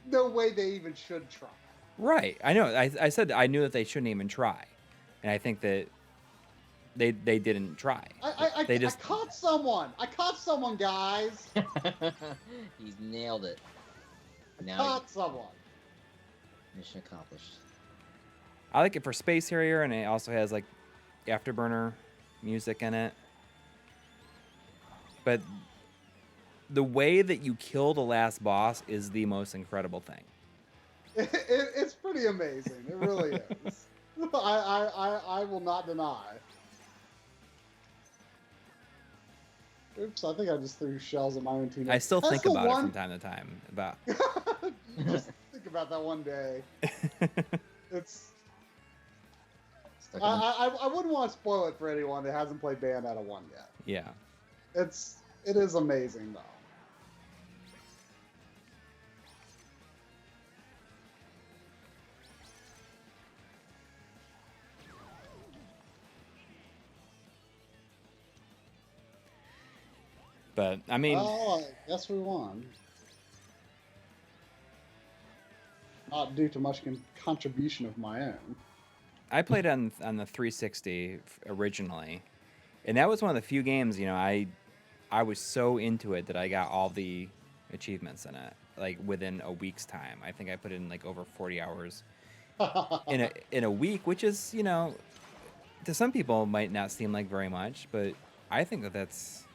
no way they even should try. Right. I know. I said I knew that they shouldn't even try, and I think that they didn't try. I caught someone. I caught someone, guys. He's nailed it. Now Caught someone. Mission accomplished. I like it for Space Harrier, and it also has like Afterburner music in it. But the way that you kill the last boss is the most incredible thing. It's pretty amazing. It really is. I will not deny. Oops, I think I just threw shells at my own team. I still think about it from time to time. You just think about that one day. It's. I wouldn't want to spoil it for anyone that hasn't played Bayonetta 1 yet. Yeah. It is amazing though. But I mean, I guess we won. Not due to much contribution of my own. I played on the 360 originally, and that was one of the few games, you know, I was so into it that I got all the achievements in it, like within a week's time. I think I put in like over 40 hours in a week, which is, you know, to some people might not seem like very much, but I think that's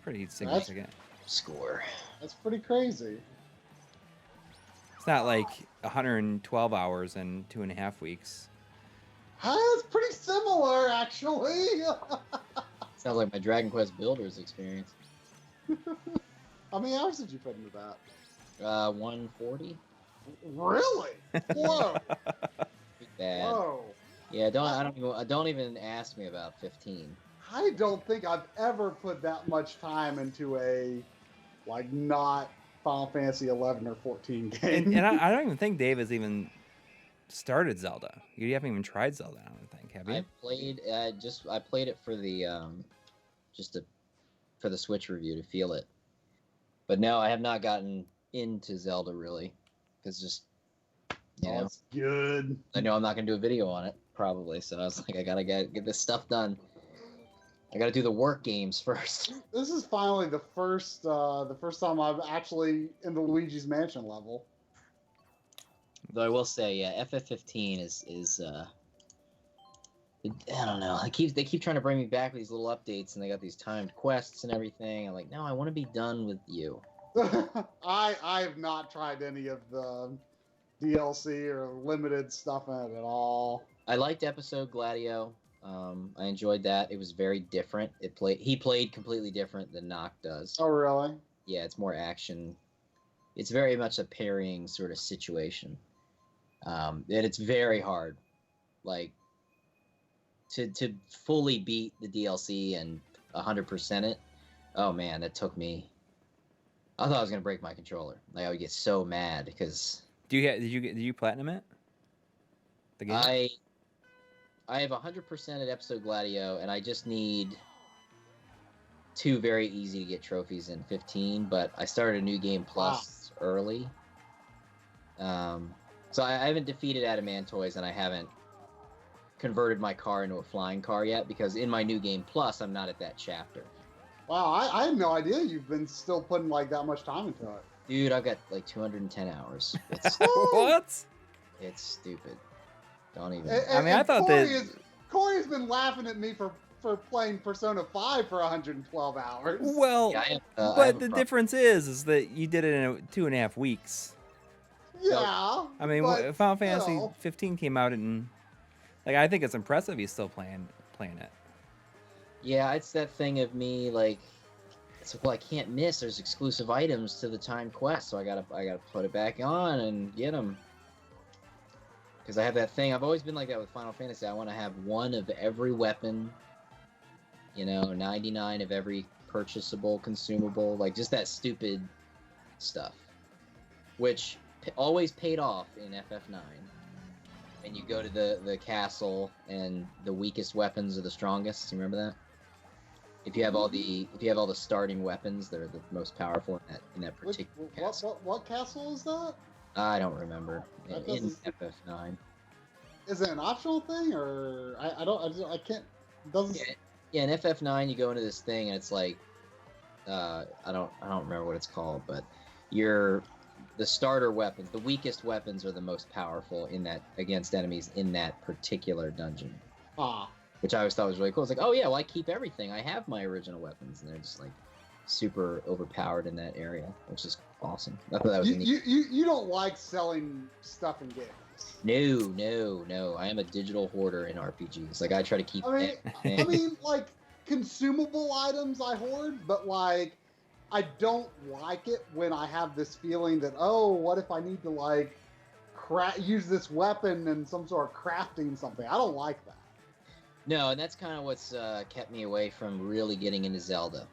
pretty significant. Score. That's pretty crazy. It's not like 112 hours in 2.5 weeks. It's pretty similar, actually. Sounds like my Dragon Quest Builders experience. How many hours did you put into that? 140. Really? Whoa. Bad. Whoa. Yeah, don't even ask me about 15. I don't think I've ever put that much time into a, like, not Final Fantasy 11 or 14 game. And I don't even think Dave has even started Zelda. You haven't even tried Zelda, I don't think, have you? I played I played it for the for the Switch review to feel it. But no, I have not gotten into Zelda really, because just It's good. I know I'm not gonna do a video on it probably, so I was like, I gotta get this stuff done. I gotta do the work games first. This is finally the first time I've actually in the Luigi's Mansion level. Though I will say, yeah, FF15 is I don't know. They keep trying to bring me back with these little updates, and they got these timed quests and everything. I'm like, no, I want to be done with you. I have not tried any of the DLC or limited stuff in it at all. I liked episode Gladio. I enjoyed that. It was very different. He played completely different than Noct does. Oh, really? Yeah, it's more action. It's very much a parrying sort of situation. And it's very hard. Like, to fully beat the DLC and 100% it, oh man, that took me. I thought I was gonna break my controller. Like, I would get so mad because. Did you platinum it? The game? I have 100% at episode Gladio, and I just need 2 very easy to get trophies in 15. But I started a new game plus early. So I haven't defeated Adamantoys, and I haven't converted my car into a flying car yet, because in my new game plus, I'm not at that chapter. Wow, I had no idea you've been still putting like that much time into it. Dude, I've got like 210 hours. What? It's stupid. Don't even. I thought Corey's been laughing at me for playing Persona 5 for 112 hours. Well, yeah, but the difference is that you did it in 2.5 weeks. Yeah. I mean, Final Fantasy 15 came out and I think it's impressive he's still playing it. Yeah, it's that thing of me like, it's like, well, I can't miss. There's exclusive items to the time quest, so I gotta put it back on and get them. Because I have that thing. I've always been like that with Final Fantasy. I want to have 1 of every weapon. 99 of every purchasable, consumable, like just that stupid stuff, which always paid off in FF9. And you go to the castle, and the weakest weapons are the strongest. You remember that? If you have all the starting weapons, they're the most powerful in that particular castle. What castle is that? I don't remember. In FF9. Is it an optional thing, or I can't? Doesn't. Yeah, in FF9 you go into this thing, and it's like, I don't remember what it's called, but the starter weapons, the weakest weapons are the most powerful in that against enemies in that particular dungeon. Which I always thought was really cool. It's like, oh yeah, well I keep everything. I have my original weapons, and they're just like super overpowered in that area, which is awesome. I thought that was neat. You don't like selling stuff in games. No. I am a digital hoarder in RPGs. Like, I try to keep. I mean, like consumable items I hoard, but like I don't like it when I have this feeling that, oh, what if I need to like use this weapon in some sort of crafting something? I don't like that. No, and that's kind of what's kept me away from really getting into Zelda,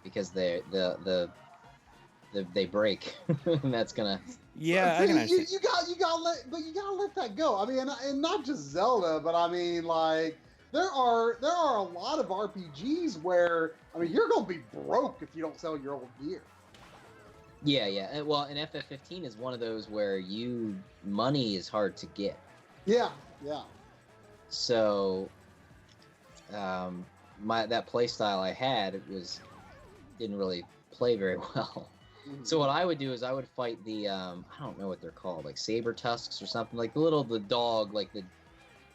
because they break, and that's gonna. Yeah, you gotta let that go. I mean, and not just Zelda, but I mean, like there are a lot of RPGs where you're gonna be broke if you don't sell your old gear. Yeah. Well, and FF15 is one of those where money is hard to get. Yeah. So, that play style I had didn't really play very well. Mm-hmm. So what I would do is I would fight the I don't know what they're called, like saber tusks or something, like the dog, like the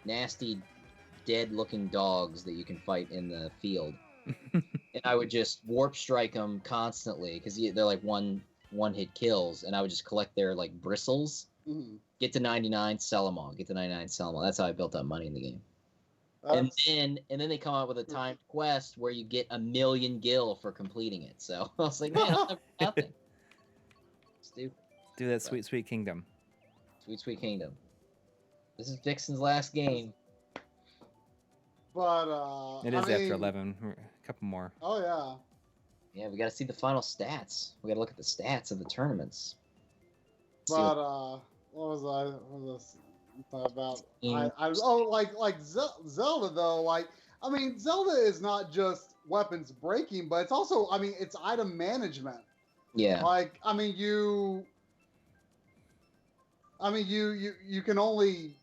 nasty dead looking dogs that you can fight in the field. And I would just warp strike them constantly, because they're like one hit kills, and I would just collect their like bristles. Mm-hmm. Get to 99, sell them all. Get to 99, sell them all. That's how I built up money in the game. And then they come out with a timed quest where you get 1,000,000 gil for completing it. So I was like, man, I'll never get nothing. Stupid. Do that sweet kingdom. Sweet kingdom. This is Vixen's last game. But it is after 11. A couple more. Oh yeah. Yeah, we got to see the final stats. We got to look at the stats of the tournaments. But what was about? In- Zelda though. Like, I mean, Zelda is not just weapons breaking, but it's also, I mean, it's item management. Yeah. Like, I mean, you can only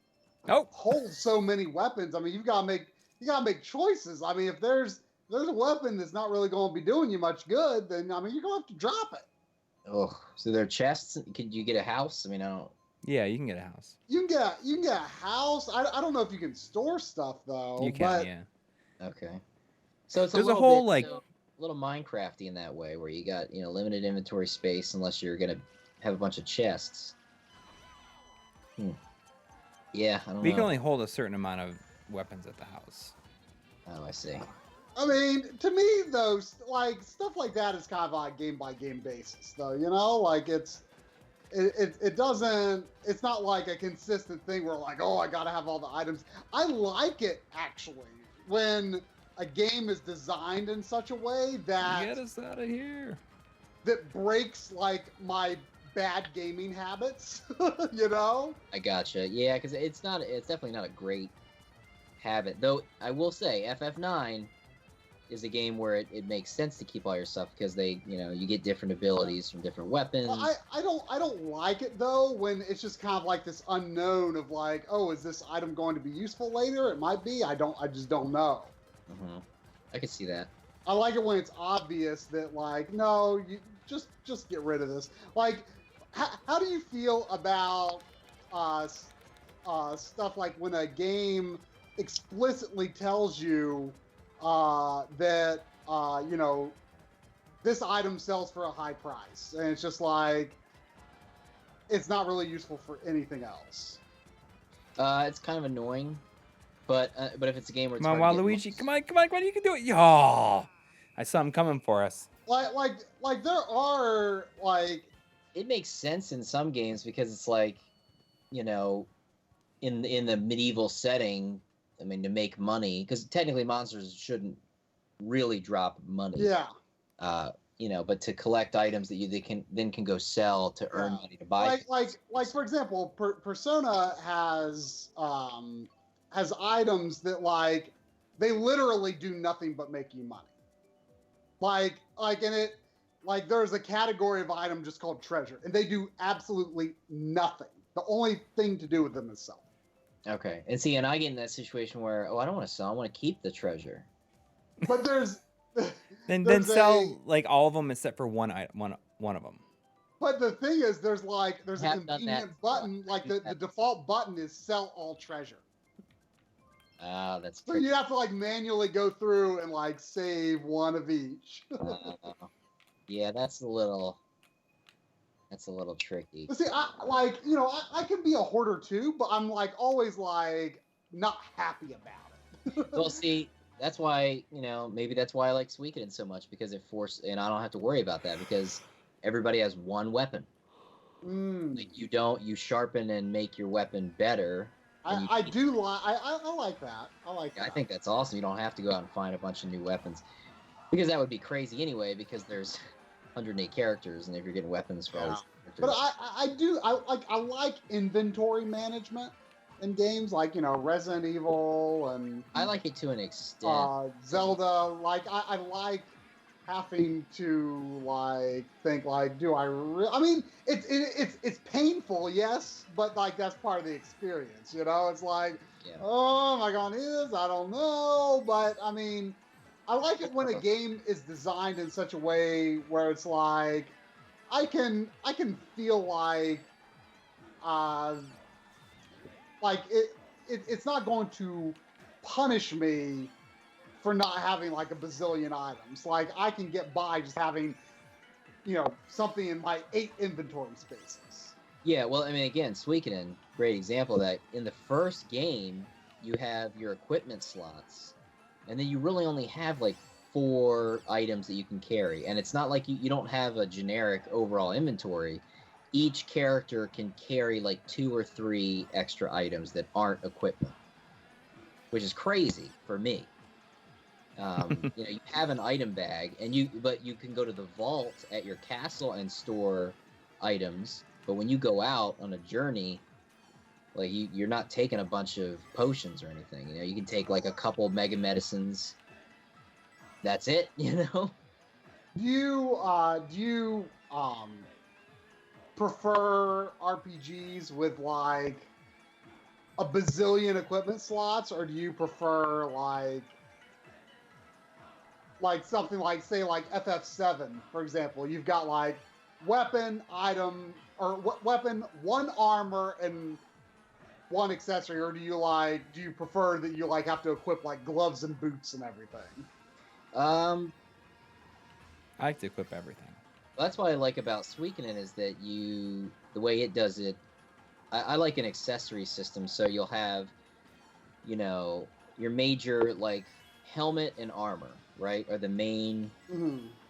hold so many weapons. I mean, you gotta make choices. I mean, if there's a weapon that's not really going to be doing you much good, then I mean, you're gonna have to drop it. Oh, so there are chests. Can you get a house? I mean, I don't. Yeah, you can get a house. You can get a house. I don't know if you can store stuff though. You can, yeah. Okay. So it's There's a a whole bit, a little Minecrafty in that way, where you got limited inventory space unless you're gonna have a bunch of chests. Yeah, I don't know. We can only hold a certain amount of weapons at the house. Oh, I see. I mean, to me, though, like stuff like that is kind of on a game by game basis, though. Like it doesn't. It's not like a consistent thing where like, oh, I gotta have all the items. I like it actually when a game is designed in such a way that get us out of here. That breaks like my bad gaming habits. I gotcha. Yeah, because it's definitely not a great habit. Though I will say, FF9 is a game where it makes sense to keep all your stuff because you get different abilities from different weapons. I don't like it though when it's just kind of like this unknown of like, oh, is this item going to be useful later? It might be. I just don't know. Mm-hmm. I can see that. I like it when it's obvious that like, no, you just get rid of this. Like, how do you feel about stuff like when a game explicitly tells you that this item sells for a high price, and it's just like it's not really useful for anything else? It's kind of annoying, but if it's a game where it's Come on, Waluigi, come on, you can do it. Yo, I saw him coming for us. Like there are like. It makes sense in some games because it's like, in the medieval setting. I mean, to make money, because technically monsters shouldn't really drop money. Yeah. But to collect items that they can go sell to earn money to buy. Like for example, Persona has items that like they literally do nothing but make you money. Like in it, like there's a category of item just called treasure, and they do absolutely nothing. The only thing to do with them is sell. Okay, and I get in that situation where I don't want to sell, I want to keep the treasure. But there's then sell like all of them except for one item, one of them. But the thing is, there's a convenient button, like the default button is sell all treasure. Ah, that's so you have to like manually go through and like save one of each. Yeah, that's a little tricky. But see, I can be a hoarder too, but I'm like always like not happy about it. Well, see, that's why maybe that's why I like Suikoden so much, because it and I don't have to worry about that because everybody has one weapon. Like you sharpen and make your weapon better. I like that. I like that. I think that's awesome. You don't have to go out and find a bunch of new weapons, because that would be crazy anyway, because there's 108 characters, and if you're getting weapons for all these characters. But I like inventory management in games like Resident Evil, and I like it to an extent. Zelda. Like I like having to like think like, do I really? I mean, it's painful, yes, but like that's part of the experience. It's like, oh, am I gonna do this? I don't know, but I mean, I like it when a game is designed in such a way where it's like, I can feel like it's not going to punish me for not having like a bazillion items. Like I can get by just having, something in my 8 inventory spaces. Yeah, well, I mean, again, Suikoden, great example of that. In the first game, you have your equipment slots, and then you really only have like 4 items that you can carry. And it's not like you don't have a generic overall inventory. Each character can carry like 2 or 3 extra items that aren't equipment, which is crazy for me. You have an item bag, but you can go to the vault at your castle and store items. But when you go out on a journey, like you're not taking a bunch of potions or anything. You can take like a couple mega medicines. That's it. Do you prefer RPGs with like a bazillion equipment slots, or do you prefer like something like, say, like FF7, for example? You've got like weapon, item, or weapon, one armor, and one accessory, or do you prefer that you like have to equip like gloves and boots and everything? I like to equip everything. That's what I like about Suikoden is that the way it does it, I like an accessory system. So you'll have, your major like helmet and armor, right, are the main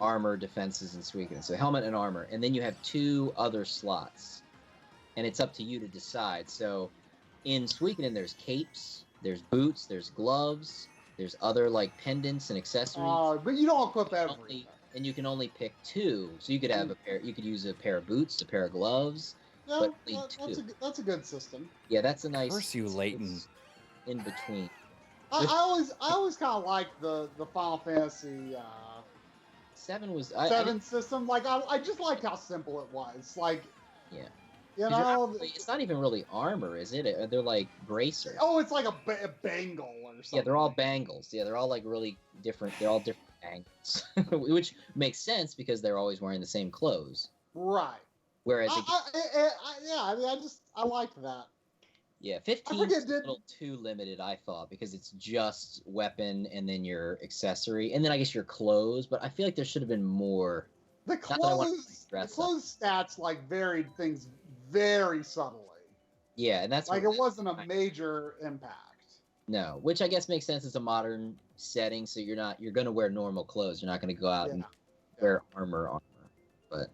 armor defenses in Suikoden. So helmet and armor, and then you have 2 other slots, and it's up to you to decide. So in Suikoden, there's capes, there's boots, there's gloves, there's other like pendants and accessories. But you don't equip everything. And you can only pick 2. So you could have you could use a pair of boots, a pair of gloves, Yeah, but only 2. that's a good system. Yeah, that's a nice. Curse you, Leighton. In between. I always kind of liked the Final Fantasy 7 was 7 system. Like I just liked how simple it was. Like, yeah. It's not even really armor, is it? They're like bracers. Oh, it's like a bangle or something. Yeah, they're all bangles. Yeah, they're all like really different. They're all different angles, which makes sense because they're always wearing the same clothes. Right. Whereas, I liked that. Yeah, 15 is a little too limited, I thought, because it's just weapon and then your accessory, and then I guess your clothes. But I feel like there should have been more. The clothes stats like varied things very subtly. Yeah, and that's like it wasn't a major impact. No, which I guess makes sense as a modern setting. So you're going to wear normal clothes. You're not going to go out and wear armor. But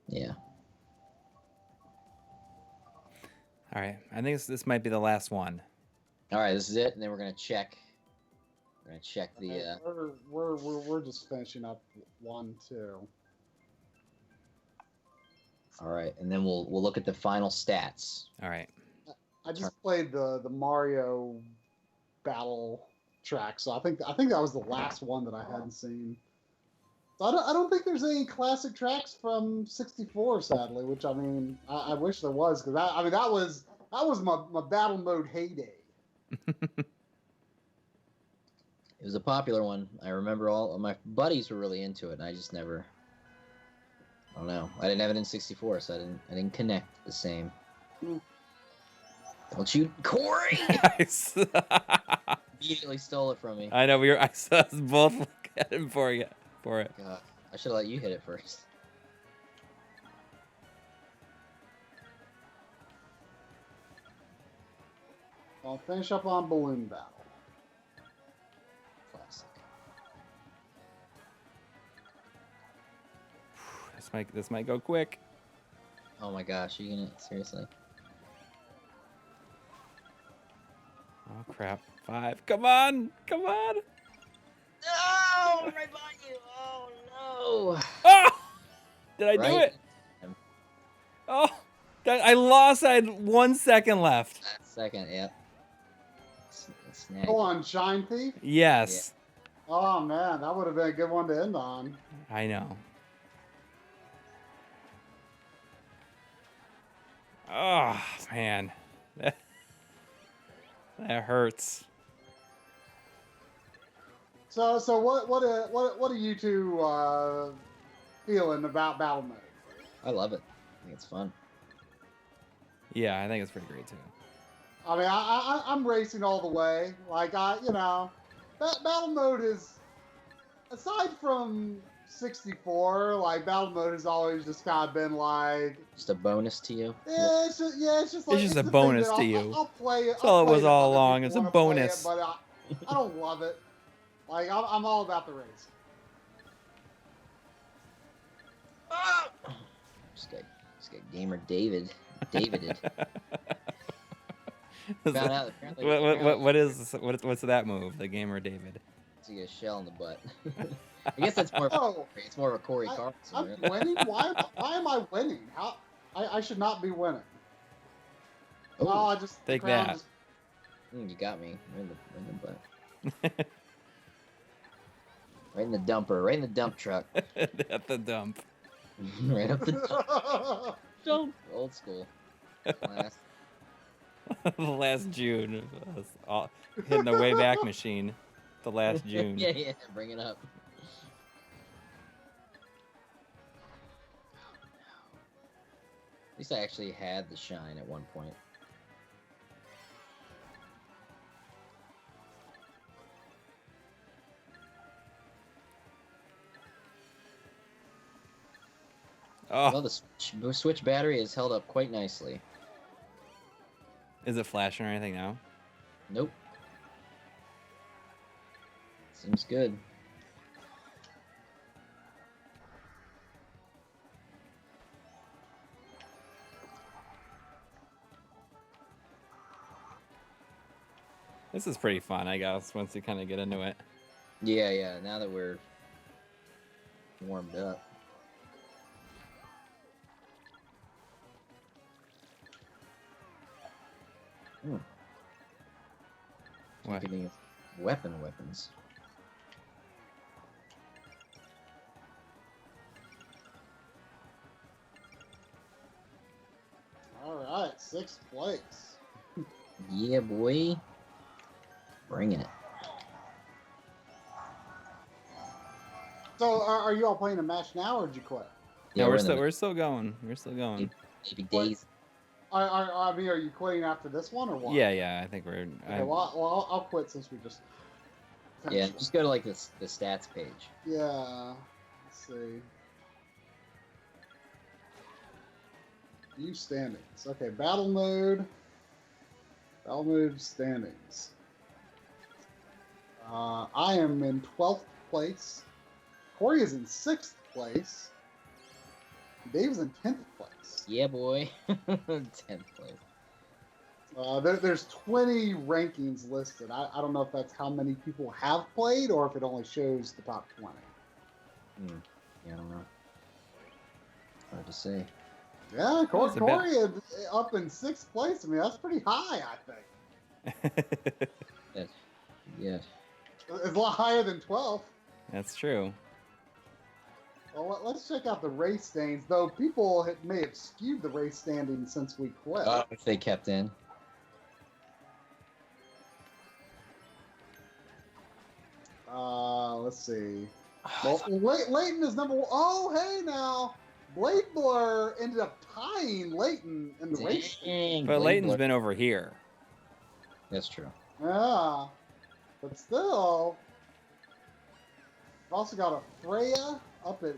yeah. All right, I think this might be the last one. All right, this is it, and then we're gonna check. We're gonna check the. We're just finishing up 1, 2. All right, and then we'll look at the final stats. All right. I just played the Mario battle track, so I think that was the last one that I hadn't seen. So I don't think there's any classic tracks from 64, sadly. Which I mean, I wish there was, because that was my battle mode heyday. It was a popular one. I remember all of my buddies were really into it, and I just never. I don't know. I didn't have it in 64, so I didn't connect the same. Don't you, Coury? Immediately stole it from me. I know I saw us both look at him for it. God, I should have let you hit it first. I'll finish up on Balloon Battle. Classic. This might go quick. Oh my gosh, are you gonna seriously? Oh crap! 5. Come on! Come on! No! Right behind you! Oh no! Oh! Did I do it? Oh! I lost. I had 1 second left. Second, yep. Snag. Go on, Shine Thief? Yes. Yeah. Oh man, that would have been a good one to end on. I know. Oh man. That hurts. So what are you two feeling about battle mode? I love it. I think it's fun. Yeah, I think it's pretty great too. I mean, I'm racing all the way. Like battle mode is, aside from 64, like battle mode has always just kind of been like just a bonus to you. Yeah, it's just like, it's just a bonus to you. I'll play it. That's all it was all along. It's a bonus. But I don't love it. Like I'm all about the race. Just got gamer Davided. Found out apparently. What's that move? The gamer David. to get a shell in the butt. I guess that's more. Oh, It's more of a Coury Carlson. I'm Really. winning. Why am I winning? How? I should not be winning. Oh, I just Take the crown that. just- you got me right in the butt. Right in the dumper. Right in the dump truck. At the dump. Right up the dump. Old school. Class. Last June. Hitting the Wayback Machine. The last June. Yeah. Bring it up. At least I actually had the shine at one point. Oh, Well, the switch battery has held up quite nicely. is it flashing or anything now? Nope. Seems good. This is pretty fun, I guess, once you kind of get into it. Yeah. Now that we're warmed up. What? Getting weapons. All right, 6th place. Yeah, boy. Bringing it. So, are you all playing a match now, or did you quit? Yeah, we're we're in the still going. We're still going. maybe days. I mean, are you quitting after this one, or what? Yeah, I think we're. Okay, well, I'll quit since we just. Yeah, just go to like the stats page. Yeah. Let's see. View standings. Okay, battle mode. Battle mode standings. I am in 12th place. Coury is in 6th place. Dave's in 10th place. Yeah, boy. 10th place. There's 20 rankings listed. I don't know if that's how many people have played or if it only shows the top 20. Yeah, I don't know. Hard to say. Yeah, That's a bit- Coury is up in 6th place. I mean, that's pretty high, I think. Yeah. It's a lot higher than 12th. That's true. Well, let's check out the race standings, though people may have skewed the race standings since we quit. If they kept in. Let's see. Well, Leighton is number one. Oh, hey now. Blade Blur ended up tying Leighton in the race. Dang, But Blade Leighton's Blur. been over here. That's true. Yeah. But still, we've also got a Freya up at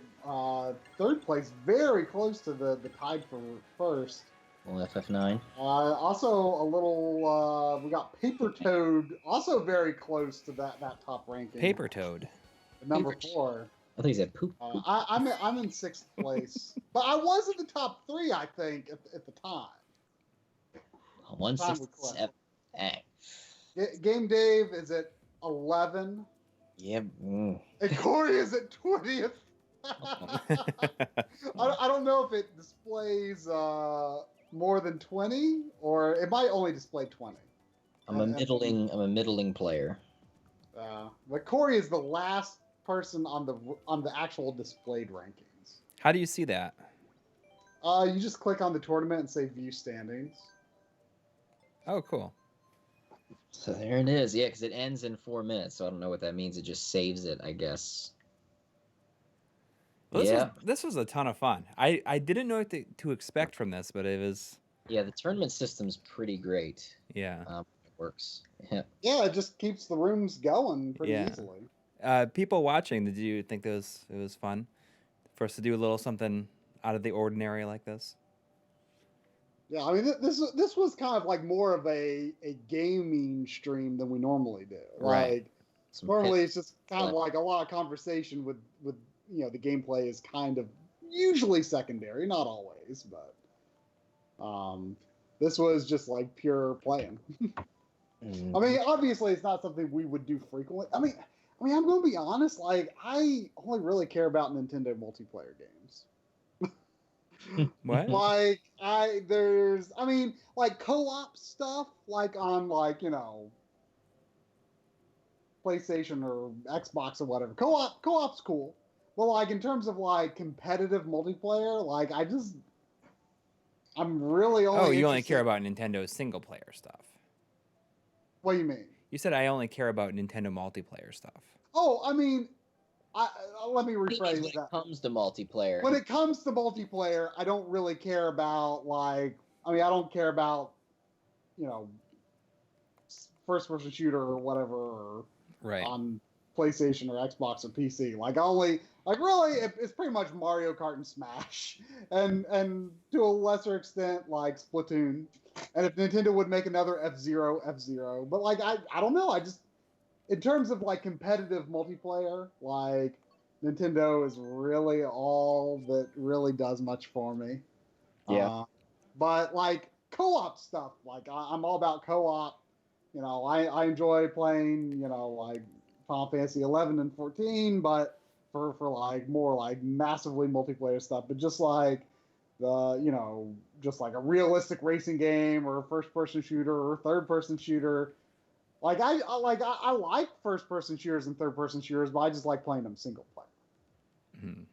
3rd place, very close to the tied for first. Well, FF9. Also, a little, we got Paper Toad, also very close to that top ranking. Paper Toad. Number Paper- 4. I think he said poop. I'm in 6th place, but I was in the top 3, I think, at the time. 167. Dang. Game Dave is at 11, Yep. and Coury is at 20th. I don't know if it displays more than 20, or it might only display 20. I'm a middling player. But Coury is the last person on the actual displayed rankings. How do you see that? You just click on the tournament and say View Standings. Oh, cool. So there it is. Yeah, because it ends in 4 minutes, so I don't know what that means. It just saves it, I guess. Well, this was a ton of fun. I didn't know what to expect from this, but it was. Yeah, the tournament system's pretty great. Yeah. It works. Yeah. Yeah, it just keeps the rooms going pretty Yeah. easily. People watching, did you think it was fun for us to do a little something out of the ordinary like this? Yeah, I mean, this was kind of like more of a gaming stream than we normally do. Right. Like, Some normally pit- it's just kind of like a lot of conversation with the gameplay is kind of usually secondary, not always, but this was just like pure playing. I mean, obviously it's not something we would do frequently. I mean, I mean, I'm gonna be honest. Like, I only really care about Nintendo multiplayer games. What? Like, I mean, like co-op stuff, like on like PlayStation or Xbox or whatever. Co-op's cool. But like in terms of like competitive multiplayer, like I'm really only Oh, you only interested. care about Nintendo's single player stuff. What do you mean? You said I only care about Nintendo multiplayer stuff. Oh, I mean, let me When rephrase it that. comes to multiplayer, When it comes to multiplayer, I don't really care about I don't care about you know first person shooter or whatever or Right. on PlayStation or Xbox or PC. It's pretty much Mario Kart and Smash, and to a lesser extent like Splatoon. And if Nintendo would make another F-Zero, F-Zero. But like I don't know. I just in terms of like competitive multiplayer, like Nintendo is really all that really does much for me. Yeah. But like co-op stuff, like I'm all about co-op. I enjoy playing, like Final Fantasy 11 and 14, but for like more like massively multiplayer stuff. But just like just like a realistic racing game or a first-person shooter or third-person shooter. Like I like first-person shooters and third-person shooters, but I just like playing them single player. Mm-hmm.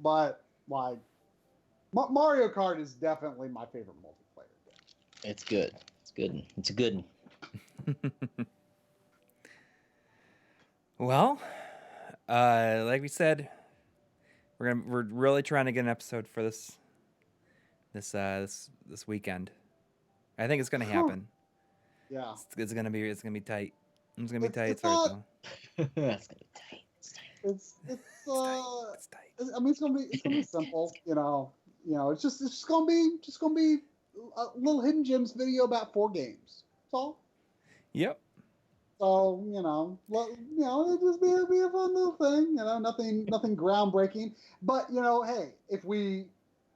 But like Mario Kart is definitely my favorite multiplayer game. It's good. It's good. It's a good one. Well, like we said, we're really trying to get an episode for this weekend. I think it's gonna happen. Yeah, It's gonna be tight. It's gonna be tight. It's Sorry, not- Phil. That's gonna be tight. It's tight. it's It's tight. I mean it's gonna be simple. It's just gonna be a little hidden gems video about 4 games. That's all. Yep. So it'll just be a fun little thing. Nothing groundbreaking. But hey, if we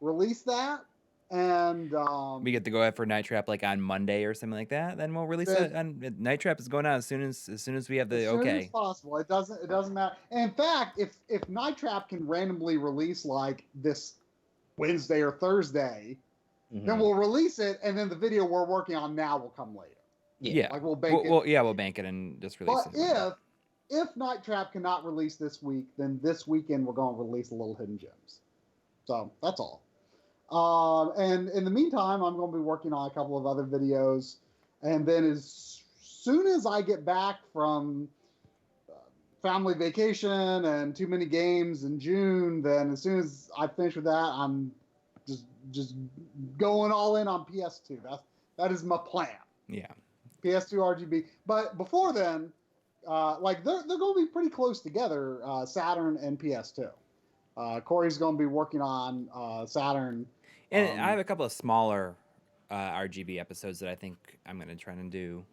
release that and We get to go out for Night Trap like on Monday or something like that. Then we'll release it. And Night Trap is going out as soon as we have the as soon okay. as possible. It doesn't matter. And in fact, if Night Trap can randomly release like this Wednesday or Thursday, then we'll release it, and then the video we're working on now will come later. Yeah. Like we'll bank it. We'll bank it and just release But it. if Night Trap cannot release this week, then this weekend we're going to release a little hidden gems. So that's all. And in the meantime, I'm going to be working on a couple of other videos, and then as soon as I get back from family vacation and too many games in June, then as soon as I finish with that, I'm just going all in on PS2. That is my plan. Yeah. PS2 RGB. But before then, like they're going to be pretty close together, Saturn and PS2. Coury's going to be working on Saturn. And I have a couple of smaller RGB episodes that I think I'm going to try and do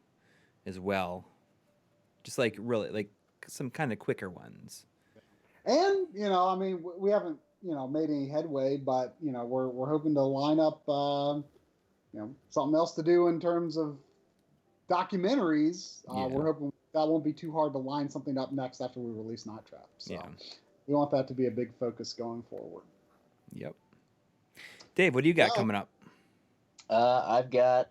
as well. Just like really like some kind of quicker ones. And, I mean, we haven't, made any headway, but, we're hoping to line up, something else to do in terms of documentaries. We're hoping that won't be too hard to line something up next after we release Night Trap. So we want that to be a big focus going forward. Yep. Dave, what do you got coming up? I've got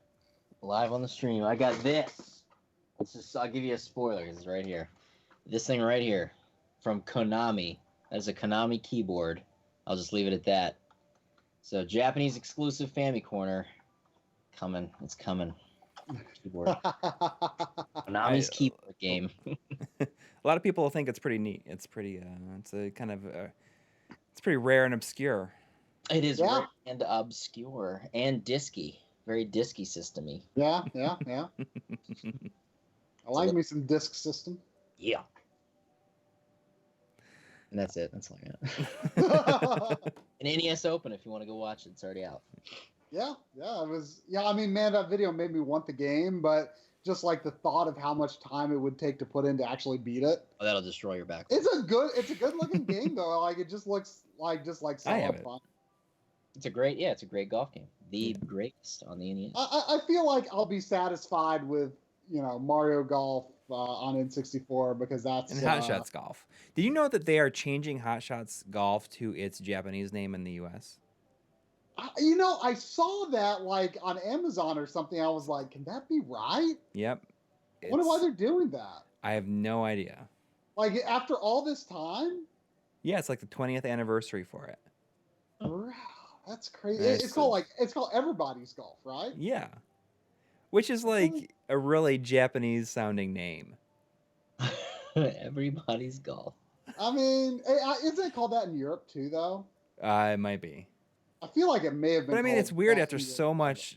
live on the stream. I got this. I'll give you a spoiler. It's right here. This thing right here from Konami. That's a Konami keyboard. I'll just leave it at that. So Japanese exclusive Family Corner. Coming. It's coming. Keyboard. Konami's keyboard game. A lot of people think it's pretty neat. It's pretty. It's a kind of. It's pretty rare and obscure. It is rare and obscure and disky. Very disky system-y. Yeah. I like me some disc system. Yeah. And that's it. That's all I got. An NES Open, if you want to go watch it, it's already out. Yeah, it was. Yeah, I mean, man, that video made me want the game, but just like the thought of how much time it would take to put in to actually beat it. Oh, that'll destroy your back. It's a good looking game though. Like it just looks like solid fun. It's a great golf game. The greatest on the NES. I feel like I'll be satisfied with Mario Golf on N64 because that's And Hot Shots Golf. Did you know that they are changing Hot Shots Golf to its Japanese name in the U.S.? I saw that like on Amazon or something. I was like, can that be right? Yep. I wonder why they're doing that. I have no idea. Like after all this time? Yeah, it's like the 20th anniversary for it. Wow, that's crazy. It's called Everybody's Golf, right? Yeah. Which is like a really Japanese sounding name. Everybody's Golf. I mean, isn't it called that in Europe too, though? It might be. I feel like it may have been. But I mean, it's weird after so much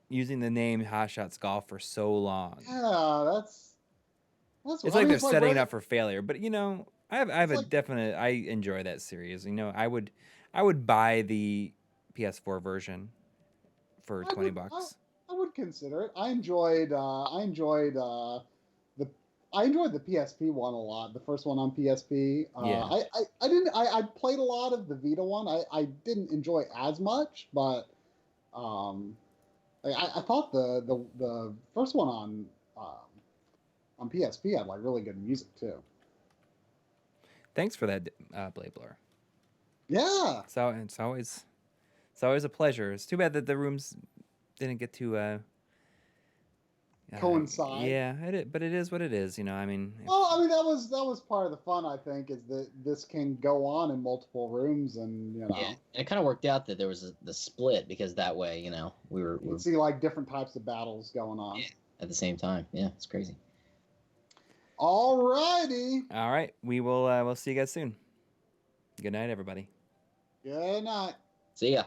using the name Hot Shots Golf for so long. Yeah, that's. It's like they're setting it up for failure. But I have a definite. I enjoy that series. I would buy the PS4 version for $20. I would consider it. I enjoyed the PSP one a lot. The first one on PSP. Yeah. I played a lot of the Vita one. I didn't enjoy as much, but I thought the first one on PSP had like really good music too. Thanks for that, Blade Blower. Yeah. So it's always a pleasure. It's too bad that the rooms didn't get to coincide. Yeah, but it is what it is. I mean. Well, I mean that was part of the fun. I think is that this can go on in multiple rooms, and Yeah, and it kind of worked out that there was the split because that way, we were see like different types of battles going on at the same time. Yeah, it's crazy. All righty. All right, we will. We'll see you guys soon. Good night, everybody. Good night. See ya.